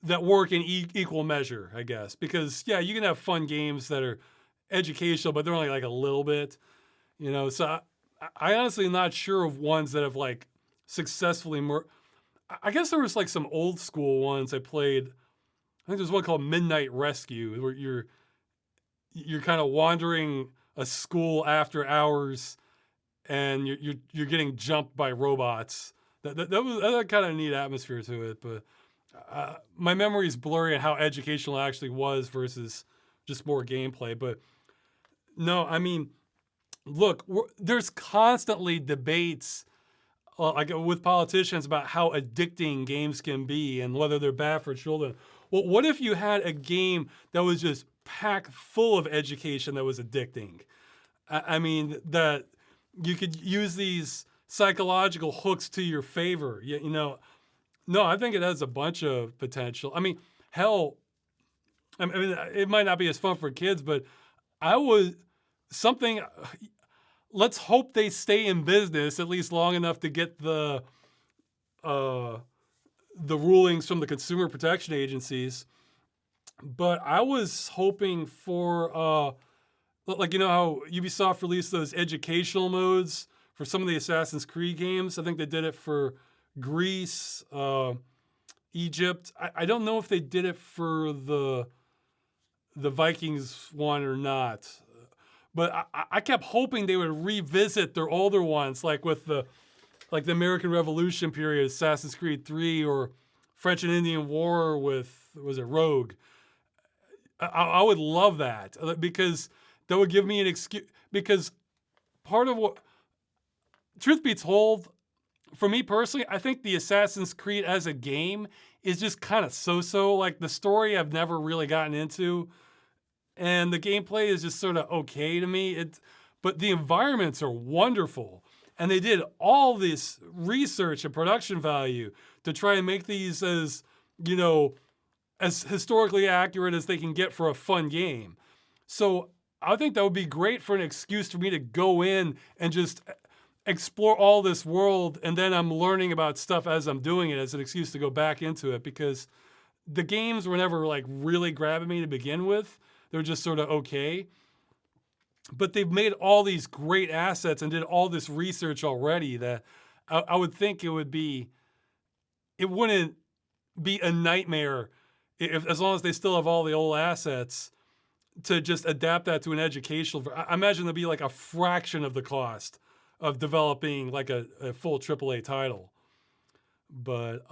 that work in equal measure, I guess. Because yeah, you can have fun games that are educational, but they're only like a little bit, So I honestly am not sure of ones that have like successfully. I guess there was like some old school ones I played. I think there's one called Midnight Rescue where you're kind of wandering a school after hours, and you're getting jumped by robots. That had kind of a neat atmosphere to it, but my memory is blurry on how educational it actually was versus just more gameplay. But no, I mean, look, there's constantly debates like with politicians about how addicting games can be and whether they're bad for children. Well, what if you had a game that was just packed full of education that was addicting? I mean, that you could use these psychological hooks to your favor. No, I think it has a bunch of potential. I mean, hell, I mean, it might not be as fun for kids, but I was something. Let's hope they stay in business at least long enough to get the rulings from the consumer protection agencies. But I was hoping for like how Ubisoft released those educational modes for some of the Assassin's Creed games. I think they did it for Greece, Egypt. I don't know if they did it for the Vikings one or not. But I kept hoping they would revisit their older ones, like with the American Revolution period, Assassin's Creed 3, or French and Indian War with, was it Rogue? I would love that because that would give me an excuse. Because part of what, truth be told, for me personally, I think the Assassin's Creed as a game is just kind of so-so. Like the story I've never really gotten into. And the gameplay is just sort of okay to me. But the environments are wonderful. And they did all this research and production value to try and make these as, as historically accurate as they can get for a fun game. So I think that would be great for an excuse for me to go in and just explore all this world. And then I'm learning about stuff as I'm doing it as an excuse to go back into it, because the games were never like really grabbing me to begin with. They're just sort of okay. But they've made all these great assets and did all this research already that I would think it wouldn't be a nightmare as long as they still have all the old assets to just adapt that to an educational. I imagine there'd be like a fraction of the cost of developing like a full AAA title. But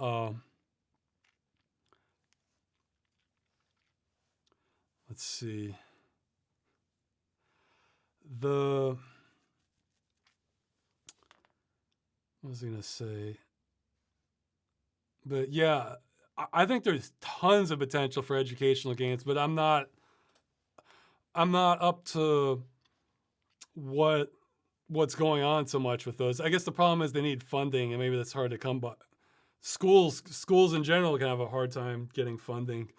let's see. What was I going to say? But yeah, I think there's tons of potential for educational games, but I'm not up to what's going on so much with those. I guess the problem is they need funding, and maybe that's hard to come by. Schools in general can have a hard time getting funding.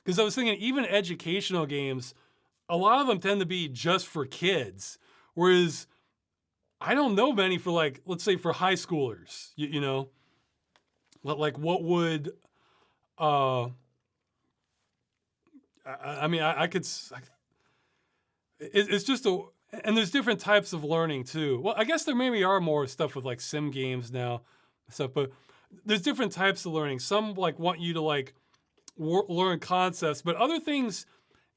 Because I was thinking, even educational games, a lot of them tend to be just for kids. Whereas I don't know many for, like, let's say for high schoolers, like what would, I could, it's just and there's different types of learning too. Well, I guess there maybe are more stuff with like sim games now, stuff, but there's different types of learning. Some like want you to like learn concepts, but other things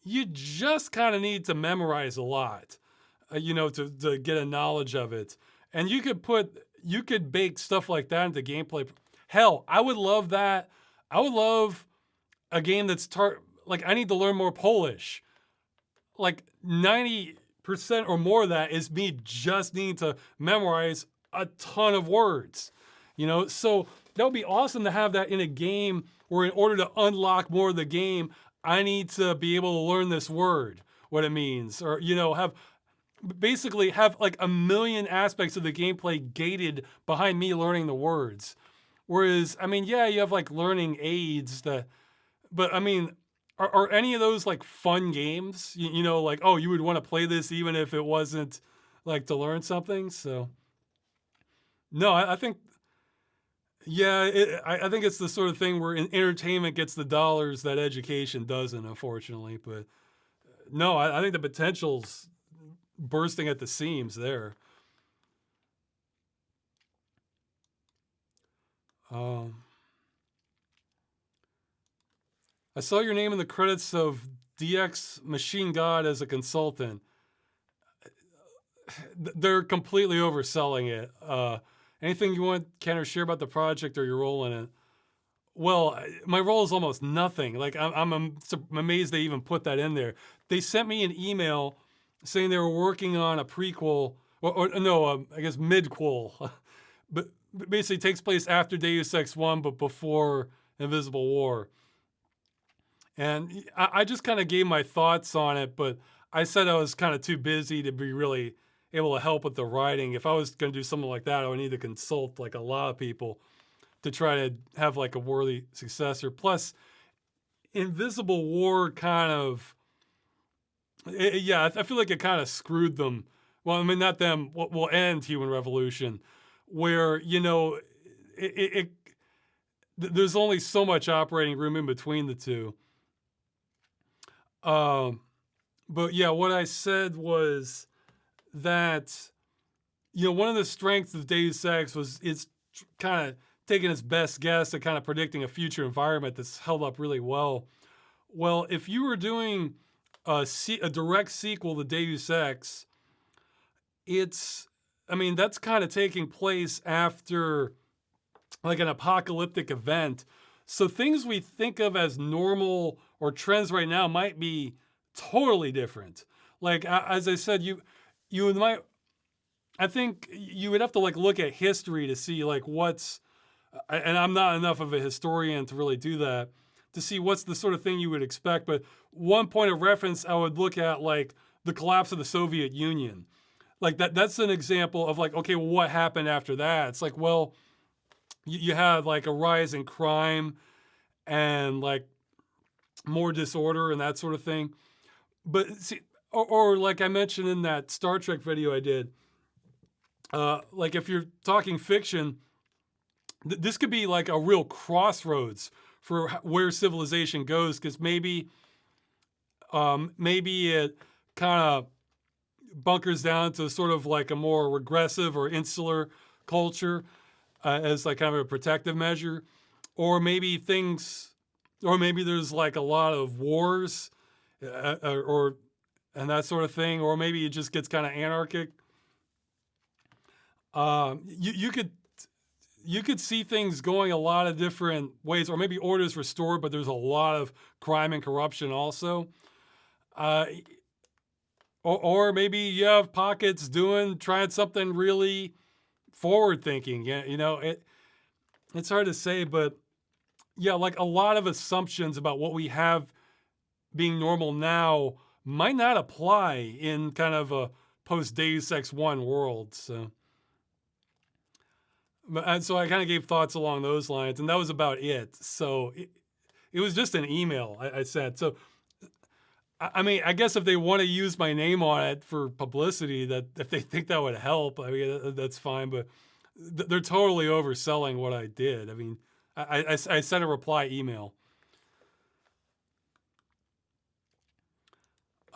you just kind of need to memorize a lot, to get a knowledge of it. And you could bake stuff like that into gameplay. Hell, I would love that. I would love a game that's like I need to learn more Polish. Like 90% or more of that is me just needing to memorize a ton of words. So that would be awesome to have that in a game where in order to unlock more of the game, I need to be able to learn this word, what it means, or, have like a million aspects of the gameplay gated behind me learning the words. Whereas, you have like learning aids but are any of those like fun games? You know, like, oh, you would want to play this even if it wasn't like to learn something. So no, I think yeah, I think it's the sort of thing where entertainment gets the dollars that education doesn't, unfortunately. But no, I think the potential's bursting at the seams there. Um, I saw your name in the credits of DX Machine God as a consultant. They're completely overselling it. Anything you want, Ken, or share about the project or your role in it? Well, my role is almost nothing. Like I'm amazed they even put that in there. They sent me an email saying they were working on a prequel, or no, I guess midquel, but basically takes place after Deus Ex 1, but before Invisible War. And I just kind of gave my thoughts on it, but I said I was kind of too busy to be really able to help with the writing. If I was going to do something like that, I would need to consult like a lot of people to try to have like a worthy successor. Plus, Invisible War kind of, yeah, I feel like it kind of screwed them. Well, I mean, not them. Will end Human Revolution, where you know, there's only so much operating room in between the two. But yeah, what I said was that, you know, one of the strengths of Deus Ex was it's kind of taking its best guess at kind of predicting a future environment that's held up really well. Well, if you were doing a direct sequel to Deus Ex, I mean, that's kind of taking place after like an apocalyptic event. So things we think of as normal or trends right now might be totally different. Like, as I said, you might, I think you would have to like look at history to see like what's, and I'm not enough of a historian to really do that, to see what's the sort of thing you would expect. But one point of reference, I would look at like the collapse of the Soviet Union. Like that's an example of like, okay, well, what happened after that? It's like, well, you had like a rise in crime and like more disorder and that sort of thing. But see, or like I mentioned in that Star Trek video I did, like if you're talking fiction, this could be like a real crossroads for where civilization goes, because maybe it kind of bunkers down to sort of like a more regressive or insular culture as like kind of a protective measure, or maybe there's like a lot of wars and that sort of thing, or maybe it just gets kind of anarchic. You could see things going a lot of different ways, or maybe order's restored, but there's a lot of crime and corruption also. Or maybe you have pockets trying something really forward thinking. You know, it's hard to say, but yeah, like a lot of assumptions about what we have being normal now might not apply in kind of a post Deus Ex 1 world. And so I kind of gave thoughts along those lines, and that was about it. So it was just an email I sent. So, I mean, I guess if they want to use my name on it for publicity, that if they think that would help, I mean, that's fine. But they're totally overselling what I did. I mean, I sent a reply email.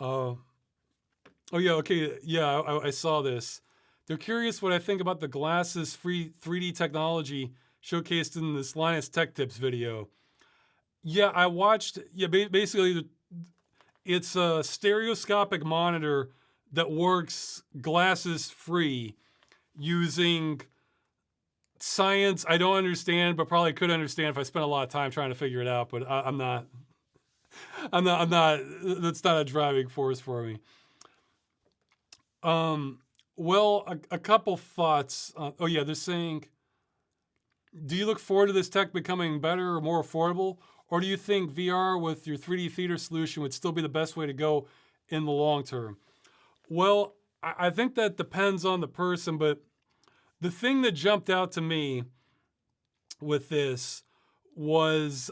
Oh yeah, okay, yeah, I saw this. They're curious what I think about the glasses free 3D technology showcased in this Linus Tech Tips video. Yeah, I watched, basically it's a stereoscopic monitor that works glasses free using science I don't understand, but probably could understand if I spent a lot of time trying to figure it out, but I'm not, that's not a driving force for me. Well, a couple thoughts. Oh yeah, they're saying, do you look forward to this tech becoming better or more affordable? Or do you think VR with your 3D theater solution would still be the best way to go in the long term? Well, I think that depends on the person, but the thing that jumped out to me with this was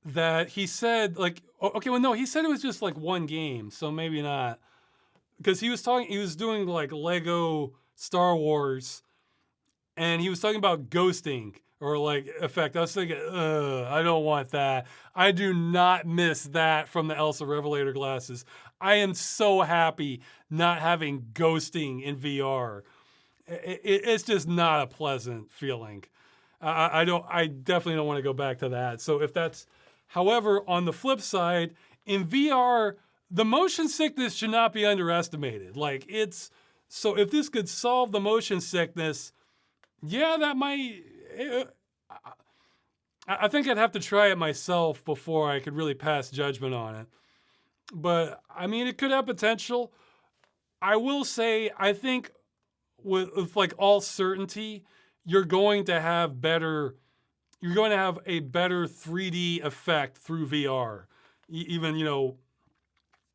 that he said like, okay, well, no, he said it was just like one game, so maybe not. Because he was doing like Lego Star Wars, and he was talking about ghosting or like effect. I was thinking, I don't want that. I do not miss that from the Elsa Revelator glasses. I am so happy not having ghosting in VR. It's just not a pleasant feeling. I definitely don't want to go back to that. So if that's, however, on the flip side, in VR, the motion sickness should not be underestimated. Like so if this could solve the motion sickness, yeah, that might. I think I'd have to try it myself before I could really pass judgment on it. But I mean, it could have potential. I will say, I think with like all certainty, you're going to have a better 3D effect through VR. Even,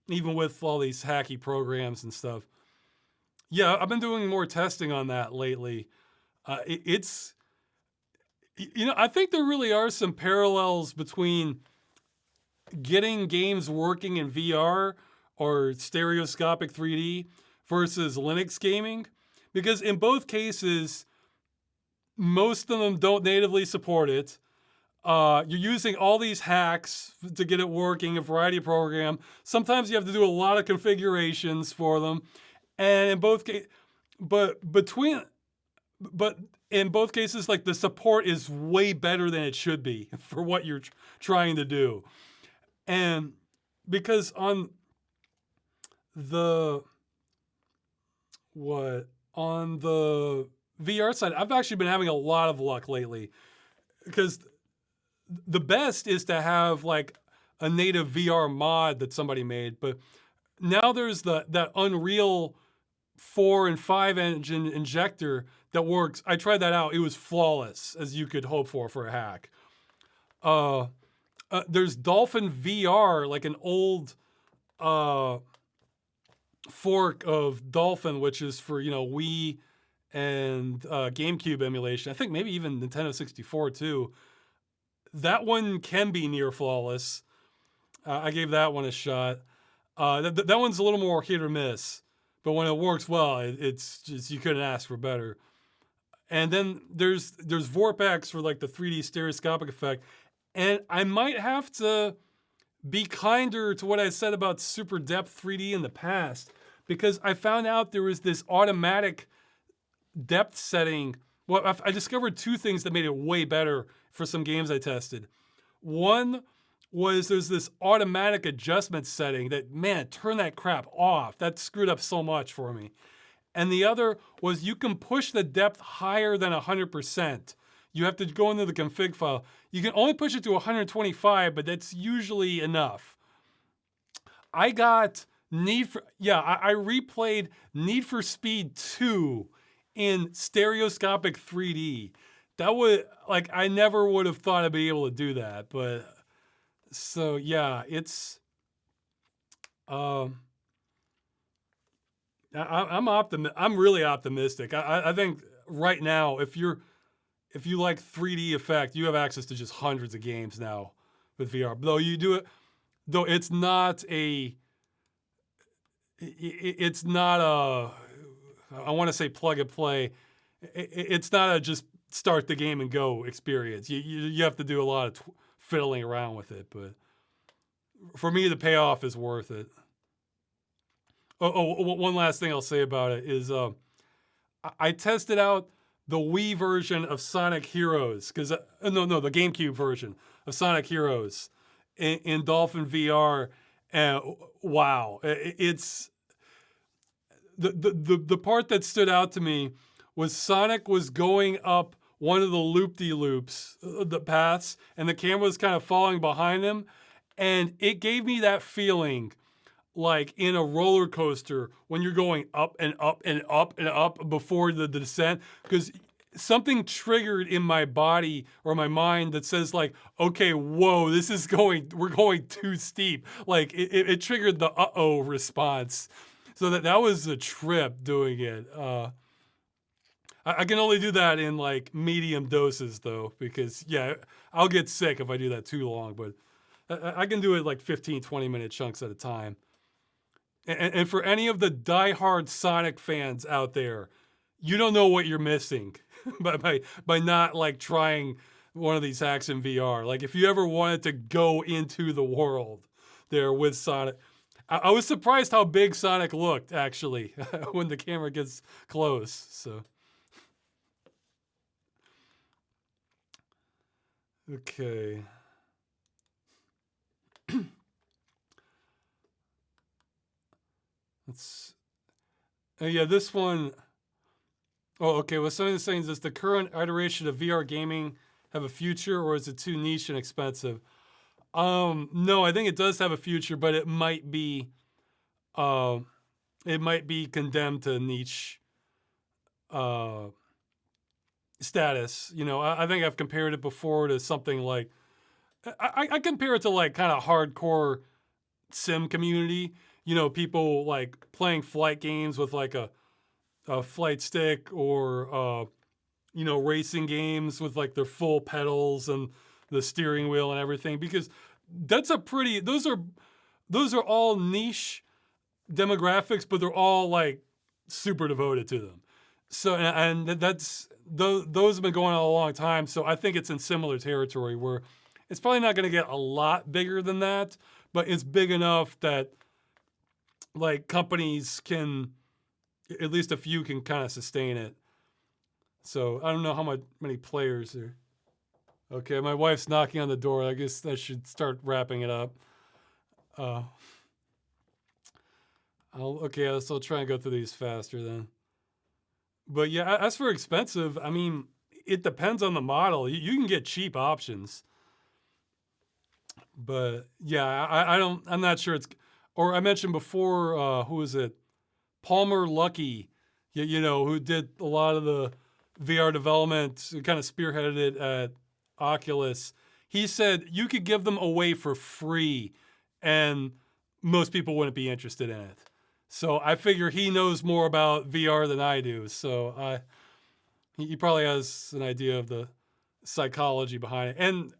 even with all these hacky programs and stuff. Yeah, I've been doing more testing on that lately. It's, I think there really are some parallels between getting games working in VR or stereoscopic 3D versus Linux gaming. Because in both cases, most of them don't natively support it. You're using all these hacks to get it working, a variety of program. Sometimes you have to do a lot of configurations for them. And in both cases, but in both cases, like the support is way better than it should be for what you're trying to do. And because on the VR side, I've actually been having a lot of luck lately, because the best is to have like a native VR mod that somebody made, but now there's that Unreal 4 and 5 engine injector that works. I tried that out. It was flawless, as you could hope for a hack. There's Dolphin VR, like an old fork of Dolphin, which is for, Wii and GameCube emulation. I think maybe even Nintendo 64 too. That one can be near flawless. I gave that one a shot. That one's a little more hit or miss, but when it works well, it's just, you couldn't ask for better. And then there's VorpX for like the 3D stereoscopic effect. And I might have to be kinder to what I said about super depth 3D in the past, because I found out there was this automatic depth setting. Well, I discovered two things that made it way better for some games I tested. One was there's this automatic adjustment setting that, man, turn that crap off. That screwed up so much for me. And the other was you can push the depth higher than 100%. You have to go into the config file. You can only push it to 125, but that's usually enough. I got I replayed Need for Speed 2 in stereoscopic 3D. That would, like, I never would have thought I'd be able to do that, but so yeah, it's I'm really optimistic. I think right now, if you like 3D effect, you have access to just hundreds of games now with VR. Though it's not a I want to say plug and play. It's not a just start the game and go experience. You have to do a lot of fiddling around with it, but for me, the payoff is worth it. One last thing I'll say about it is I tested out the Wii version of Sonic Heroes, because the GameCube version of Sonic Heroes in Dolphin VR, and wow, it's the part that stood out to me was Sonic was going up one of the loop-de-loops, the paths, and the camera was kind of following behind him, and it gave me that feeling like in a roller coaster when you're going up and up and up and up before the descent, because something triggered in my body or my mind that says like, okay, whoa, we're going too steep. Like it triggered the uh-oh response. So that was a trip doing it. I can only do that in like medium doses though, because yeah, I'll get sick if I do that too long. But I can do it like 15, 20-minute chunks at a time. And for any of the diehard Sonic fans out there, you don't know what you're missing by not like trying one of these hacks in VR. Like if you ever wanted to go into the world there with Sonic, I was surprised how big Sonic looked actually when the camera gets close. So, okay. Let's. Yeah, this one. Oh, okay. Well, something that's saying is, does the current iteration of VR gaming have a future, or is it too niche and expensive? No, I think it does have a future, but it might be condemned to niche status. You know, I think I've compared it before to something like I compare it to like kind of hardcore sim community. You know, people like playing flight games with like a flight stick, or you know, racing games with like their full pedals and the steering wheel and everything, because that's a pretty, those are all niche demographics, but they're all like super devoted to them. So, and that's, those have been going on a long time. So I think it's in similar territory where it's probably not going to get a lot bigger than that, but it's big enough that like companies can, at least a few can kind of sustain it. So I don't know how many players there. Okay, my wife's knocking on the door. I guess I should start wrapping it up. Okay, so I'll try and go through these faster then. But yeah, as for expensive, I mean, it depends on the model. You can get cheap options. But yeah, I'm not sure it's, or I mentioned before, who is it? Palmer Luckey, you know, who did a lot of the VR development, who kind of spearheaded it at Oculus. He said you could give them away for free and most people wouldn't be interested in it. So I figure he knows more about VR than I do. So he probably has an idea of the psychology behind it. And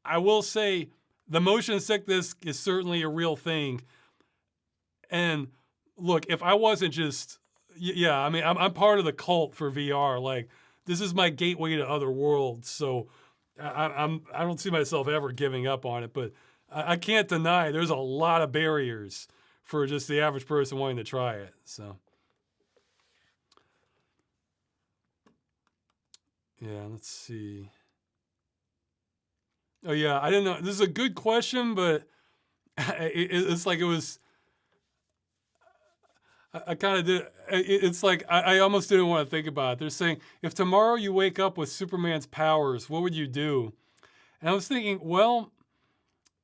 I will say the motion sickness is certainly a real thing. And look, if I wasn't just, yeah, I mean, I'm part of the cult for VR. Like, this is my gateway to other worlds. So I don't see myself ever giving up on it. But I can't deny there's a lot of barriers for just the average person wanting to try it. So, yeah, let's see. Oh, yeah, I didn't know. This is a good question, but it's like it was. I kind of did. It's like I almost didn't want to think about it. They're saying, if tomorrow you wake up with Superman's powers, what would you do? And I was thinking, well,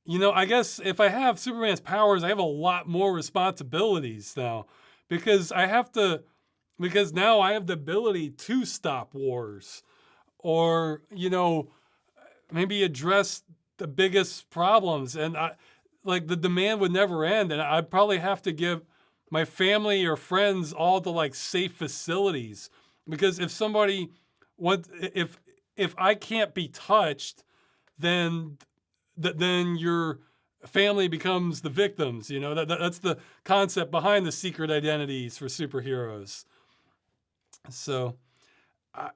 you know, I guess if I have Superman's powers, I have a lot more responsibilities now, because because now I have the ability to stop wars, or, you know, maybe address the biggest problems. And like the demand would never end. And I'd probably have to give my family or friends all the like safe facilities, because if somebody if I can't be touched, then your family becomes the victims. You know, that's the concept behind the secret identities for superheroes. So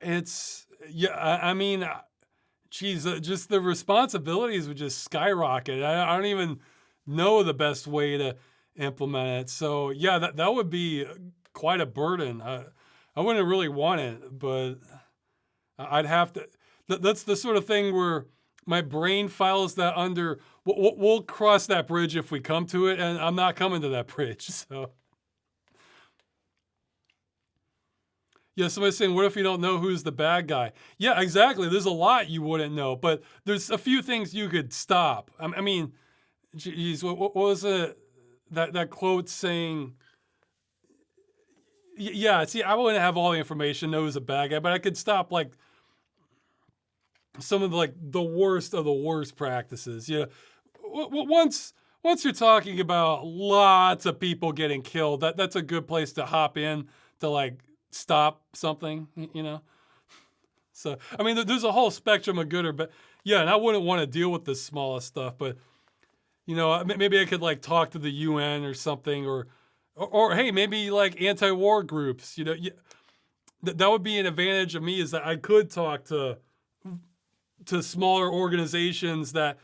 it's, yeah, I mean, geez, just the responsibilities would just skyrocket. I don't even know the best way to implement it. So yeah, that would be quite a burden. I wouldn't really want it, but I'd have to. That's the sort of thing where my brain files that under. We'll cross that bridge if we come to it, and I'm not coming to that bridge. So yeah, somebody's saying, what if you don't know who's the bad guy? Yeah, exactly. There's a lot you wouldn't know, but there's a few things you could stop. I mean, geez, what was it? That quote saying, yeah, see, I wouldn't have all the information, know who's a bad guy, but I could stop like some of the worst of the worst practices. You know, once you're talking about lots of people getting killed, that's a good place to hop in to like stop something, you know? So, I mean, there's a whole spectrum of good or bad. Yeah, and I wouldn't want to deal with the smallest stuff, but maybe I could like talk to the UN or something, or hey, maybe like anti-war groups. That would be an advantage of me, is that I could talk to smaller organizations that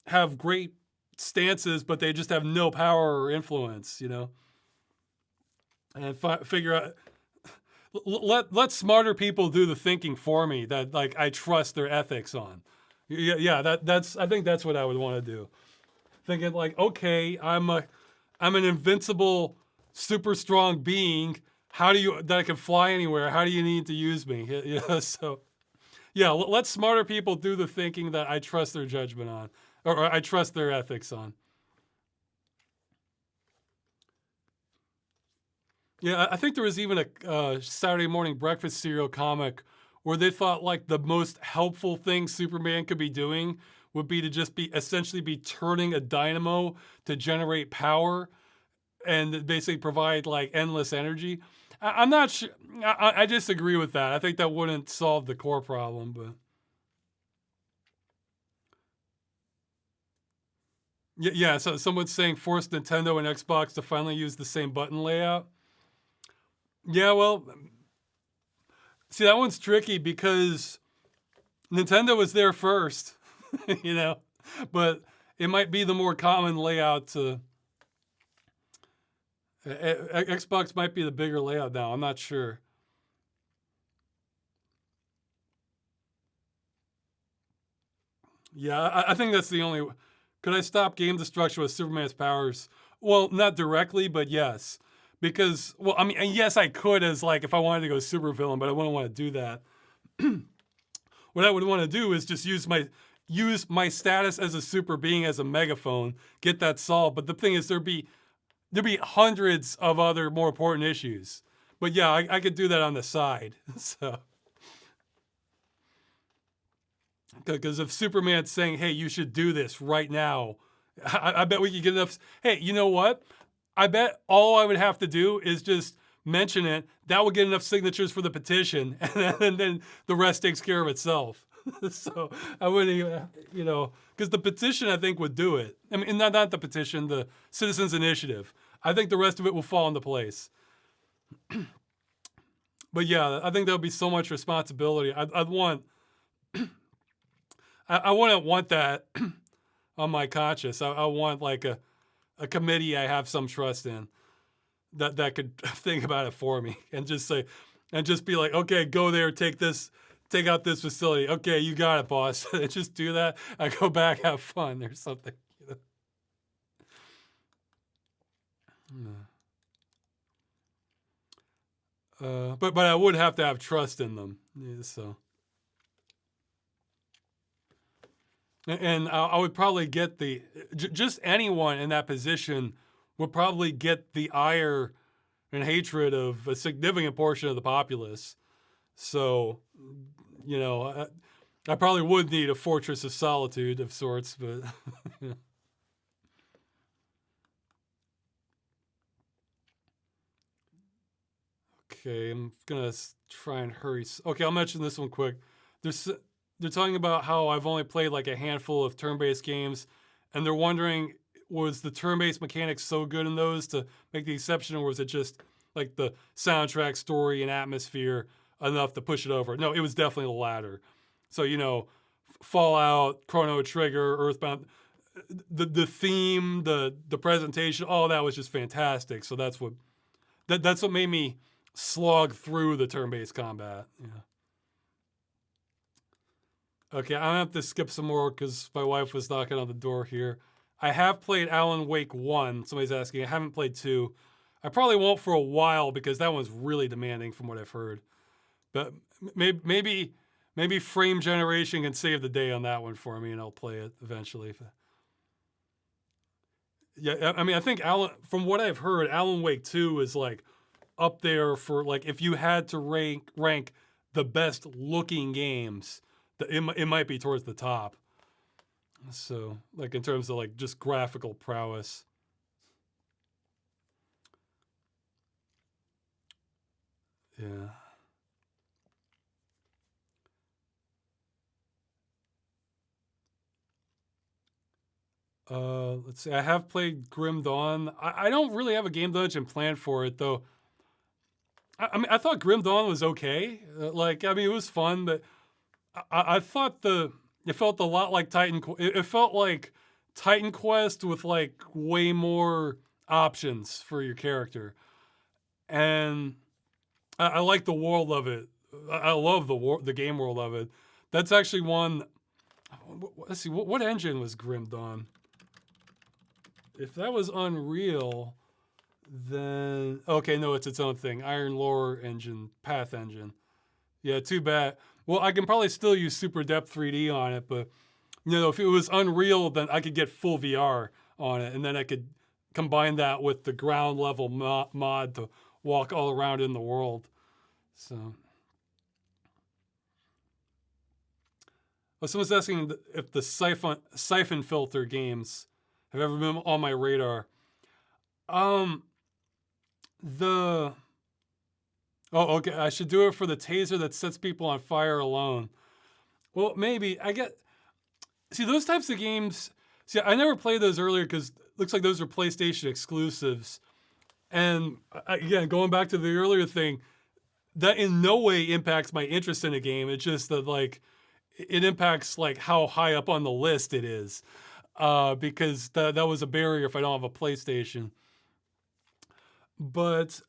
have great stances, but they just have no power or influence. And figure out. Let smarter people do the thinking for me that like I trust their ethics on. Yeah. I think that's what I would want to do. Thinking like, okay, I'm an invincible, super strong being. That I can fly anywhere? How do you need to use me? So yeah, let smarter people do the thinking that I trust their judgment on, or I trust their ethics on. Yeah, I think there was even a Saturday morning breakfast cereal comic where they thought like the most helpful thing Superman could be doing would be to just be essentially be turning a dynamo to generate power and basically provide like endless energy. I'm not sure. I disagree with that. I think that wouldn't solve the core problem, but yeah. So someone's saying force Nintendo and Xbox to finally use the same button layout. Yeah, well, see, that one's tricky because Nintendo was there first, you know, but it might be the more common layout to. Xbox might be the bigger layout now. I'm not sure. Yeah, I think that's the only. Could I stop game destruction with Superman's powers? Well, not directly, but yes. Because, well, I mean, yes, I could as like if I wanted to go super villain, but I wouldn't want to do that. What I would want to do is just use my status as a super being as a megaphone, get that solved. But the thing is, there'd be hundreds of other more important issues. But yeah, I could do that on the side. So, because if Superman's saying, "Hey, you should do this right now," I bet we could get enough. Hey, you know what? I bet all I would have to do is just mention it. That would get enough signatures for the petition, and then the rest takes care of itself. So I wouldn't even, because the petition I think would do it. I mean, not the petition, the citizens initiative. I think the rest of it will fall into place. But yeah, I think there'll be so much responsibility. I'd want. I wouldn't want that on my conscience. I want like a committee I have some trust in that could think about it for me and just say, and just be like, okay, go there, take out this facility. Okay, you got it, boss. Just do that. I go back, have fun or something. But I would have to have trust in them. Yeah, so. And I would probably get just anyone in that position would probably get the ire and hatred of a significant portion of the populace. So, I probably would need a fortress of solitude of sorts, but. Okay, I'm gonna try and hurry. Okay, I'll mention this one quick. They're talking about how I've only played like a handful of turn-based games, and they're wondering, was the turn-based mechanics so good in those to make the exception, or was it just like the soundtrack, story, and atmosphere enough to push it over? No, it was definitely the latter. So Fallout, Chrono Trigger, Earthbound, the theme, the presentation, all that was just fantastic. So that's what made me slog through the turn-based combat. Yeah. Okay, I'm gonna have to skip some more because my wife was knocking on the door here. I have played Alan Wake 1. Somebody's asking. I haven't played 2. I probably won't for a while because that one's really demanding from what I've heard. But maybe frame generation can save the day on that one for me, and I'll play it eventually. Yeah, I mean, I think from what I've heard, Alan Wake 2 is like up there for like if you had to rank the best looking games, it might be towards the top. So like in terms of like just graphical prowess. Yeah. Let's see. I have played Grim Dawn. I don't really have a game dungeon planned for it though. I mean, I thought Grim Dawn was okay. I mean, it was fun, but I thought it felt a lot like It felt like Titan Quest with like way more options for your character, and I like the world of it. I love the game world of it. That's actually one. Let's see, what engine was Grim Dawn? If that was Unreal, then okay, no, it's its own thing. Iron Lore engine, Path engine. Yeah, too bad. Well, I can probably still use Super Depth 3D on it, but if it was Unreal, then I could get full VR on it, and then I could combine that with the ground level mod to walk all around in the world. So, someone's asking if the Siphon Filter games have ever been on my radar. Okay, I should do it for the taser that sets people on fire alone. Well, maybe. See, those types of games, I never played those earlier because it looks like those are PlayStation exclusives. And again, going back to the earlier thing, that in no way impacts my interest in a game. It's just that, like, it impacts, like, how high up on the list it is. Because that was a barrier if I don't have a PlayStation. But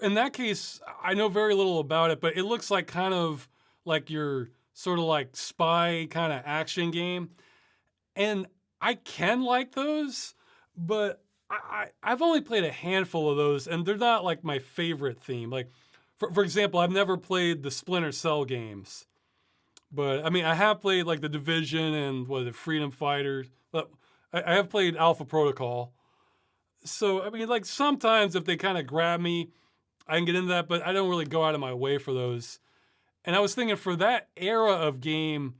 in that case, I know very little about it, but it looks like kind of like your sort of like spy kind of action game. And I can like those, but I've only played a handful of those, and they're not like my favorite theme. Like, for example, I've never played the Splinter Cell games. But, I mean, I have played like The Division and Freedom Fighters. But I have played Alpha Protocol. So, I mean, like sometimes if they kind of grab me, I can get into that, but I don't really go out of my way for those. And I was thinking for that era of game,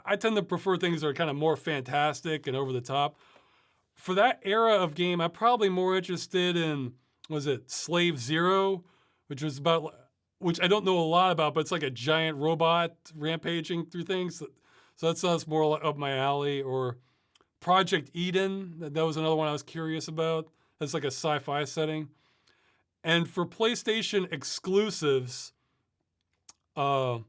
I tend to prefer things that are kind of more fantastic and over the top. For that era of game, I'm probably more interested in, Slave Zero, which I don't know a lot about, but it's like a giant robot rampaging through things. So that sounds more up my alley. Or Project Eden, that was another one I was curious about. That's like a sci-fi setting. And for PlayStation exclusives, I'd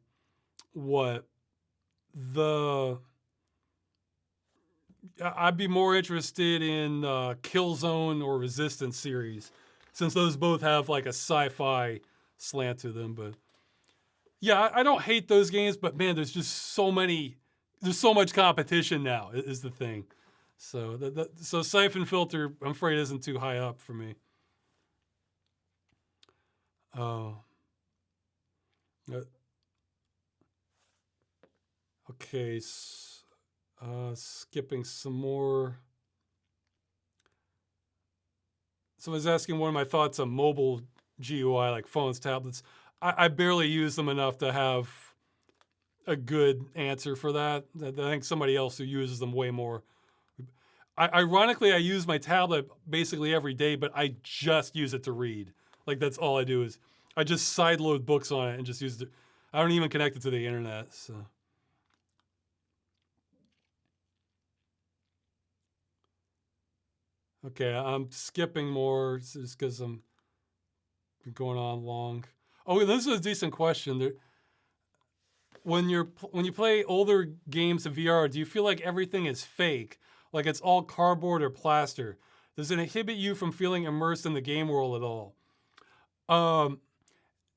be more interested in Killzone or Resistance series, since those both have like a sci-fi slant to them. But yeah, I don't hate those games, but man, there's so much competition now is the thing. So so Siphon Filter, I'm afraid, isn't too high up for me. Okay, skipping some more. Someone's asking one of my thoughts on mobile GUI, like phones, tablets. I barely use them enough to have a good answer for that. I think somebody else who uses them way more. Ironically, I use my tablet basically every day, but I just use it to read. Like, that's all I do is I just sideload books on it and just use it. I don't even connect it to the internet. So. Okay, I'm skipping more just because I'm going on long. Oh, this is a decent question. When you play older games in VR, do you feel like everything is fake? Like it's all cardboard or plaster? Does it inhibit you from feeling immersed in the game world at all?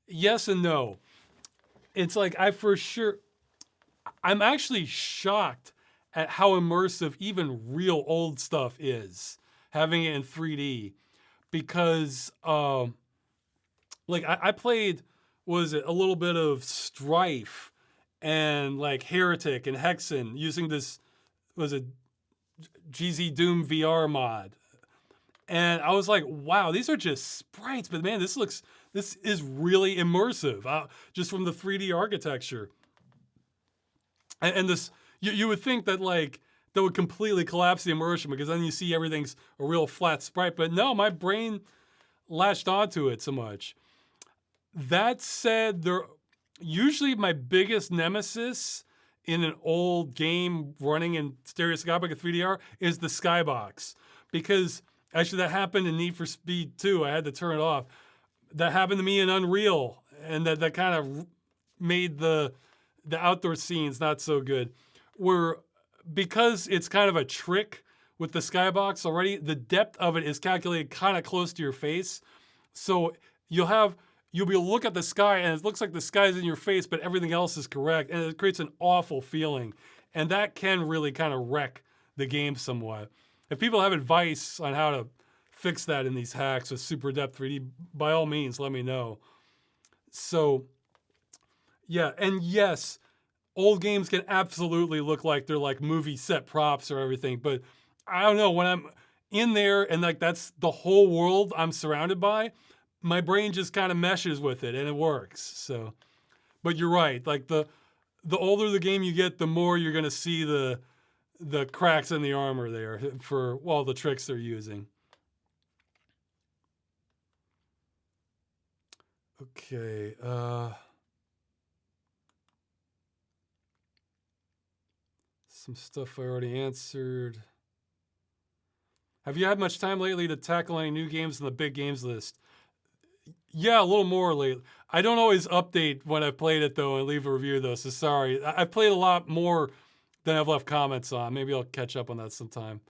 Yes and no. It's like I'm actually shocked at how immersive even real old stuff is, having it in 3D. Because, I played, a little bit of Strife and like Heretic and Hexen using this, GZ Doom VR mod. And I was like, wow, these are just sprites, but man, this is really immersive, just from the 3D architecture. And this, you would think that that would completely collapse the immersion because then you see everything's a real flat sprite, but no, my brain latched onto it so much. That said, usually my biggest nemesis in an old game running in stereoscopic with 3DR is the Skybox. Because actually that happened in Need for Speed 2. I had to turn it off. That happened to me in Unreal, and that kind of made the outdoor scenes not so good. Where because it's kind of a trick with the Skybox already, the depth of it is calculated kind of close to your face. So you'll be able to look at the sky and it looks like the sky's in your face, but everything else is correct. And it creates an awful feeling. And that can really kind of wreck the game somewhat. If people have advice on how to fix that in these hacks with super depth 3D, by all means, let me know. So yeah, and yes, old games can absolutely look like they're like movie set props or everything, but I don't know, when I'm in there and like that's the whole world I'm surrounded by, my brain just kind of meshes with it and it works. So, but you're right, like the older the game you get, the more you're gonna see the cracks in the armor there for all the tricks they're using. Okay, some stuff I already answered. Have you had much time lately to tackle any new games on the big games list? Yeah, a little more lately. I don't always update when I've played it though and leave a review though, so sorry. I've played a lot more than I've left comments on. Maybe I'll catch up on that sometime.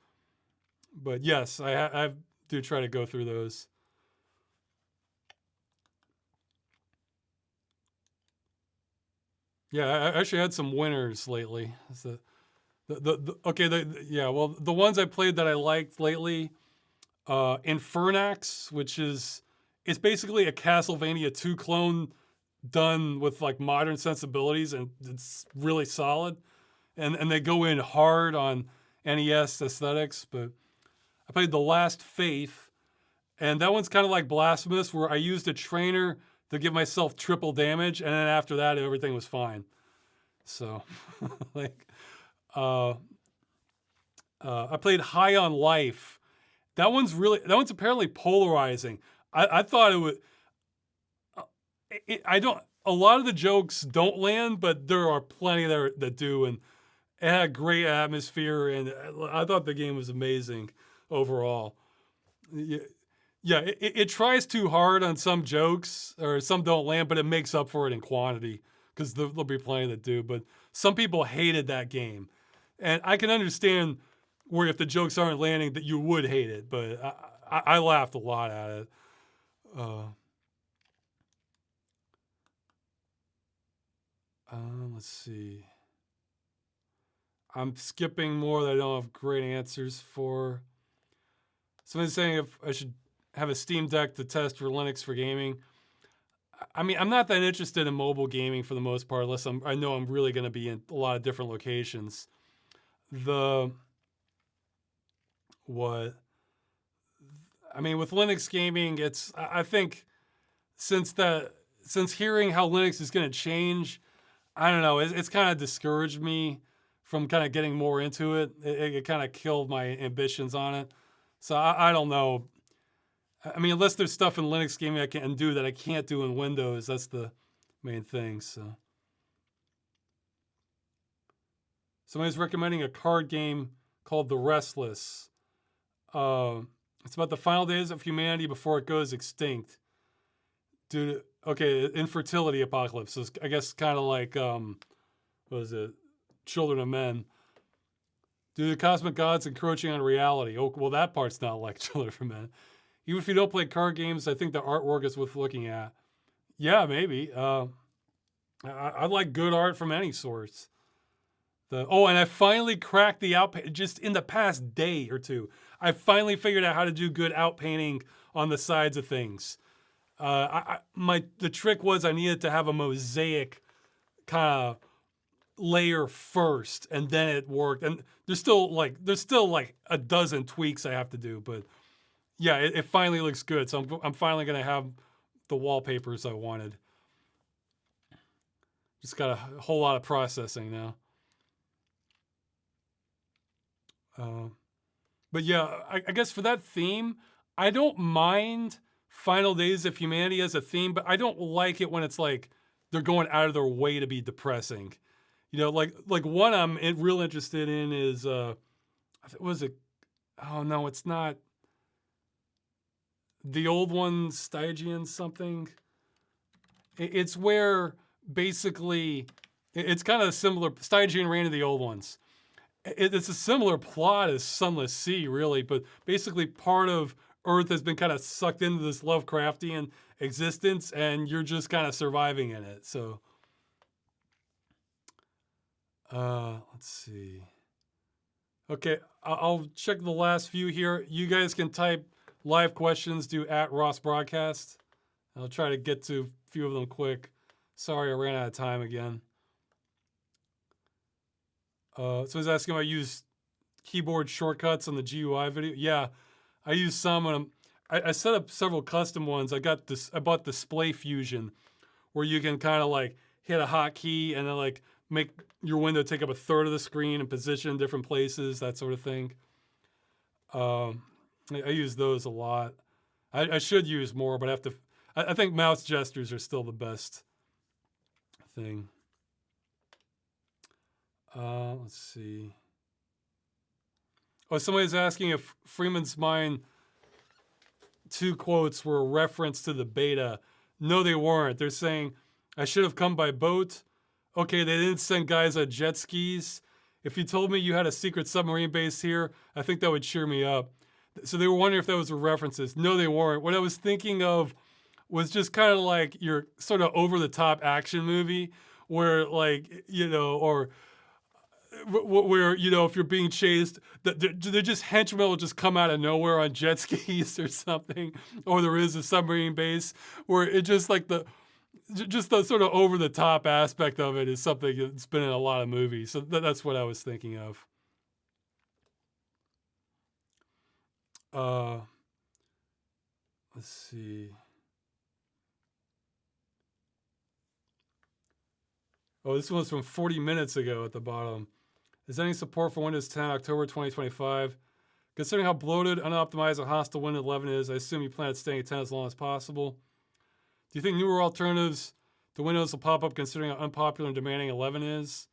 But yes, I do try to go through those. Yeah, I actually had some winners lately. The ones I played that I liked lately, Infernax, which it's basically a Castlevania 2 clone done with like modern sensibilities, and it's really solid. And they go in hard on NES aesthetics, but I played The Last Faith, and that one's kind of like Blasphemous, where I used a trainer to give myself triple damage, and then after that, everything was fine. So, like, I played High on Life. That one's apparently polarizing. I thought it would. A lot of the jokes don't land, but there are plenty there that do, and it had a great atmosphere, and I thought the game was amazing overall. Yeah, it tries too hard on some jokes, or some don't land, but it makes up for it in quantity, because there'll be plenty that do. But some people hated that game, and I can understand where if the jokes aren't landing that you would hate it, but I laughed a lot at it. Let's see. I'm skipping more that I don't have great answers for. Somebody's saying if I should have a Steam Deck to test for Linux for gaming. I mean, I'm not that interested in mobile gaming for the most part, unless I know I'm really going to be in a lot of different locations. With Linux gaming, I think since hearing how Linux is going to change, I don't know, it's kind of discouraged me from kind of getting more into it. It kind of killed my ambitions on it. So I don't know. I mean, unless there's stuff in Linux gaming I can do that I can't do in Windows, that's the main thing. So somebody's recommending a card game called The Restless. It's about the final days of humanity before it goes extinct. Infertility apocalypse. So I guess kind of like, Children of Men. Due to the cosmic gods encroaching on reality. Oh, well, that part's not like Children of Men. Even if you don't play card games, I think the artwork is worth looking at. Yeah, maybe. I like good art from any source. And I finally cracked the outpaint just in the past day or two. I finally figured out how to do good outpainting on the sides of things. The trick was I needed to have a mosaic kind of layer first, and then it worked. And there's still like a dozen tweaks I have to do, but yeah, it finally looks good. So I'm finally gonna have the wallpapers I wanted. Just got a whole lot of processing now. But yeah, I guess for that theme, I don't mind Final Days of Humanity as a theme, but I don't like it when it's like they're going out of their way to be depressing. like one I'm real interested in is was it? Oh no, it's not. The old one, Stygian something. It's where basically it's kind of similar. Stygian Reign of the Old Ones. It's a similar plot as Sunless Sea, really, but basically part of Earth has been kind of sucked into this Lovecraftian existence, and you're just kind of surviving in it. So, let's see. Okay, I'll check the last few here. You guys can type live questions to @RossBroadcast. I'll try to get to a few of them quick. Sorry, I ran out of time again. So he's asking if I use keyboard shortcuts on the GUI video. Yeah, I use some, and I set up several custom ones. I bought Display Fusion, where you can kind of like hit a hotkey and then like make your window take up a third of the screen and position in different places, that sort of thing. I use those a lot. I should use more, but I think mouse gestures are still the best thing. Let's see. Oh, somebody's asking if Freeman's Mine 2 quotes were a reference to the beta. No, they weren't. They're saying, I should have come by boat. Okay, they didn't send guys on jet skis. If you told me you had a secret submarine base here, I think that would cheer me up. So they were wondering if that was references. No, they weren't. What I was thinking of was just kind of like your sort of over-the-top action movie where, like, or where, if you're being chased, they're just henchmen will just come out of nowhere on jet skis or something, or there is a submarine base where it just like the sort of over-the-top aspect of it is something that's been in a lot of movies. So that's what I was thinking of. Let's see. Oh, this one's from 40 minutes ago at the bottom. Is any support for Windows 10 October 2025? Considering how bloated, unoptimized, and hostile Windows 11 is, I assume you plan on staying at 10 as long as possible. Do you think newer alternatives to Windows will pop up considering how unpopular and demanding 11 is?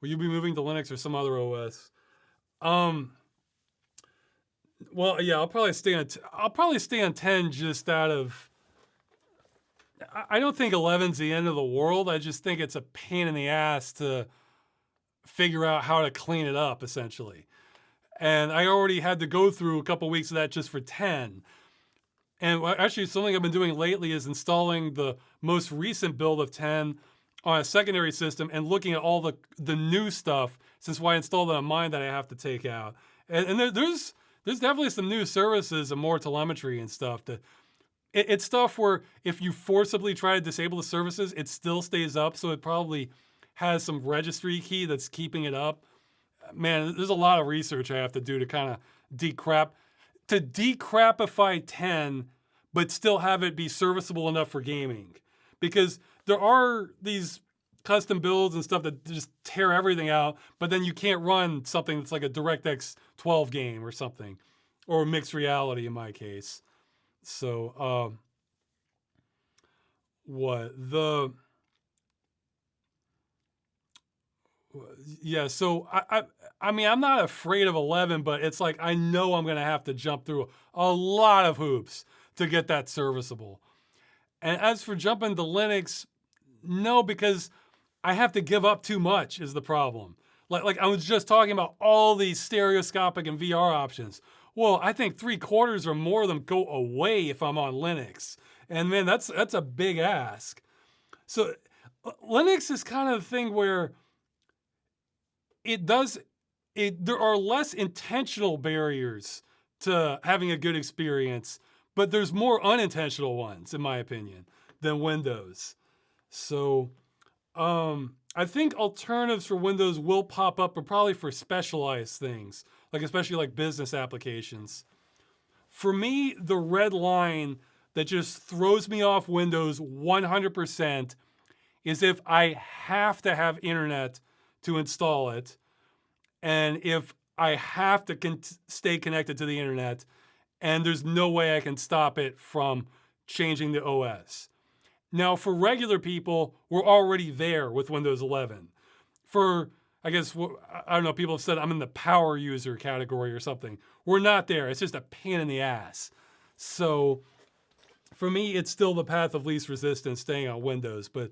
Will you be moving to Linux or some other OS? Well, yeah, I'll probably stay on 10 just out of. I don't think 11's the end of the world. I just think it's a pain in the ass to figure out how to clean it up, essentially. And I already had to go through a couple weeks of that just for 10. And actually, something I've been doing lately is installing the most recent build of 10 on a secondary system and looking at all the new stuff, since I installed it on mine that I have to take out. And there's definitely some new services and more telemetry and stuff that. It's stuff where if you forcibly try to disable the services, it still stays up. So it probably has some registry key that's keeping it up. Man, there's a lot of research I have to do to kind of decrapify 10, but still have it be serviceable enough for gaming. Because there are these custom builds and stuff that just tear everything out, but then you can't run something that's like a DirectX 12 game or something, or mixed reality in my case. So, so I mean, I'm not afraid of 11, but it's like, I know I'm going to have to jump through a lot of hoops to get that serviceable. And as for jumping to Linux, no, because I have to give up too much is the problem. Like I was just talking about all these stereoscopic and VR options. Well, I think 3/4 or more of them go away if I'm on Linux. And man, that's a big ask. So Linux is kind of the thing where there are less intentional barriers to having a good experience, but there's more unintentional ones, in my opinion, than Windows. So I think alternatives for Windows will pop up, but probably for specialized things, like especially like business applications. For me, the red line that just throws me off Windows 100% is if I have to have internet to install it, and if I have to stay connected to the internet, and there's no way I can stop it from changing the OS. Now, for regular people, we're already there with Windows 11. for, I guess, I don't know, people have said I'm in the power user category or something. We're not there. It's just a pain in the ass. So for me, it's still the path of least resistance staying on Windows, but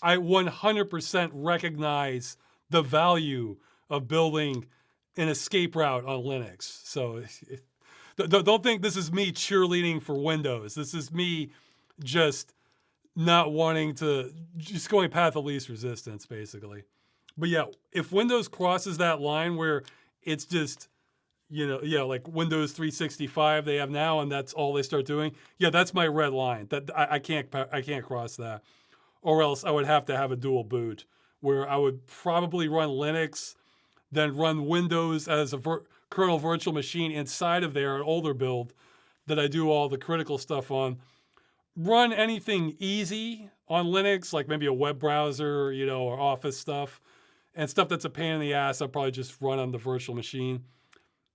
I 100% recognize the value of building an escape route on Linux. So don't think this is me cheerleading for Windows. This is me just not wanting to, just going path of least resistance, basically. But yeah, if Windows crosses that line where it's just, like Windows 365 they have now, and that's all they start doing, yeah, that's my red line. That I can't cross that. Or else I would have to have a dual boot where I would probably run Linux, then run Windows as a kernel virtual machine inside of there, an older build that I do all the critical stuff on. Run anything easy on Linux, like maybe a web browser, or Office stuff. And stuff that's a pain in the ass, I'll probably just run on the virtual machine.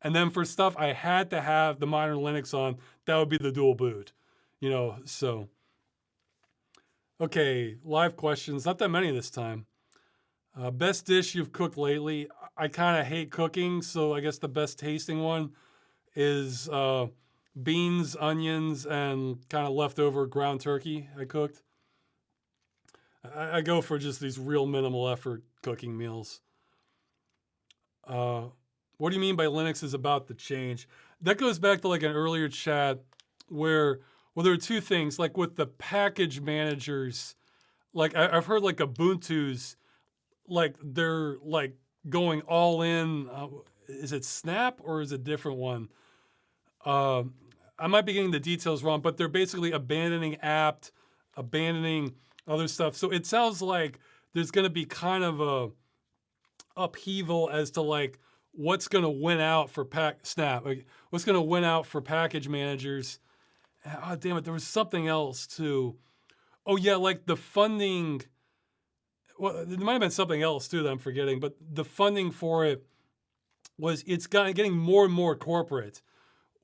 And then for stuff I had to have the modern Linux on, that would be the dual boot. So. Okay, live questions. Not that many this time. Best dish you've cooked lately? I kind of hate cooking, so I guess the best tasting one is beans, onions, and kind of leftover ground turkey I cooked. I go for just these real minimal effort cooking meals. What do you mean by Linux is about to change? That goes back to like an earlier chat where, well, there are two things. Like with the package managers, like I've heard like Ubuntu's, like they're like going all in. Is it Snap or is it a different one? I might be getting the details wrong, but they're basically abandoning apt, abandoning other stuff. So it sounds like there's going to be kind of a upheaval as to like what's going to win out for Snap, like what's going to win out for package managers. Oh, damn it, there was something else too. Oh yeah, like the funding. Well, there might have been something else too that I'm forgetting, but the funding for it it's getting more and more corporate,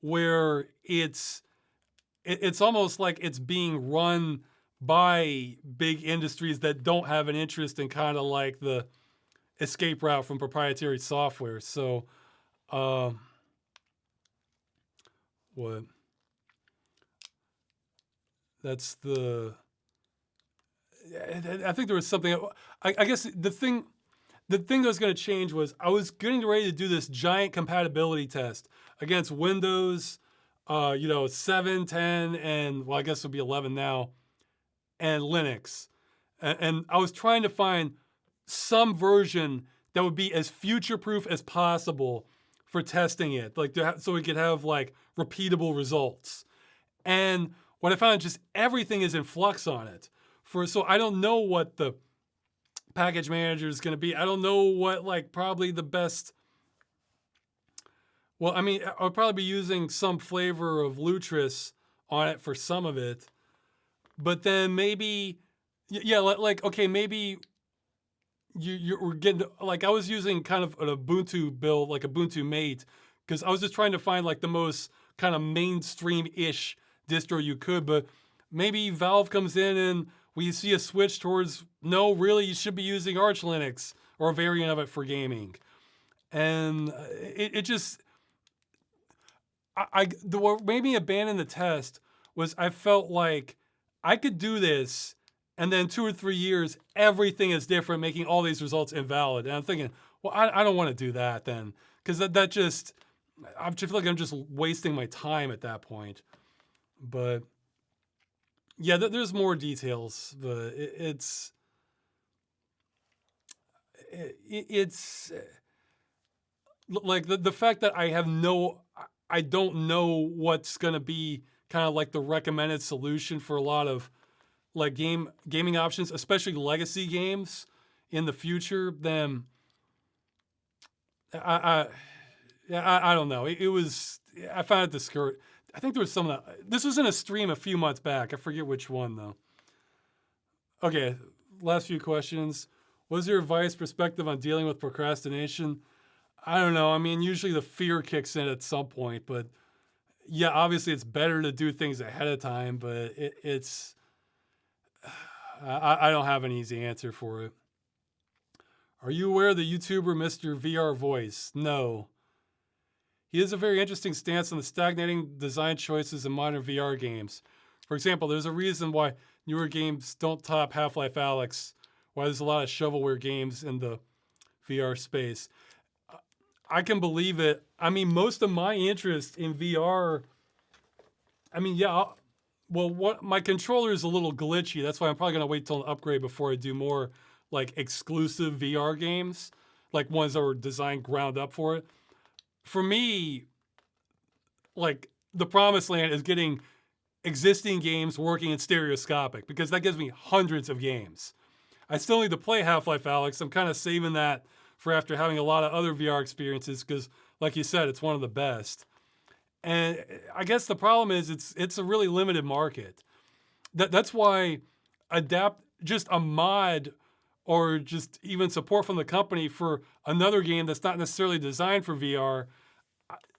where it's almost like it's being run by big industries that don't have an interest in kind of like the escape route from proprietary software. So, what? That's the. I think there was something. I guess the thing that was going to change was I was getting ready to do this giant compatibility test against Windows, 7, 10, and well, I guess it would be 11 now, and Linux. And I was trying to find some version that would be as future-proof as possible for testing it, like so we could have like repeatable results. And what I found is just everything is in flux on it. So I don't know what the package manager is going to be. I don't know what like probably the best. Well, I mean, I'll probably be using some flavor of Lutris on it for some of it, but then maybe, yeah, like okay, maybe you're getting like I was using kind of an Ubuntu build, like Ubuntu Mate, because I was just trying to find like the most kind of mainstream-ish distro you could, but maybe Valve comes in and we see a switch towards, no, really, you should be using Arch Linux or a variant of it for gaming. And it just, what made me abandon the test was I felt like I could do this, and then 2 or 3 years, everything is different, making all these results invalid. And I'm thinking, well, I don't want to do that then, because that just, I feel like I'm just wasting my time at that point. But yeah, there's more details, but it's like the fact that I don't know what's going to be kind of like the recommended solution for a lot of like gaming options, especially legacy games in the future. Then I don't know. It was, I found it discouraging. I think there was some of that. This was in a stream a few months back. I forget which one though. Okay, last few questions. What is your advice, perspective on dealing with procrastination? I don't know. I mean, usually the fear kicks in at some point, but yeah, obviously it's better to do things ahead of time, but I don't have an easy answer for it. Are you aware of the YouTuber Mr. VR Voice? No. He has a very interesting stance on the stagnating design choices in modern VR games. For example, there's a reason why newer games don't top Half-Life Alyx, why there's a lot of shovelware games in the VR space. I can believe it. I mean, most of my interest in VR, I mean, yeah, well, my controller is a little glitchy. That's why I'm probably going to wait till an upgrade before I do more like exclusive VR games, like ones that were designed ground up for it. For me, like the promised land is getting existing games working in stereoscopic, because that gives me hundreds of games. I still need to play Half-Life Alyx. I'm kind of saving that for after having a lot of other VR experiences, because like you said, it's one of the best. And I guess the problem is it's a really limited market. That's why just a mod or just even support from the company for another game that's not necessarily designed for VR,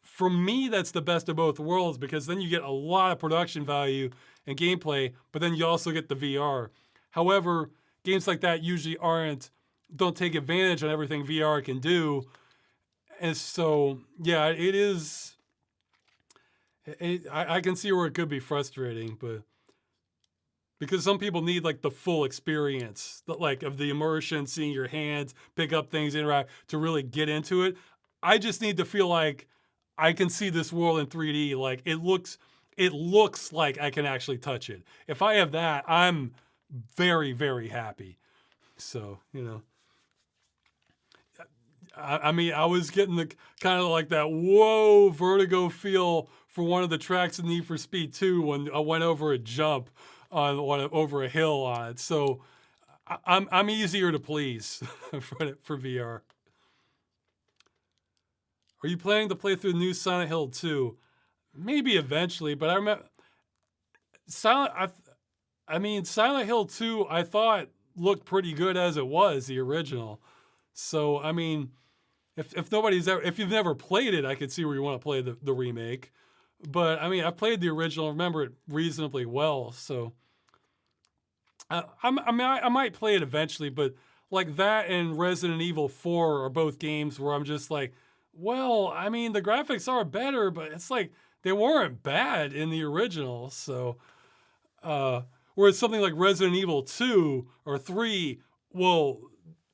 for me, that's the best of both worlds, because then you get a lot of production value and gameplay, but then you also get the VR. However, games like that usually don't take advantage of everything VR can do. And so, yeah, it is, I can see where it could be frustrating, but because some people need like the full experience, like of the immersion, seeing your hands, pick up things, interact, to really get into it. I just need to feel like I can see this world in 3D. Like it looks like I can actually touch it. If I have that, I'm very, very happy. So, you know, I mean, I was getting the kind of like that whoa vertigo feel for one of the tracks in Need for Speed 2 when I went over a jump over a hill on it. So I'm easier to please for VR. Are you planning to play through the new Silent Hill 2? Maybe eventually, but I remember Silent Hill 2 I thought looked pretty good as it was, the original. So I mean, if you've never played it, I could see where you want to play the remake. But I mean, I played the original, remember it reasonably well. So I might play it eventually, but like that and Resident Evil 4 are both games where I'm just like, well, I mean, the graphics are better, but it's like they weren't bad in the original. So, whereas something like Resident Evil 2 or 3, well,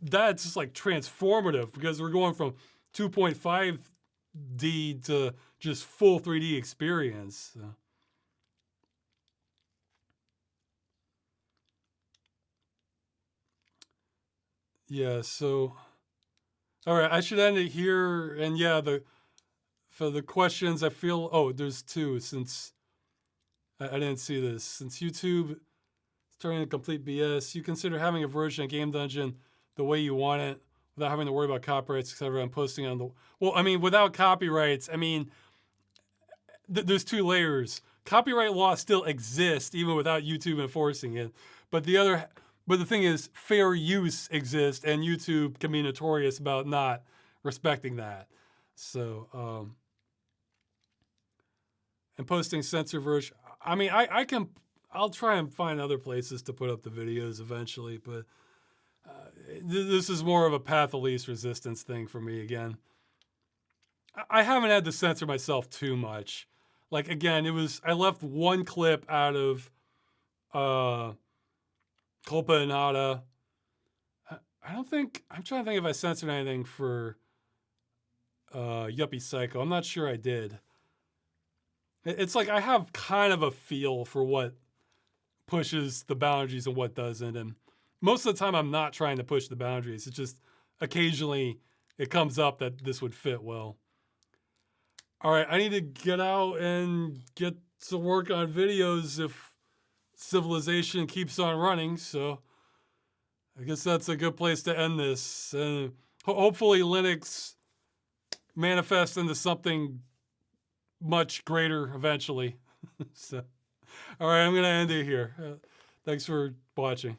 that's just like transformative, because we're going from 2.5D to just full 3D experience. So. Yeah, so, all right, I should end it here. And yeah, for the questions, I feel, there's two, since I didn't see this. Since YouTube is turning to complete BS, you consider having a version of Game Dungeon the way you want it without having to worry about copyrights, etc. and posting on the, well, I mean, without copyrights, I mean, there's two layers. Copyright law still exists even without YouTube enforcing it. But the thing is, fair use exists, and YouTube can be notorious about not respecting that. So, and posting censor version. I mean, I'll try and find other places to put up the videos eventually, but this is more of a path of least resistance thing for me again. I haven't had to censor myself too much. Like, again, I left one clip out of Culpa Inata. I'm trying to think if I censored anything for Yuppie Psycho. I'm not sure I did. It's like I have kind of a feel for what pushes the boundaries and what doesn't. And most of the time I'm not trying to push the boundaries. It's just occasionally it comes up that this would fit well. All right, I need to get out and get to work on videos if Civilization keeps on running. So I guess that's a good place to end this. And hopefully Linux manifests into something much greater eventually. So, all right, I'm going to end it here. Thanks for watching.